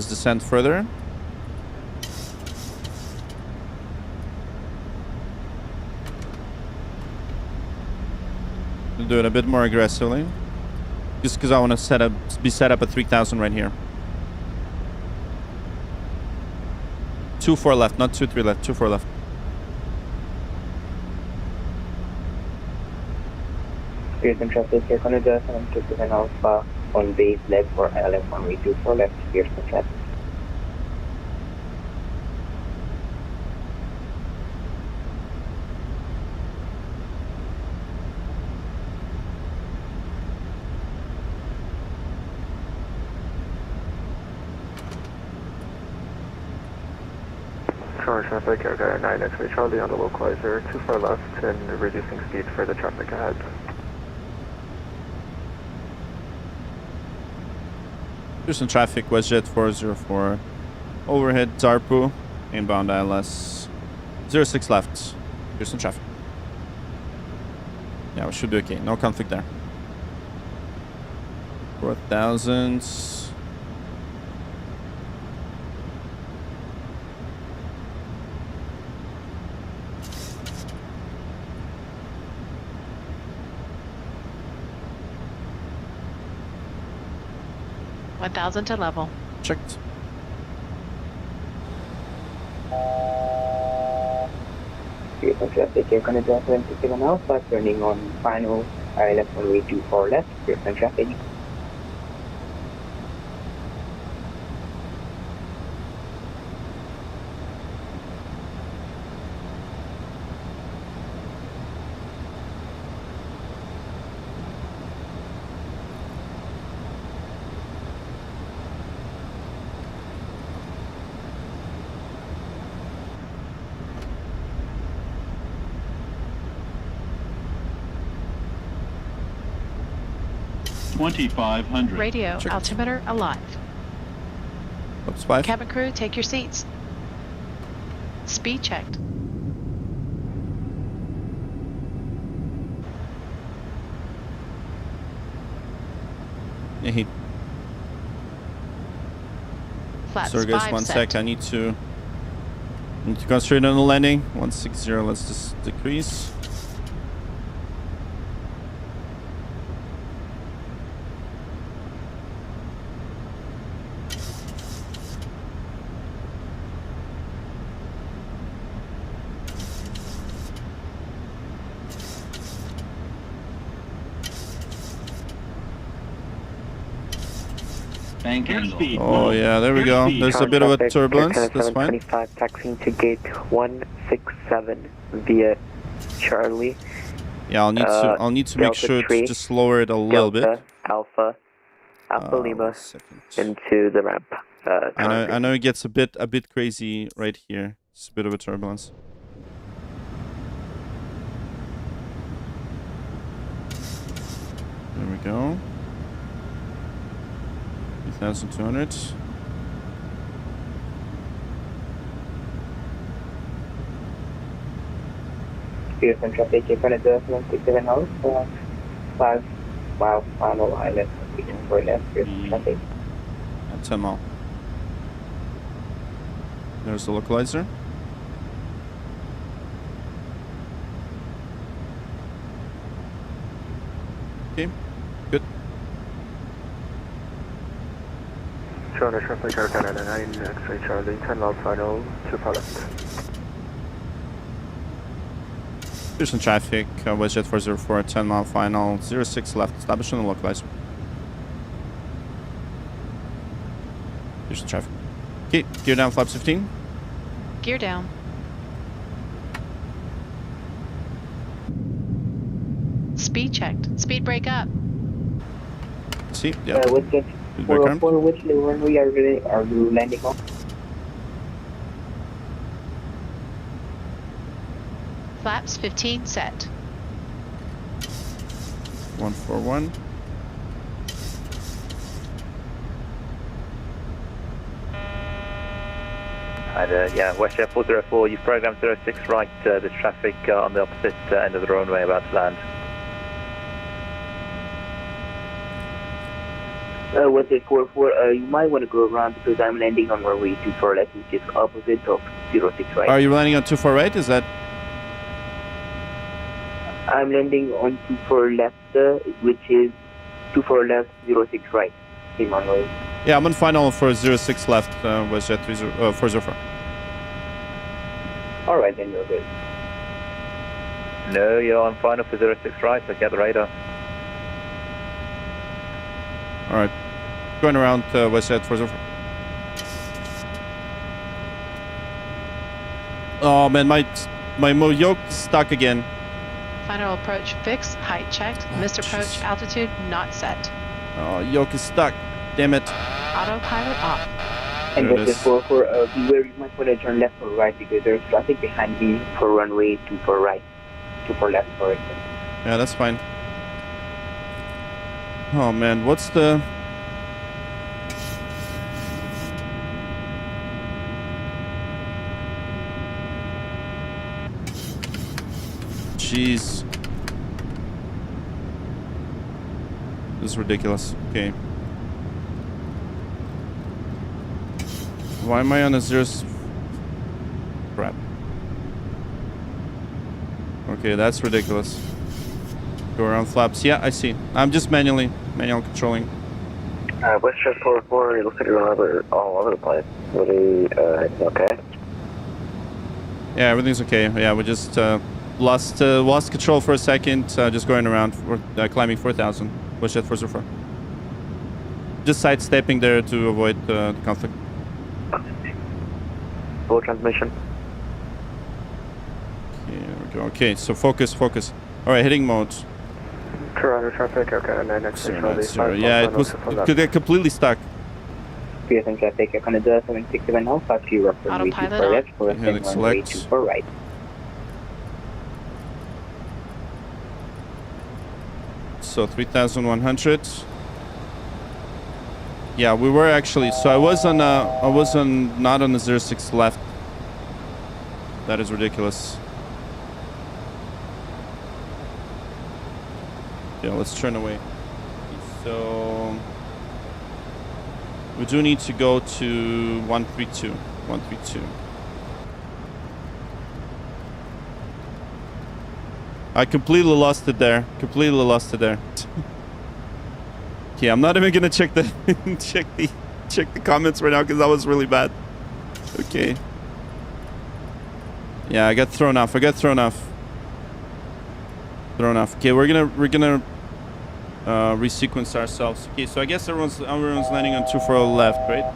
descend further. Do it a bit more aggressively, just because I want to be set up at 3,000 right here. 2-4 left, not 2-3 left. 2-4 left. Pearson traffic here, Canada 767 Alpha on base leg for ILS runway 24 left, Pearson traffic. Toronto traffic, Air 9 X-ray Charlie on the localizer, 24 left and reducing speed for the traffic ahead. Pearson traffic, WestJet 404. Overhead, Tarpu, inbound ILS. 06 left. Pearson traffic. Yeah, we should be okay. No conflict there. 4,000. to level. Checked. Pearson traffic here, Canada 767 Alpha, turning on final ILS runway 24 left, Pearson traffic. 2500. Radio, Check. altimeter alive. Flaps 5. Cabin crew, take your seats. Speed checked. Yeah, he. Flaps Sorry guys, 5 one set. sec. I need to concentrate on the landing. 160. Let's just decrease. Bank angle. Oh yeah, there we go. There's a bit of a turbulence. Traffic, That's fine. 725 taxiing to gate 167 via Charlie. Yeah, I'll need to make Delta sure 3, to just lower it a little bit. Alpha Lima Second. into the ramp. I know it gets a bit crazy right here. It's a bit of a turbulence. There we go. 3,200. Pearson traffic, Canada 167 out, 5 mile final island, reaching for left, Pearson traffic. At 10 mile. There's the localizer. Okay, good. Toronto traffic, Canada 9, X-ray Charlie, 10 mile final, 2 far left. Pearson traffic, WestJet 404, 10 mile final, 06 left, establish on the localizer. Pearson traffic. Okay, gear down, flaps 15. Gear down. Speed checked. Speed brake up. See, yeah. WestJet 404, which runway are you landing on? Flaps 15 set. 141. And yeah, WestJet 404, you've programmed 06 right, there's traffic on the opposite end of the runway about to land. WestJet 404, you might want to go around because I'm landing on runway 24 left, which is opposite of 06 right. Are you landing on 24 right? Is that? I'm landing on 24 left, which is 24 left, 06 right. Same runway. Yeah, I'm on final for 06 left, WestJet 404. Alright, then you're good. No, you're on final for 06 right, look at the radar. Alright, going around WestJet 404. Oh man, my yoke is stuck again. Final approach fixed. Height checked. Missed approach altitude not set. Oh, yoke is stuck. Damn it. Autopilot off. And WestJet 404, beware, you might want to turn left or right because there's traffic behind me for runway 24 right. 24 left, sorry. Yeah, that's fine. Oh man, what's the... Jeez. This is ridiculous. Okay. Why am I on a zero? Crap. Okay, that's ridiculous. Go around flaps. Yeah, I see. I'm just manual controlling. WestJet 404, it looks like you're all over the place. Really, okay? Yeah, everything's okay. Yeah, we just lost control for a second. Just going around, climbing 4,000. WestJet 404. Just sidestepping there to avoid the conflict. Full transmission. Okay, there we go. Okay, so focus. All right, hitting mode. Toronto traffic, okay, 9 X-ray. Yeah, it could get completely stuck. Pearson traffic, Canada 767 now, 5 to rough runway 24 left, for runway 24 right. So 3,100. Yeah, we were actually. So I was on not on the 06 left. That is ridiculous. Yeah, let's turn away. So we do need to go to 132. 132. I completely lost it there. Completely lost it there. Okay, I'm not even gonna check the check the comments right now because that was really bad. Okay. Yeah, I got thrown off. Thrown off. Okay, we're gonna resequence ourselves. Okay, so I guess everyone's landing on 24 left, right?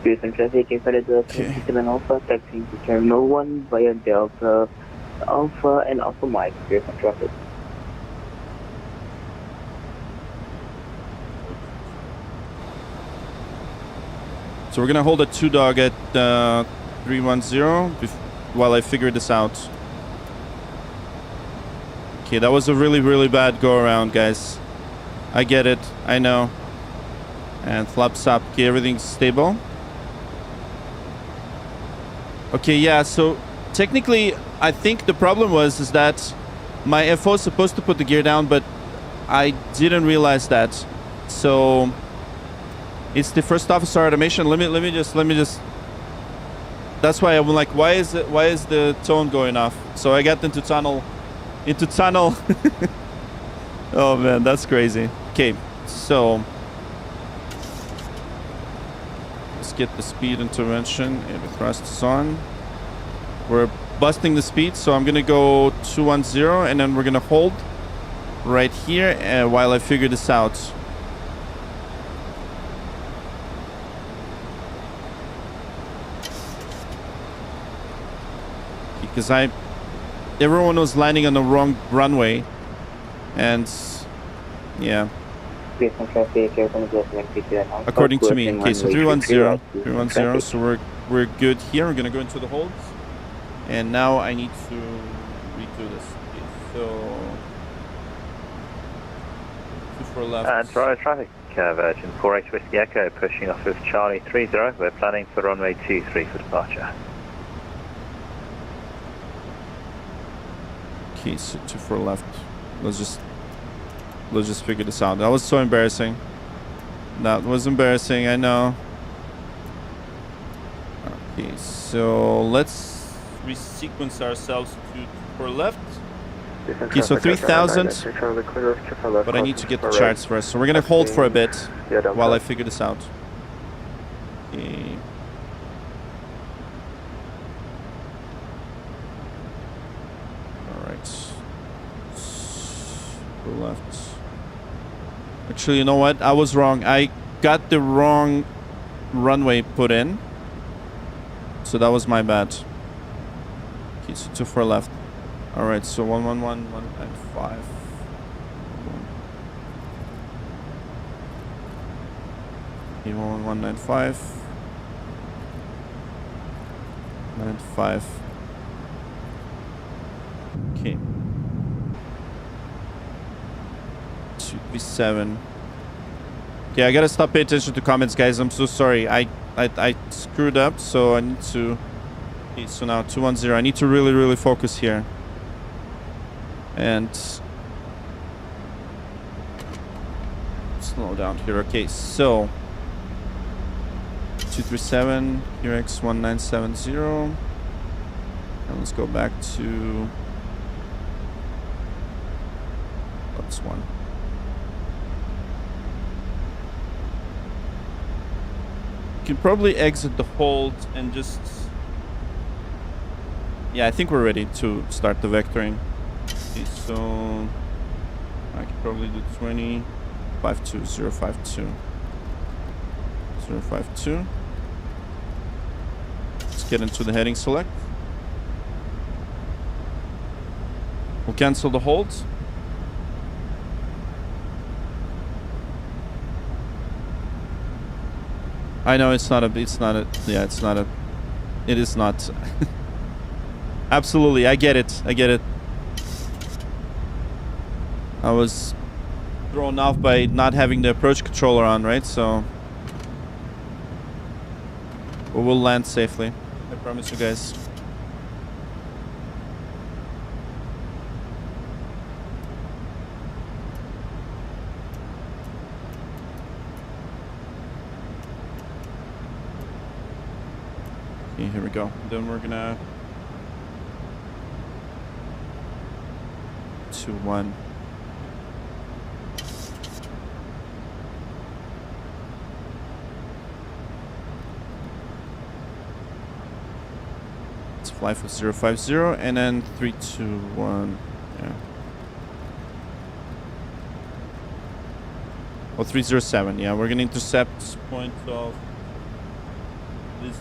Pearson traffic, okay. 7 Alpha, taxiing to Terminal 1 via Delta Alpha and Alpha Mike. Pearson traffic. So we're gonna hold a 2-dog at 310 while I figure this out. Okay, that was a really, really bad go around, guys. I get it. I know. And flaps up. Okay, everything's stable. Okay, yeah, so technically, I think the problem is that my FO is supposed to put the gear down, but I didn't realize that. So it's the first officer automation. Let me just. That's why I'm like, why is the tone going off? So I got into tunnel. Oh man, that's crazy. Okay, so let's get the speed intervention and the thrust is on. We're busting the speed, so I'm gonna go 210 and then we're gonna hold right here while I figure this out. Because everyone was landing on the wrong runway, and yeah. According to me. Okay, so 310, so we're good here. We're gonna go into the holds, and now I need to redo this. Okay, so 24 left. Toronto traffic, Virgin 48 Whiskey Echo, pushing off with Charlie 30. We're planning for runway 23 for departure. Okay, so 24 left. Let's just figure this out. That was so embarrassing. That was embarrassing, I know. Okay, so let's resequence ourselves to 24 left. Okay, so 3,000. But I need to get the charts first. So we're gonna hold for a bit while I figure this out. Okay. Left. Actually, you know what? I was wrong. I got the wrong runway put in. So that was my bad. Okay, so 24 left. Alright, so 111, 195. Okay, 195. 95. Okay. 237. Okay, I gotta stop paying attention to comments, guys. I'm so sorry. I screwed up, so I need to. Okay, so now 210. I need to really focus here. And slow down here. Okay, so 237 QX 1970. And let's go back to +1. You can probably exit the hold and just... Yeah, I think we're ready to start the vectoring. Okay, so I can probably do 20, 52, 052. 052. Let's get into the heading select. We'll cancel the holds. I know it is not. Absolutely, I get it. I was thrown off by not having the approach controller on, right? So We will land safely. I promise you guys. Okay, here we go. Then we're gonna 2-1. Let's fly for 050 and then 321. Yeah. Oh, 307. Yeah, we're gonna intercept point of this.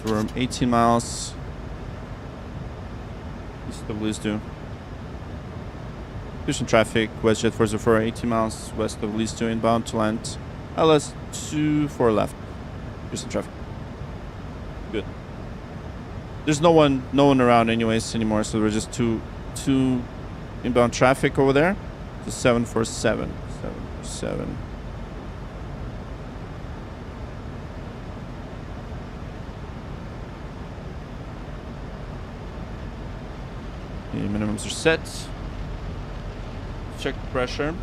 We're 18 miles east of Lisdu. Pearson traffic, WestJet 404, 18 miles west of Lisdu, inbound to land. LS 24 left. Pearson traffic. Good. There's no one around anyways anymore, so we're just two inbound traffic over there. So 747. 747. The minimums are set. Check the pressure.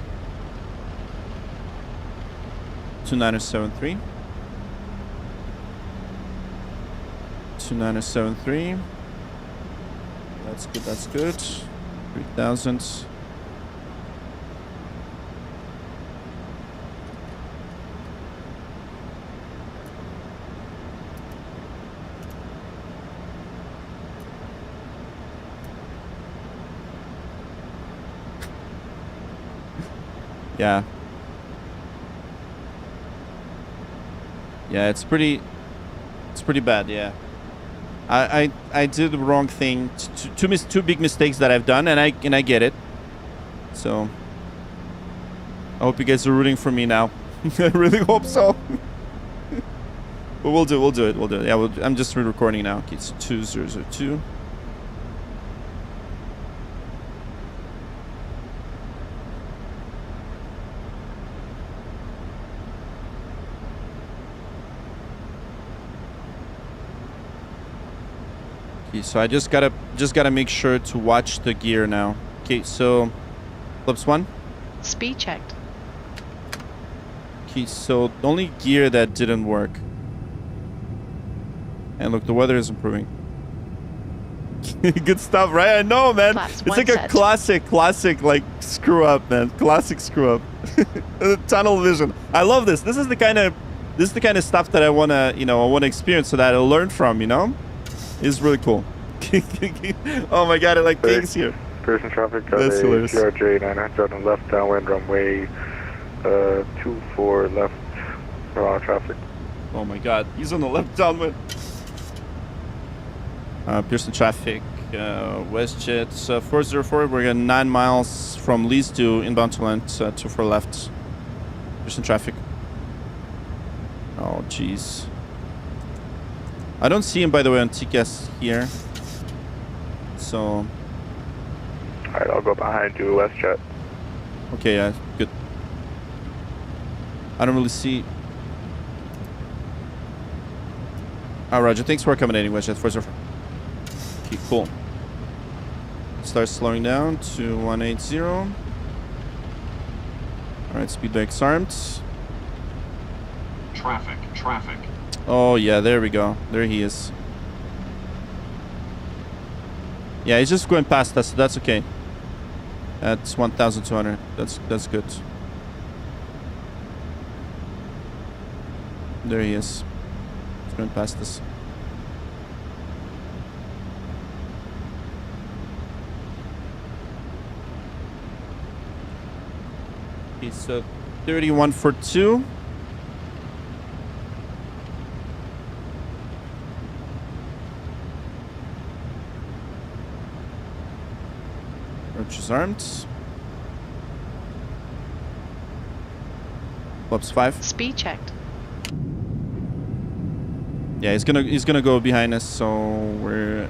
2973. 2973. That's good, that's good. 3000. Yeah. Yeah, it's pretty bad, yeah. I did the wrong thing. Two big mistakes that I've done, and I get it. So I hope you guys are rooting for me now. I really hope so. But we'll do it. Yeah, I'm just re-recording now. Okay, it's 2002. So I just gotta make sure to watch the gear now. Okay, so flips 1. Speed checked. Okay, so the only gear that didn't work. And look, the weather is improving. Good stuff, right? I know, man. Flaps It's like a classic like screw up, man. Classic screw up. Tunnel vision. I love this. This is the kind of stuff that I wanna experience, so that I'll learn from. It's really cool. Oh my god, I like things here. Pearson traffic got That's a hilarious. CRJ 900 on left downwind runway 24 left Toronto traffic. Oh my god, he's on the left downwind. Pearson traffic, WestJet 404. We're getting 9 miles from Leeds to inbound to land 24 left. Pearson traffic. Oh jeez. I don't see him, by the way, on TCAS here. So. Alright, I'll go behind you, WestJet. Okay, yeah, good. I don't really see. Oh, Roger. Thanks for accommodating, WestJet 404. Okay, cool. Start slowing down to 180. Alright, speed brakes armed. Traffic. Oh, yeah, there we go. There he is. Yeah, he's just going past us, so that's okay. That's 1,200. That's good. There he is. He's going past us. Okay, so 3142. Approach is armed. Flaps 5. Speed checked. Yeah, he's gonna go behind us, so we're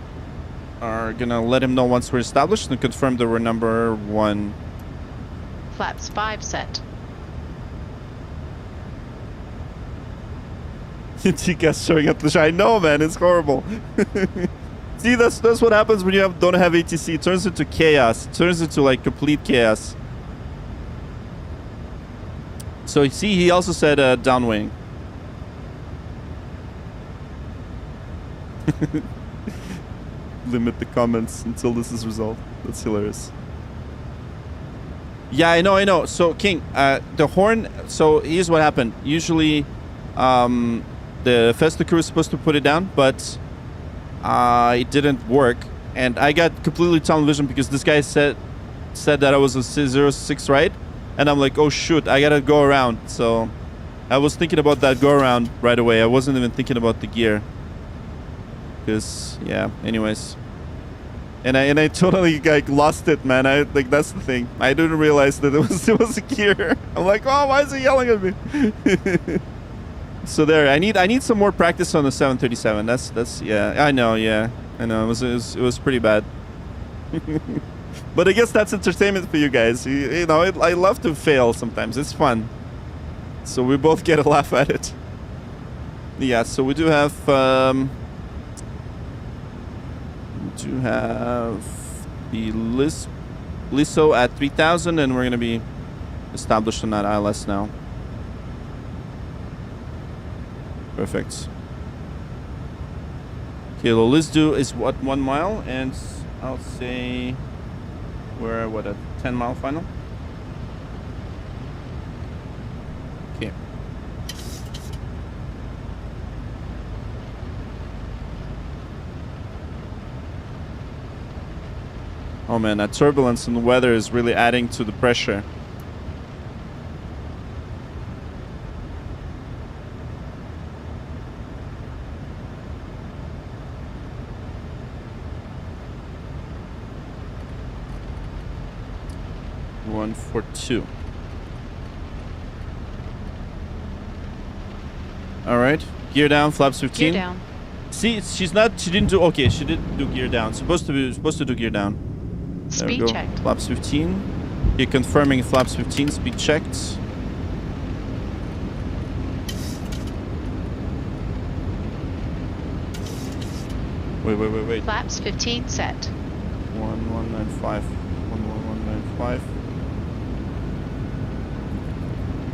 gonna let him know once we're established and confirm that we're number 1. Flaps 5 set. TCAS showing up the shot. I know, man, it's horrible. See, that's what happens when you don't have ATC. It turns into chaos. It turns into like complete chaos. So you see, he also said downwing. Limit the comments until this is resolved. That's hilarious. Yeah, I know. So King, the horn. So here's what happened. Usually, the Festa crew is supposed to put it down, but it didn't work, and I got completely tunnel vision because this guy said that I was a 06 right, and I'm like, oh shoot, I gotta go around. So I was thinking about that go around right away. I wasn't even thinking about the gear. Because yeah, anyways, and I totally like lost it, man. Like that's the thing. I didn't realize that it was a gear. I'm like, oh, why is he yelling at me? So there, I need some more practice on the 737. That's yeah. I know. It was pretty bad. But I guess that's entertainment for you guys. You know, I love to fail sometimes. It's fun. So we both get a laugh at it. Yeah. So we do have. To have the LISO at 3000, and we're going to be established on that ILS now. Perfect. Okay, the LISDO is what, 1 mile, and I'll say we're what, a 10-mile final? Okay. Oh man, that turbulence and the weather is really adding to the pressure. One for 2. All right, gear down, flaps 15. Gear down. See, she didn't do. Okay, she did do gear down. Supposed to do gear down. There we Speed go. checked. Flaps 15. You're confirming flaps 15. Speed checked. Wait. Flaps 15 set. 1195. 11195.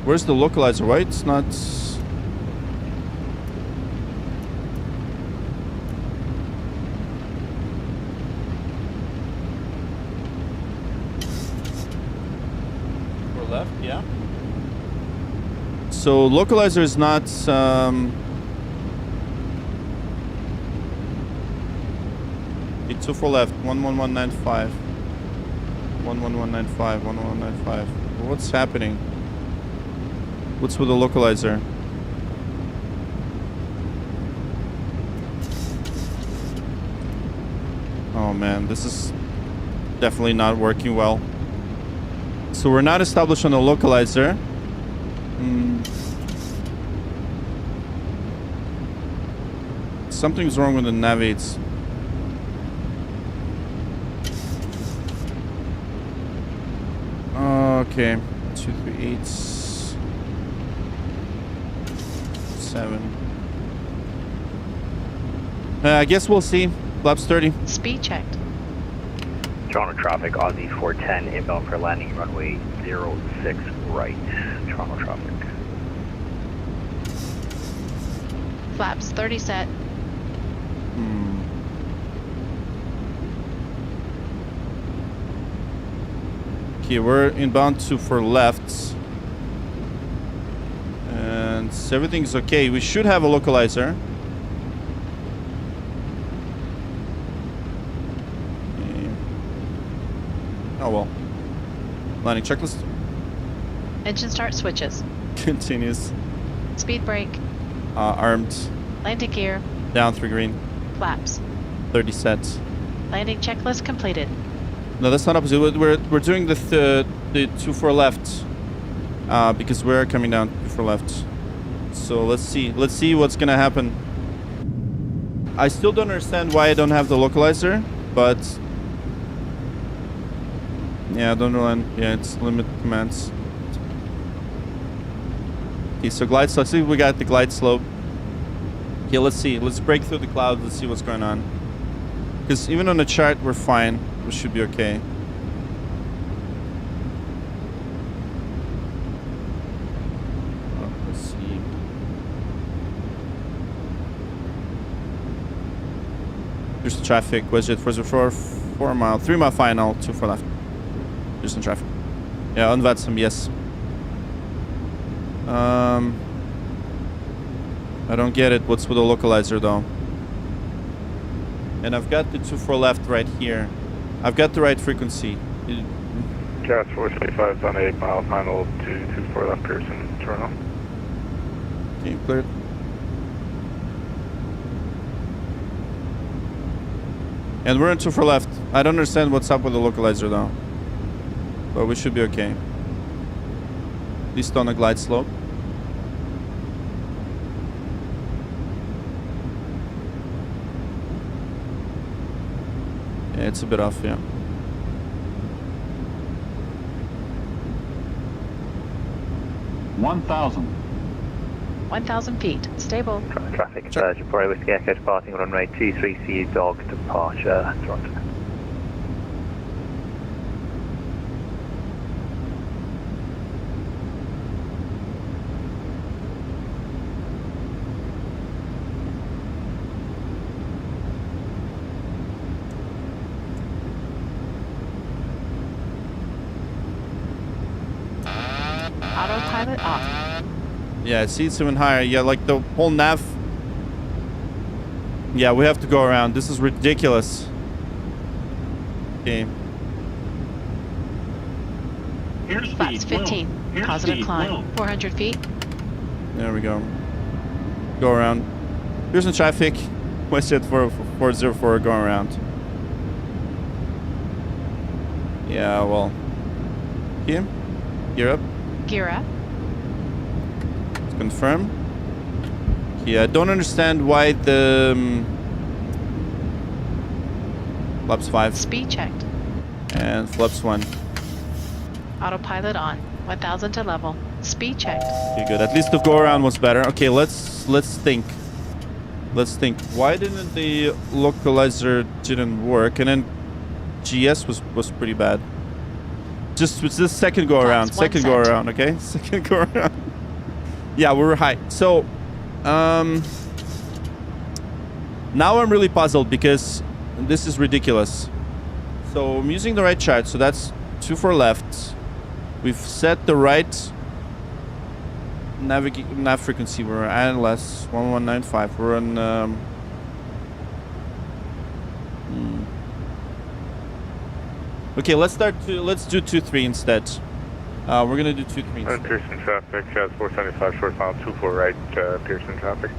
Where's the localizer? Why it's not? Left, yeah. So localizer is not it's 2 for left. 11195. 11195. 11195. What's happening? What's with the localizer? Oh man, this is definitely not working well. So we're not established on the localizer. Something's wrong with the navigates. Okay. 238. 7. I guess we'll see. Flaps 30. Speed checked. Toronto traffic, Aussie 410, inbound for landing, runway 06 right. Toronto traffic. Flaps 30 set. Okay, we're inbound 2 for left. And everything's okay. We should have a localizer. Oh well. Landing checklist. Engine start switches. Continues. Speed brake. Armed. Landing gear. Down 3 green. Flaps. 30 sets. Landing checklist completed. No, that's not opposite. We're doing the 24 left because we're coming down 24 left. So let's see what's gonna happen. I still don't understand why I don't have the localizer, but yeah, I don't know. Yeah, it's limit commands. Okay, so glide slope. See, we got the glide slope. Okay, let's see. Let's break through the clouds. Let's see what's going on. Because even on the chart, we're fine. We should be okay. Let's see. There's the traffic. WestJet 404, 4 mile, 3 mile final, 24 left. There's some traffic. Yeah, on VATSIM, yes. I don't get it. What's with the localizer though? And I've got the 24 left right here. I've got the right frequency. Gas 475 is on 8 mile final to 24 left Pearson, Toronto. Okay, cleared. And we're in 24 left. I don't understand what's up with the localizer though. But we should be okay. At least on a glide slope. Yeah, it's a bit off, yeah. $1,000 feet. Stable. Traffic, Jaipur Whiskey Echo departing runway 23, dog departure, Toronto. Autopilot off. Yeah, see, it's even higher. Yeah, like the whole nav. Yeah, we have to go around. This is ridiculous. Okay. Flaps 15. Positive climb. 400 feet. There we go. Go around. Here's some traffic. WestJet 404 going around. Yeah, well. Here. Gear up. Gear up. Let's confirm. Yeah, I don't understand why the flaps 5. Speed checked. And flaps 1. Autopilot on. 1,000 to level. Speed checked. Okay, good. At least the go around was better. Okay, let's think. Let's think. Why didn't the localizer didn't work? And then GS was pretty bad. Just with this second go around. Second go around, okay? Second go around. Yeah, we were high. So now I'm really puzzled because this is ridiculous. So I'm using the right chart. So that's 24 left. We've set the right nav frequency. We're at less 1195. We're on okay, let's do 2-3 instead. We're gonna do 2-3 instead. Pearson traffic, 475 short mile, 24 right, Pearson traffic.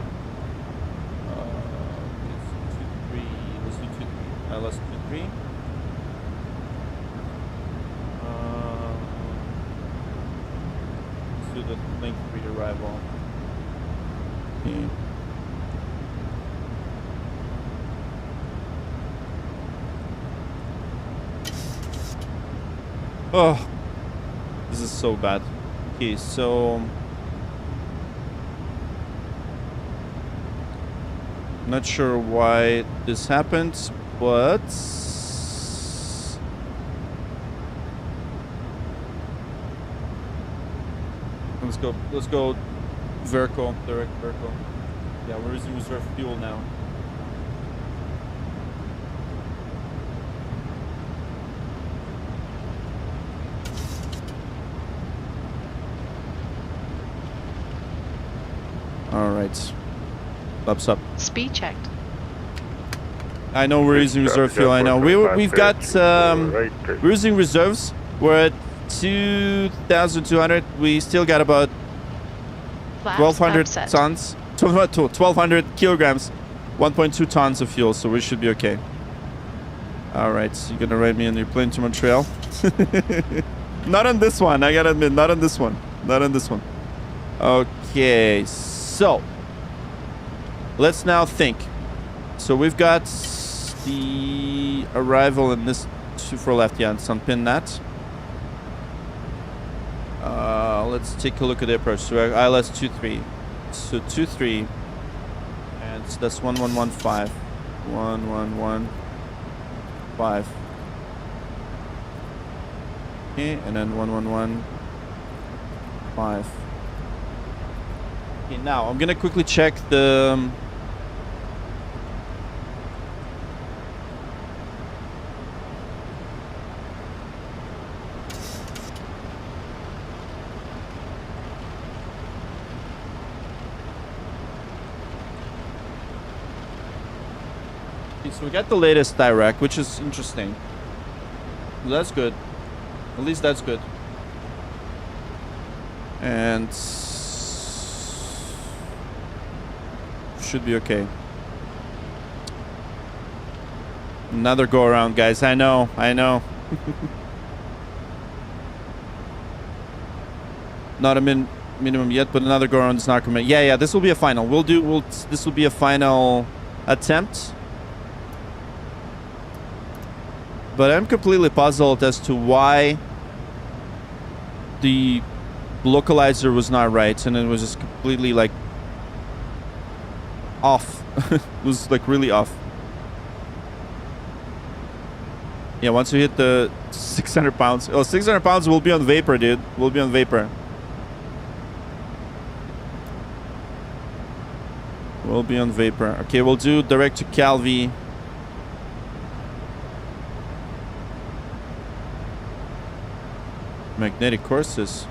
Let's do 2-3. Let's do 2-3. Let's do the link 3 arrival. Okay. Oh, this is so bad. Okay, so not sure why this happened, but let's go vertical, direct vertical. Yeah, we're using reserve fuel now. All right. Ups up. Speed checked. I know we're using reserve fuel. I know we've got we're using reserves. We're at 2,200. We still got about 1,200 tons. 1,200 kilograms. 1.2 tons of fuel. So we should be okay. All right, so you're gonna ride me on your plane to Montreal? Not on this one, I gotta admit, not on this one. Not on this one. Okay, so let's now think. So we've got the arrival in this 24 left, yeah, it's on pin that. Let's take a look at the approach. So ILS 23. So 23, and that's 1115. 1115. Okay, and then 1115. Okay, now I'm gonna quickly check the. So we got the latest direct, which is interesting. That's good. At least that's good. And should be okay. Another go around, guys. I know. Not a minimum yet, but another go around is not coming. Yeah. This will be a final. This will be a final attempt. But I'm completely puzzled as to why the localizer was not right, and it was just completely like off. It was like really off. Yeah, once you hit the 600 pounds. Oh, 600 pounds will be on vapor, dude. We'll be on vapor. We'll be on vapor. Okay, we'll do direct to Calvi. Magnetic courses.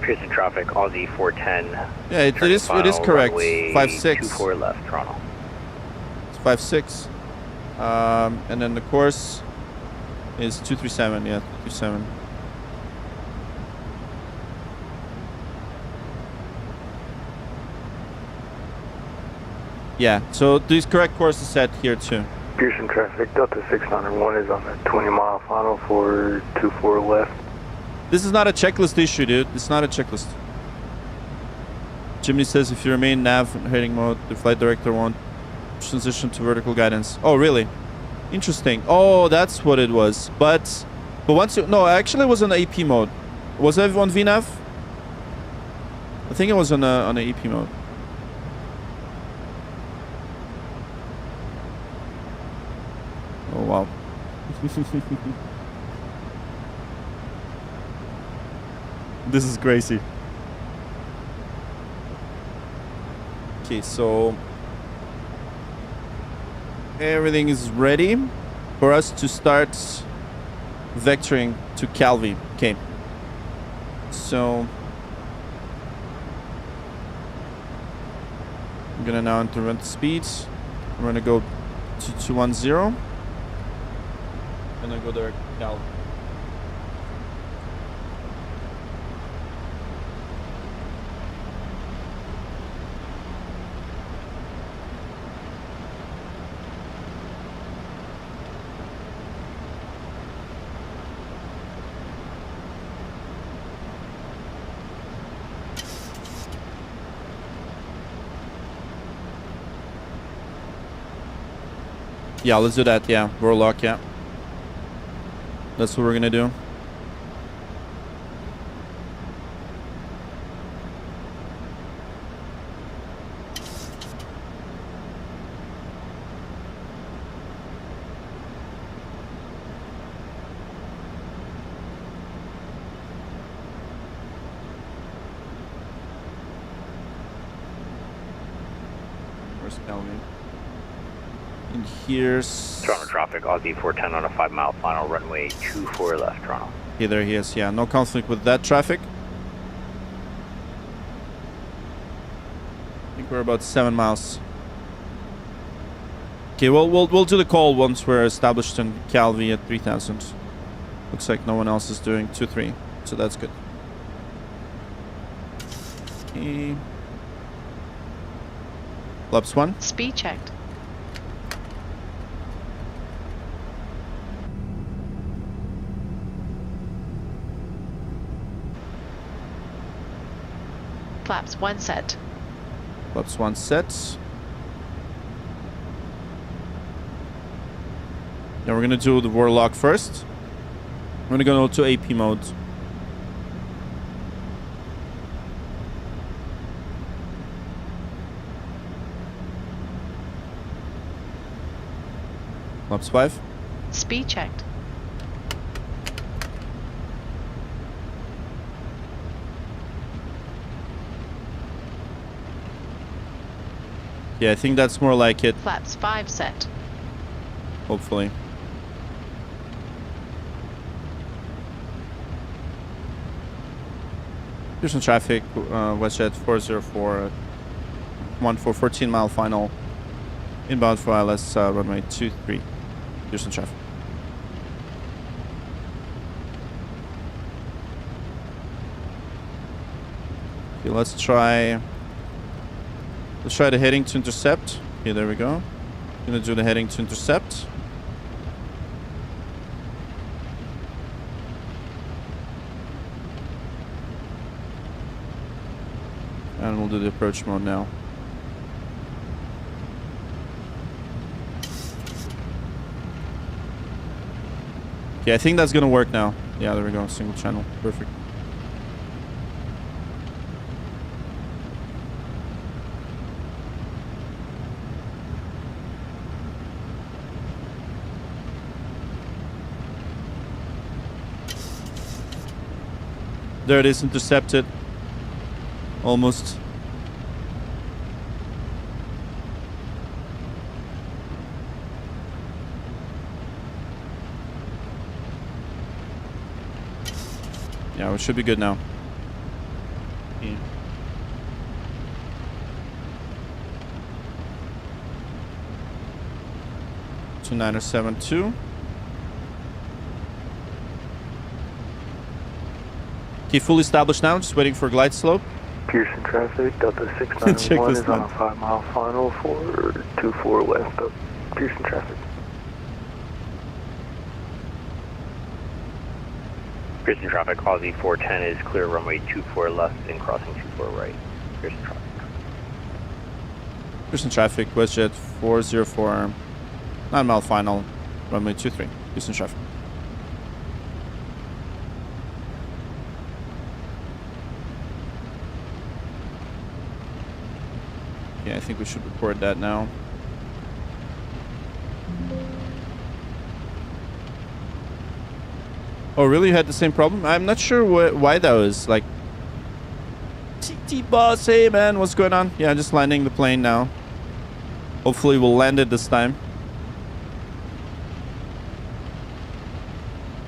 Pearson traffic, Aussie 410. Yeah, it is correct. 5-6. 24 left, Toronto. It's 5-6. And then the course is 237. Yeah, 237. Yeah, so these correct courses set here too. Pearson traffic, Delta 601 is on the 20-mile final for 24 left. This is not a checklist issue, dude. It's not a checklist. Jimmy says if you remain nav in heading mode, the flight director won't transition to vertical guidance. Oh, really? Interesting. Oh, that's what it was. But once you... No, actually it was on AP mode. Was it on VNAV? I think it was on a AP mode. Oh, wow. This is crazy. Okay, so everything is ready for us to start vectoring to Calvi. Okay. So I'm gonna now interrupt the speeds. I'm gonna go to 210 and then go direct to Calvi. Yeah, let's do that. Yeah, Warlock, yeah. That's what we're gonna do. Where's Calvi? And here's Toronto traffic, Aussie 410 on a 5-mile final, runway 24 left, Toronto. Okay, there he is. Yeah, no conflict with that traffic. I think we're about 7 miles. Okay, well, we'll do the call once we're established in Calvi at 3,000. Looks like no one else is doing 2-3, so that's good. Okay. Flaps 1. Speed checked. Flaps 1 set. Flaps 1 set. Now we're gonna do the Warlock first. I'm gonna go to AP mode. Flaps 5. Speed checked. Yeah, I think that's more like it. Flaps 5 set. Hopefully. Pearson traffic, WestJet 404, 14 mile final. Inbound for ILS runway 23. Pearson traffic. Okay, let's try the heading to intercept. Okay, there we go. Gonna do the heading to intercept. And we'll do the approach mode now. Okay, I think that's gonna work now. Yeah, there we go. Single channel. Perfect. There it is, intercepted. Almost. Yeah, we should be good now. Yeah. 2972. Okay, fully established now, just waiting for glide slope. Pearson traffic, Delta 691 is on a 5 mile final for 24 west of Pearson traffic. Pearson traffic, Aussie 410 is clear runway 24 left and crossing 24 right. Pearson traffic. Pearson traffic, WestJet 404, 9 mile final, runway 23. Pearson traffic. Yeah, I think we should record that now. Oh, really? You had the same problem? I'm not sure why that was. Like, TT boss, hey man, what's going on? Yeah, just landing the plane now. Hopefully we'll land it this time.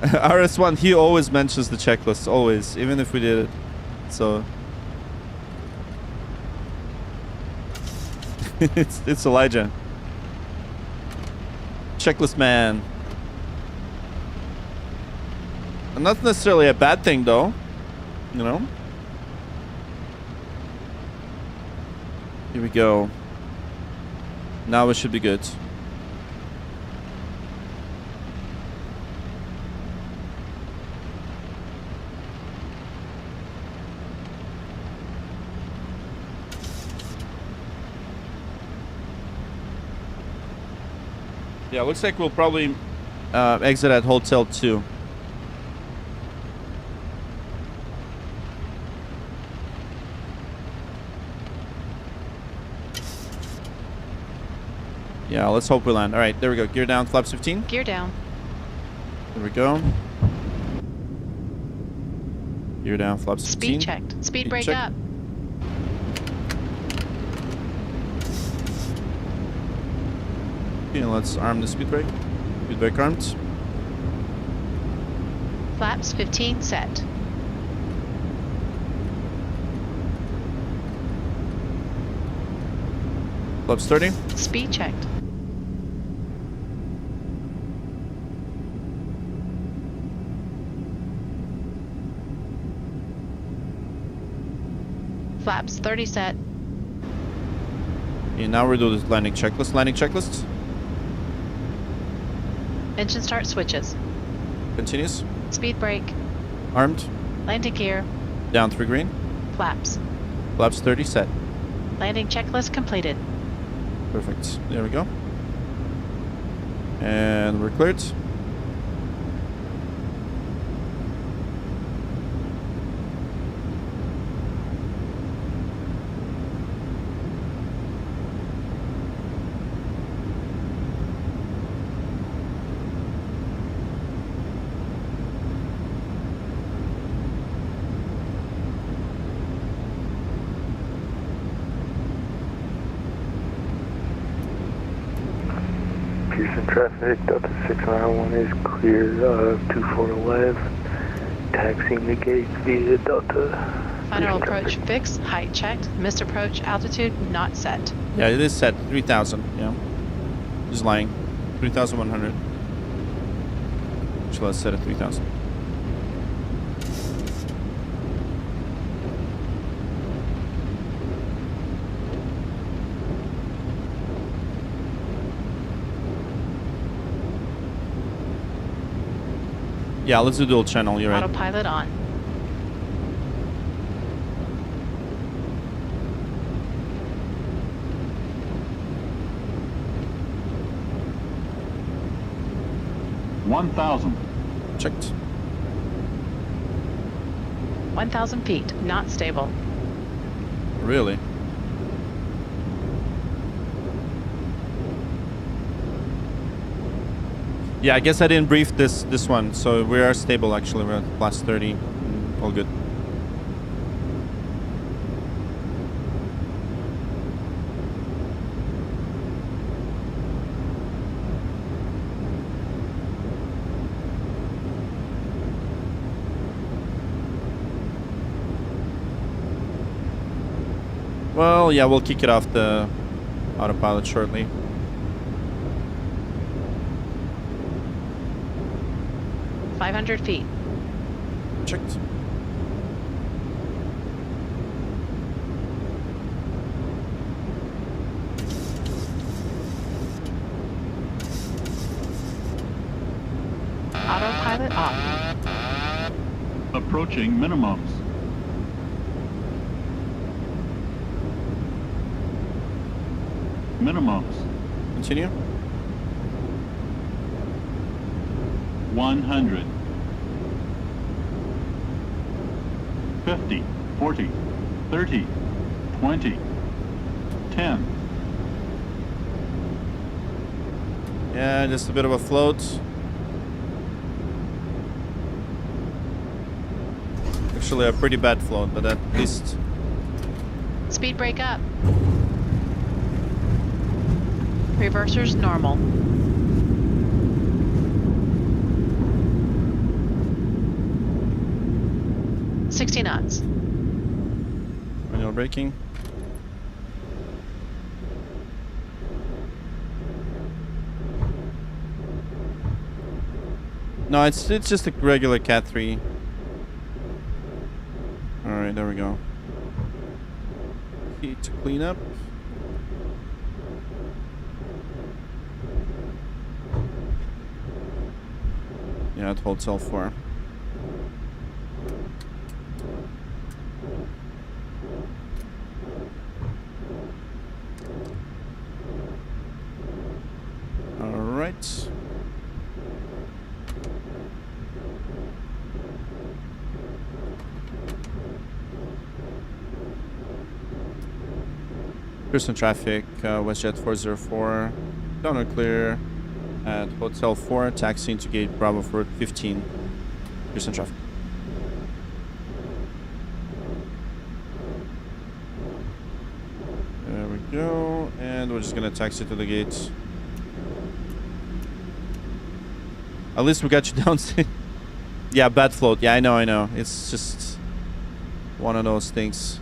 RS1, he always mentions the checklist, always, even if we did it. So... it's Elijah. Checklist man. And not necessarily a bad thing though. You know? Here we go. Now we should be good. Yeah, looks like we'll probably exit at Hotel 2. Yeah, let's hope we land. All right, there we go. Gear down, flaps 15. Gear down. There we go. Gear down, flaps 15. Speed checked. Speed brake up. Okay, let's arm the speed brake. Speed brake armed. Flaps 15 set. Flaps 30. Speed checked. Flaps 30 set. Okay, now we're doing this landing checklist. Landing checklist. Engine start switches. Continues. Speed brake. Armed. Landing gear. Down 3 green. Flaps. Flaps 30 set. Landing checklist completed. Perfect. There we go. And we're cleared. Pearson traffic, Delta 691 is clear, 24 left, taxiing the gate via Delta. Final approach fixed, height checked, missed approach altitude not set. Yeah, it is set 3,000. Yeah, just lying. 3,100. So let's set at 3,000. Yeah, let's do dual channel. You're right. Autopilot on. Checked. 1,000 feet, not stable. Really? Yeah, I guess I didn't brief this one, so we are stable actually. We're at plus 30. All good. Well, yeah, we'll kick it off the autopilot shortly. feet. Checked. Autopilot off. Approaching minimums. Minimums. Continue. 100. 50, 40, 30, 20, 10. Yeah, just a bit of a float. Actually, a pretty bad float, but at least. Speed brake up. Reversers normal. $60 knots. Manual braking. No, it's just a regular Cat 3. All right, there we go. Heat to clean up. Yeah, it holds L4. Right. Pearson traffic, WestJet 404, downwind clear at Hotel 4, taxiing to gate Bravo for 15. Pearson traffic. There we go, and we're just gonna taxi to the gate. At least we got you down. Yeah, bad float. Yeah, I know. It's just one of those things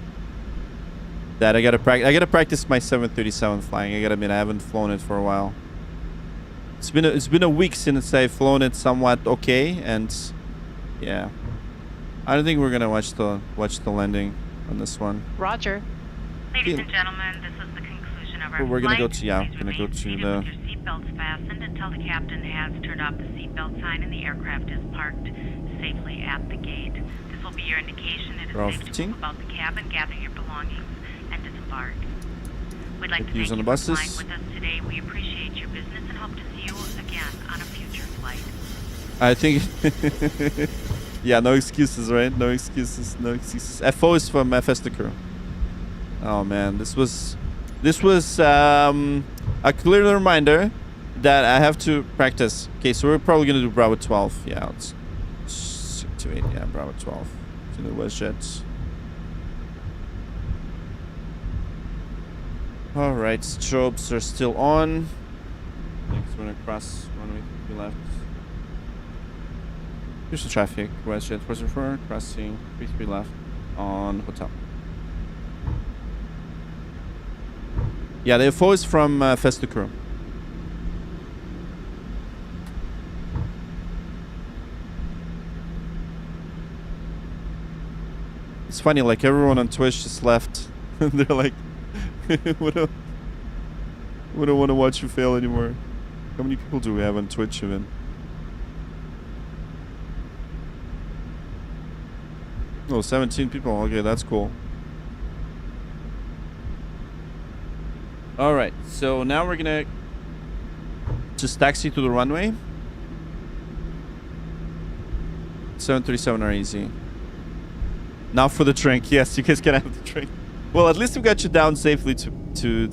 that I gotta practice my 737 flying. I gotta admit, I haven't flown it for a while. It's been a week since I've flown it somewhat okay, and yeah, I don't think we're gonna watch the landing on this one. Roger. Ladies and gentlemen, this is the conclusion duration of our We're gonna go flight. to, yeah, Please gonna go remain to seated the... with your seatbelts fastened until the captain has turned off the seatbelt sign and the aircraft is parked safely at the gate. This will be your indication it is safe to move about the cabin, gather your belongings, and disembark. We'd like to thank you for flying with us today. We appreciate your business and hope to see you again on a future flight. I think... yeah, no excuses, right? No excuses, no excuses. FO is from FS the crew. Oh man, this was a clear reminder that I have to practice. Okay, so we're probably gonna do Bravo 12. Yeah, it's 6 to 8. Yeah, Bravo 12 to the WestJet. All right, strobes are still on. Next, we're gonna cross runway 3 left. Here's the traffic. WestJet 404 crossing 3 left on hotel. Yeah, the FO is from Festa Crew. It's funny, like everyone on Twitch just left. They're like, we don't want to watch you fail anymore. How many people do we have on Twitch even? Oh, 17 people. Okay, that's cool. All right, so now we're gonna just taxi to the runway. 737 are easy. Now for the drink. Yes, you guys can have the drink. Well, at least we got you down safely to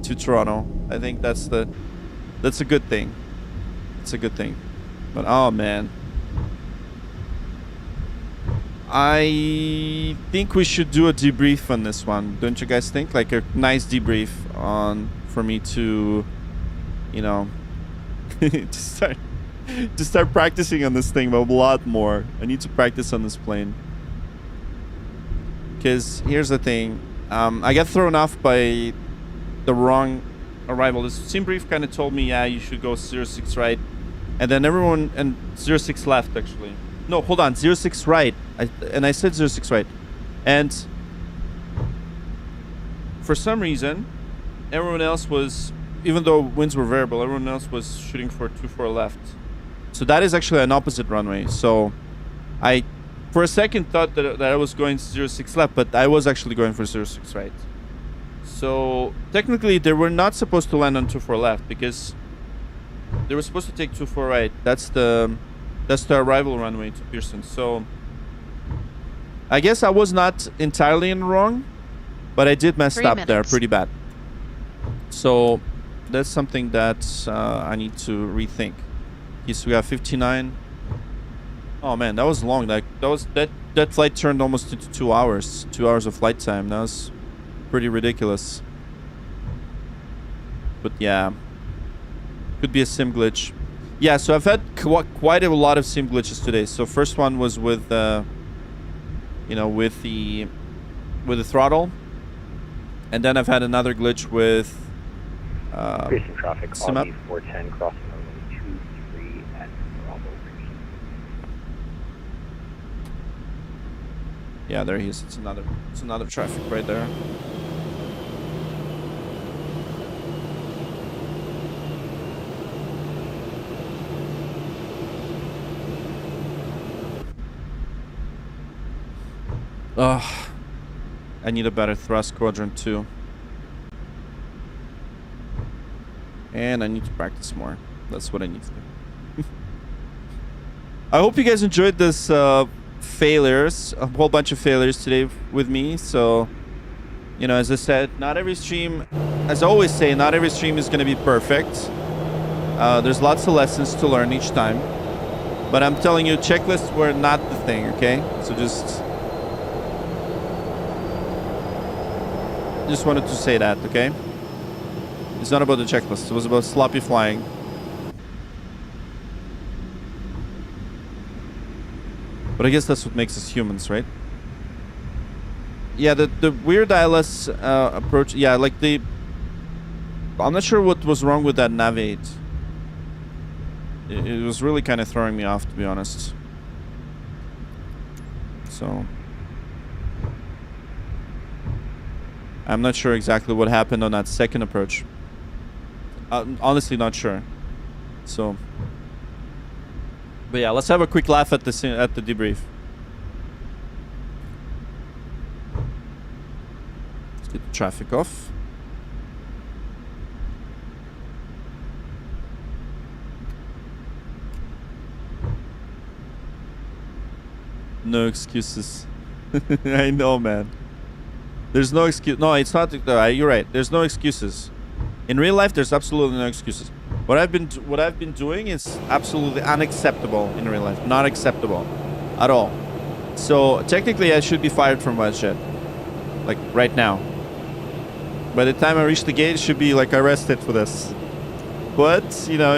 Toronto. I think that's a good thing. It's a good thing. But oh man, I think we should do a debrief on this one. Don't you guys think? Like a nice debrief for me to, you know, to start practicing on this thing a lot more. I need to practice on this plane. Because here's the thing. I got thrown off by the wrong arrival. This sim brief kind of told me, yeah, you should go 06 right. And then everyone, and 06 left actually. No, hold on, 06 right. I said 06 right. And for some reason, everyone else was, even though winds were variable, everyone else was shooting for 24 left. So that is actually an opposite runway. So I, for a second, thought that I was going 06 left, but I was actually going for 06 right. So technically, they were not supposed to land on 24 left because they were supposed to take 24 right. That's the arrival runway to Pearson. So I guess I was not entirely in the wrong, but I did mess up there pretty bad. So that's something that I need to rethink. Okay, so we have 59. Oh man, that was long. Like that flight turned almost into 2 hours. 2 hours of flight time. That was pretty ridiculous. But yeah, could be a sim glitch. Yeah, so I've had quite a lot of sim glitches today. So first one was with, you know, with the throttle, and then I've had another glitch with Pearson traffic, sim up. 410 crossing runway 23 at Toronto Pearson. Yeah, there he is. It's another traffic right there. Ugh. I need a better thrust quadrant too. And I need to practice more. That's what I need to do. I hope you guys enjoyed this failures, a whole bunch of failures today with me. So, you know, as I said, not every stream, as I always say, not every stream is going to be perfect. There's lots of lessons to learn each time. But I'm telling you, checklists were not the thing, okay? So just wanted to say that, okay? It's not about the checklist. It was about sloppy flying. But I guess that's what makes us humans, right? Yeah, the weird ILS approach. Yeah, like I'm not sure what was wrong with that nav 8. It was really kind of throwing me off, to be honest. So I'm not sure exactly what happened on that second approach. Honestly, not sure. So, but yeah, let's have a quick laugh at the debrief. Let's get the traffic off. No excuses. I know, man. There's no excuse. No, it's not. You're right. There's no excuses. In real life, there's absolutely no excuses. What I've been doing is absolutely unacceptable in real life. Not acceptable at all. So technically, I should be fired from WestJet, like right now. By the time I reach the gate, I should be like arrested for this. But you know,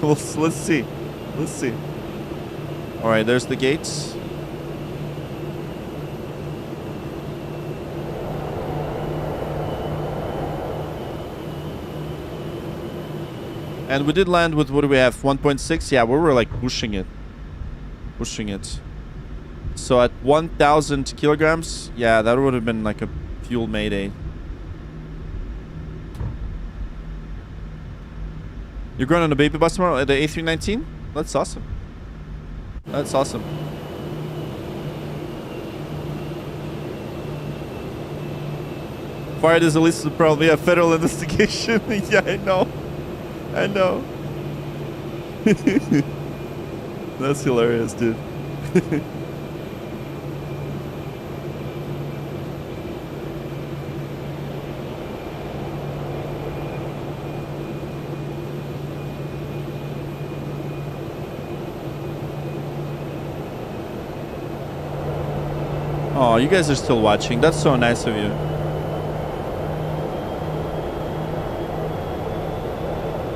let's see. Let's see. All right, there's the gates. And we did land with, what do we have, 1.6? Yeah, we were like pushing it. Pushing it. So at 1,000 kilograms, yeah, that would have been like a fuel mayday. You're going on a baby bus tomorrow at the A319? That's awesome. That's awesome. Fired is at least probably a federal investigation. Yeah, I know. I know. That's hilarious, dude. Oh, you guys are still watching. That's so nice of you.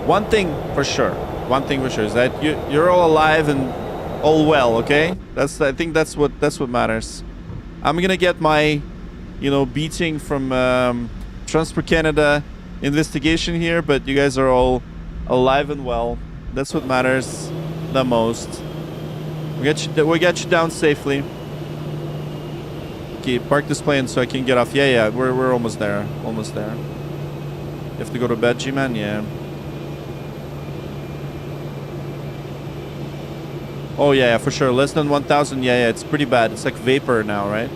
One thing for sure is that you're all alive and all well, okay? I think that's what matters. I'm gonna get my, beating from Transport Canada investigation here, but you guys are all alive and well. That's what matters the most. We got you down safely. Okay, park this plane so I can get off. Yeah, we're almost there. Almost there. You have to go to bed, G-Man? Yeah. Oh yeah, for sure. Less than 1,000. Yeah, it's pretty bad. It's like vapor now, right?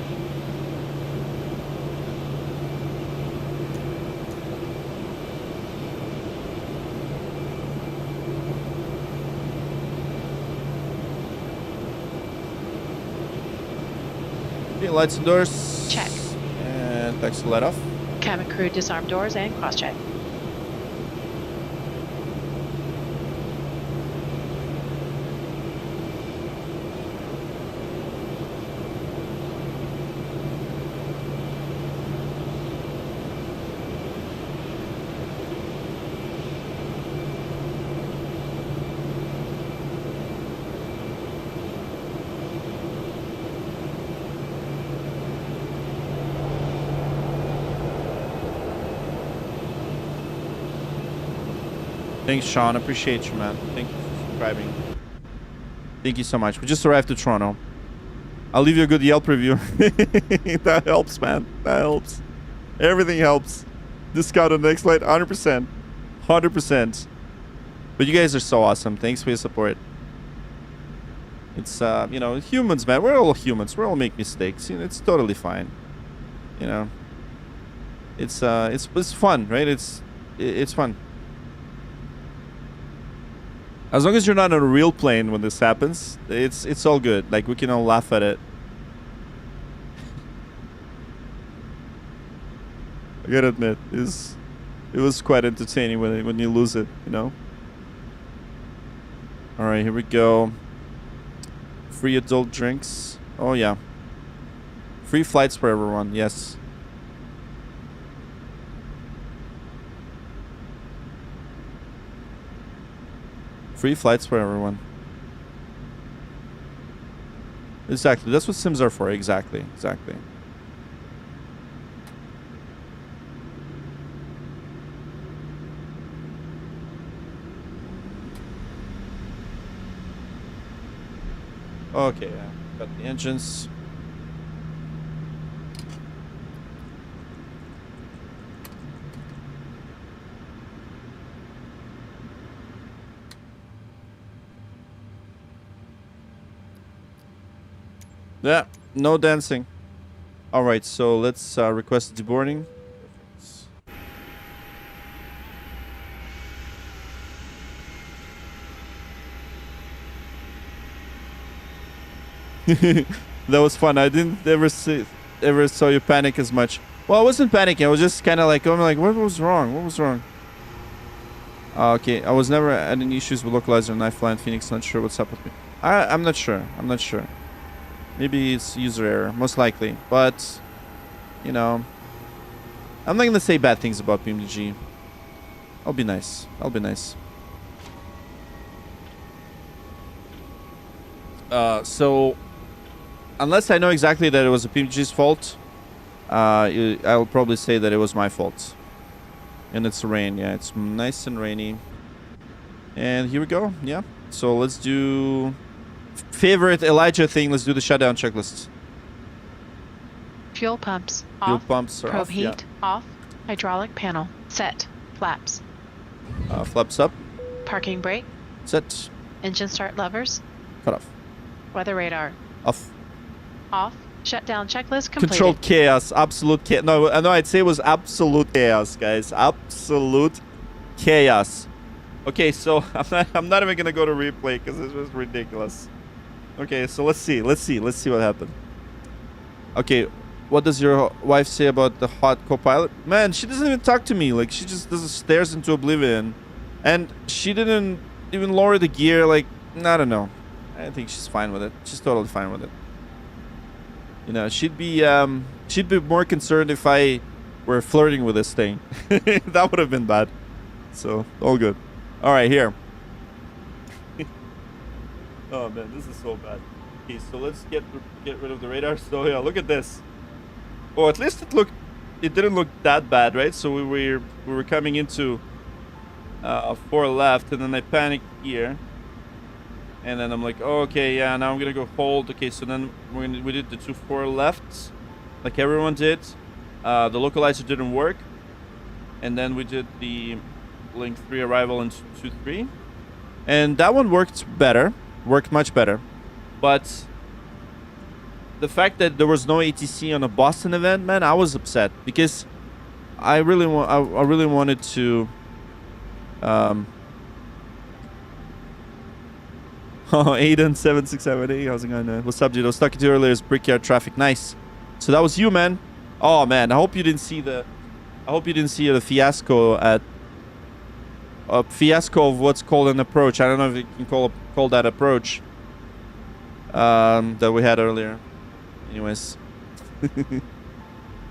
Okay, lights and doors. Check. And taxi light off. Cabin crew disarm doors and cross-check. Thanks, Sean. Appreciate you, man. Thank you for subscribing. Thank you so much. We just arrived to Toronto. I'll leave you a good Yelp review. That helps, man. That helps. Everything helps. Discount on the next flight, 100%. 100%. But you guys are so awesome. Thanks for your support. It's, humans, man. We're all humans. We all make mistakes. It's totally fine. It's fun, right? It's fun. As long as you're not on a real plane when this happens, it's all good. Like, we can all laugh at it. I gotta admit, it was quite entertaining when you lose it, All right, here we go. Free adult drinks. Oh yeah. Free flights for everyone. Yes. Free flights for everyone. Exactly. That's what Sims are for. Exactly. Okay, yeah. Got the engines. Yeah, no dancing. All right, so let's request deboarding. That was fun. I didn't ever saw you panic as much. Well, I wasn't panicking. I was just kind of like, I'm like, what was wrong? What was wrong? Okay, I was never had any issues with localizer and I fly in Phoenix. Not sure what's up with me. I'm not sure. I'm not sure. Maybe it's user error, most likely. But, you know, I'm not gonna say bad things about BMDG. I'll be nice. I'll be nice. So, unless I know exactly that it was a PMG's fault, I'll probably say that it was my fault. And it's rain. Yeah, it's nice and rainy. And here we go. Yeah. So let's do favorite Elijah thing. Let's do the shutdown checklist. Fuel pumps Fuel off. pumps are Probe off. heat Yeah. off. Hydraulic panel set. Flaps. Flaps up. Parking brake. Set. Engine start levers. Cut off. Weather radar. Off. Off. Shutdown checklist completed. Controlled chaos. Absolute chaos. No, I'd say it was absolute chaos, guys. Absolute chaos. Okay, so I'm not even gonna go to replay because it was ridiculous. Okay, so let's see what happened. Okay, what does your wife say about the hot co-pilot? Man, she doesn't even talk to me. Like, she just stares into oblivion, and she didn't even lower the gear. Like, I don't know. I think she's fine with it. She's totally fine with it. You know, she'd be more concerned if I were flirting with this thing. That would have been bad. So, all good. All right, here. Oh man, this is so bad. Okay, so let's get rid of the radar. So yeah, look at this. Oh, at least it didn't look that bad, right? So we were coming into 4 left, and then I panicked here. And then I'm like, oh, okay, yeah, now I'm gonna go hold. Okay, so then we did the 2-4 lefts, like everyone did. The localizer didn't work, and then we did the link 3 arrival in 2-3, and that one worked much better. But the fact that there was no ATC on a Boston event, man, I was upset because I really wanted to. Oh, Aiden7678, how's it going? What's up, dude? I was talking to you earlier. It's Brickyard Traffic. Nice. So that was you, man. Oh man, I hope you didn't see the fiasco at fiasco of what's called an approach. I don't know if you can call that approach that we had earlier. Anyways,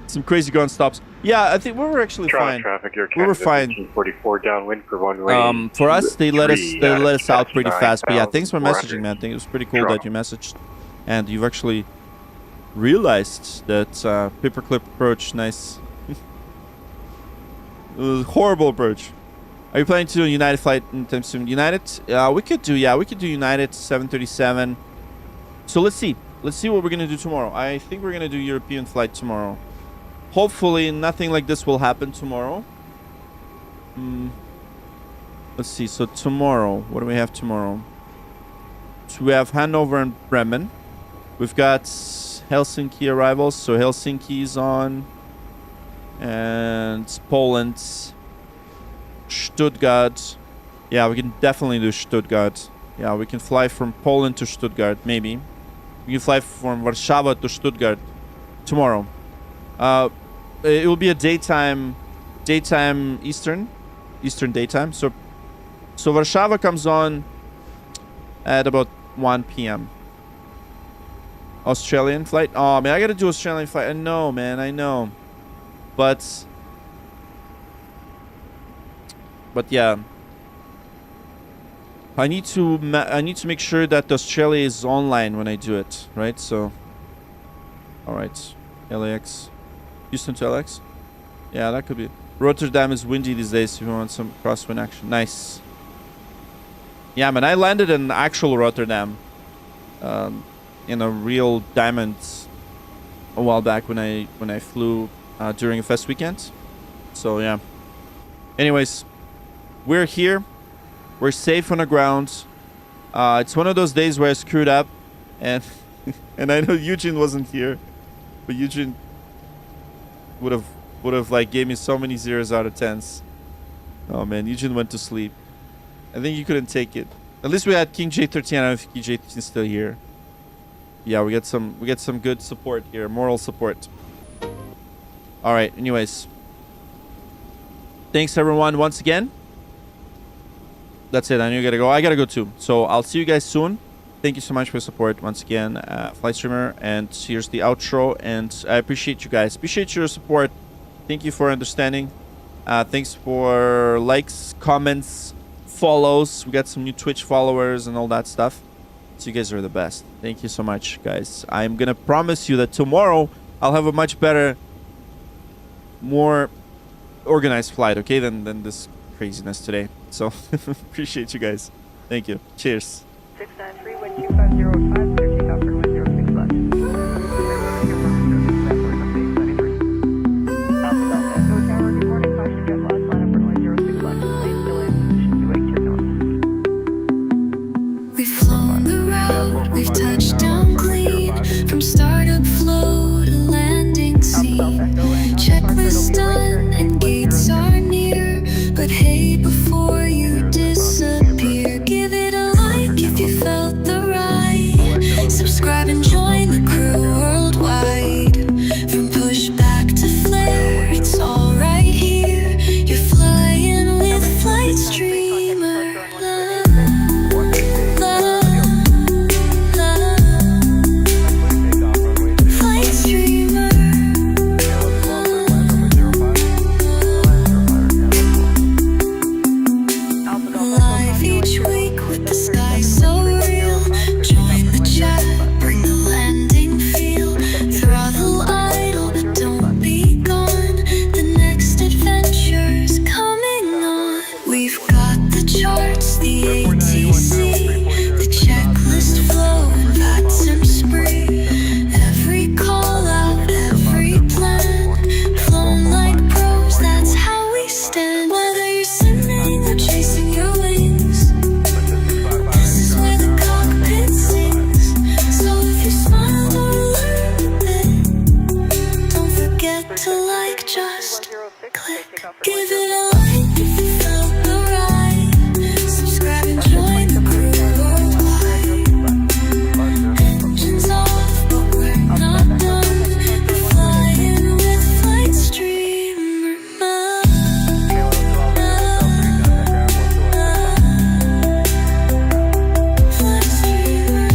some crazy gun stops. Yeah, I think we were actually fine. Traffic, we were fine. 1544 downwind for runway. For us, they let us out pretty fast. But yeah, thanks for messaging, man. I think it was pretty cool that you messaged, and you've actually realized that paperclip approach. Nice. It was a horrible approach. Are you planning to do a United flight anytime soon? United? We could do United 737. So let's see what we're gonna do tomorrow. I think we're gonna do European flight tomorrow. Hopefully nothing like this will happen tomorrow. Let's see. So tomorrow, what do we have tomorrow? So we have Hanover and Bremen. We've got Helsinki arrivals. So Helsinki's on. And Poland. Stuttgart. Yeah, we can definitely do Stuttgart. Yeah, we can fly from Poland to Stuttgart, maybe. We can fly from Warsaw to Stuttgart tomorrow. It will be a daytime Eastern daytime. So Warsaw comes on at about 1 p.m. Australian flight. Oh man, I gotta do Australian flight. I know, man. I know, but yeah, I need to make sure that Australia is online when I do it, right? So, all right, LAX. Houston to LX? Yeah, that could be. Rotterdam is windy these days if you want some crosswind action. Nice. Yeah, man, I landed in actual Rotterdam in a real diamond a while back when I flew during a fest weekend. So, yeah. Anyways, we're here. We're safe on the ground. It's one of those days where I screwed up and And I know Eugene wasn't here, but Eugene would have like gave me so many 0s out of 10s. Oh man, Eugene went to sleep. I think you couldn't take it. At least we had King J13. I don't know if King J13 is still here. Yeah, we get some good support here, moral support. All right. Anyways, thanks everyone once again. That's it. I know you gotta go. I gotta go too. So I'll see you guys soon. Thank you so much for your support once again, Flight Streamer. And here's the outro. And I appreciate you guys. Appreciate your support. Thank you for understanding. Thanks for likes, comments, follows. We got some new Twitch followers and all that stuff. So you guys are the best. Thank you so much, guys. I'm gonna promise you that tomorrow I'll have a much better, more organized flight, okay, than this craziness today. So appreciate you guys. Thank you. Cheers. 693 wind 2505, clear takeoff for runway 06 left. Alpha Delta Echo Tower, good morning. Caution jet loss, line up for runway 06 left. Lane delay position 28 knots. We've flown the route, we've touched down clean. From startup flow to landing scene. Checklist done and gates are near. But hey, before you disappear, give it a like if you felt the ride. Subscribe and join the crew worldwide. From pushback to flare, it's all right here. You're flying with Flight Streamer. Flight Streamer. Live each week with the sky so real. Join the chat, bring the landing feel. Throttle idle, but don't be gone. The next adventure's coming on. We've got the charts, the ATC, the checklist flow, and VATSIM spree. Every call out, every plan, flown like pros, that's how we stand. Whether you're sending or chasing your wings, this is where the cockpit sings. So if you smile or learn a bit, don't forget to like, just click. Give it a like if you felt the ride. Subscribe and join the crew worldwide. Engines off, but we're not done. We're flying with Flight Streamer. Flight Streamer.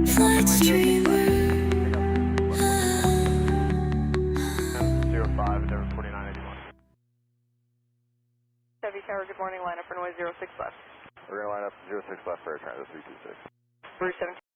Flight Streamer. 05, Endeavor 4981. Chevy Tower, good morning. Line up for runway 06 left. We're going to line up 06 left for air transit 326. Route 17.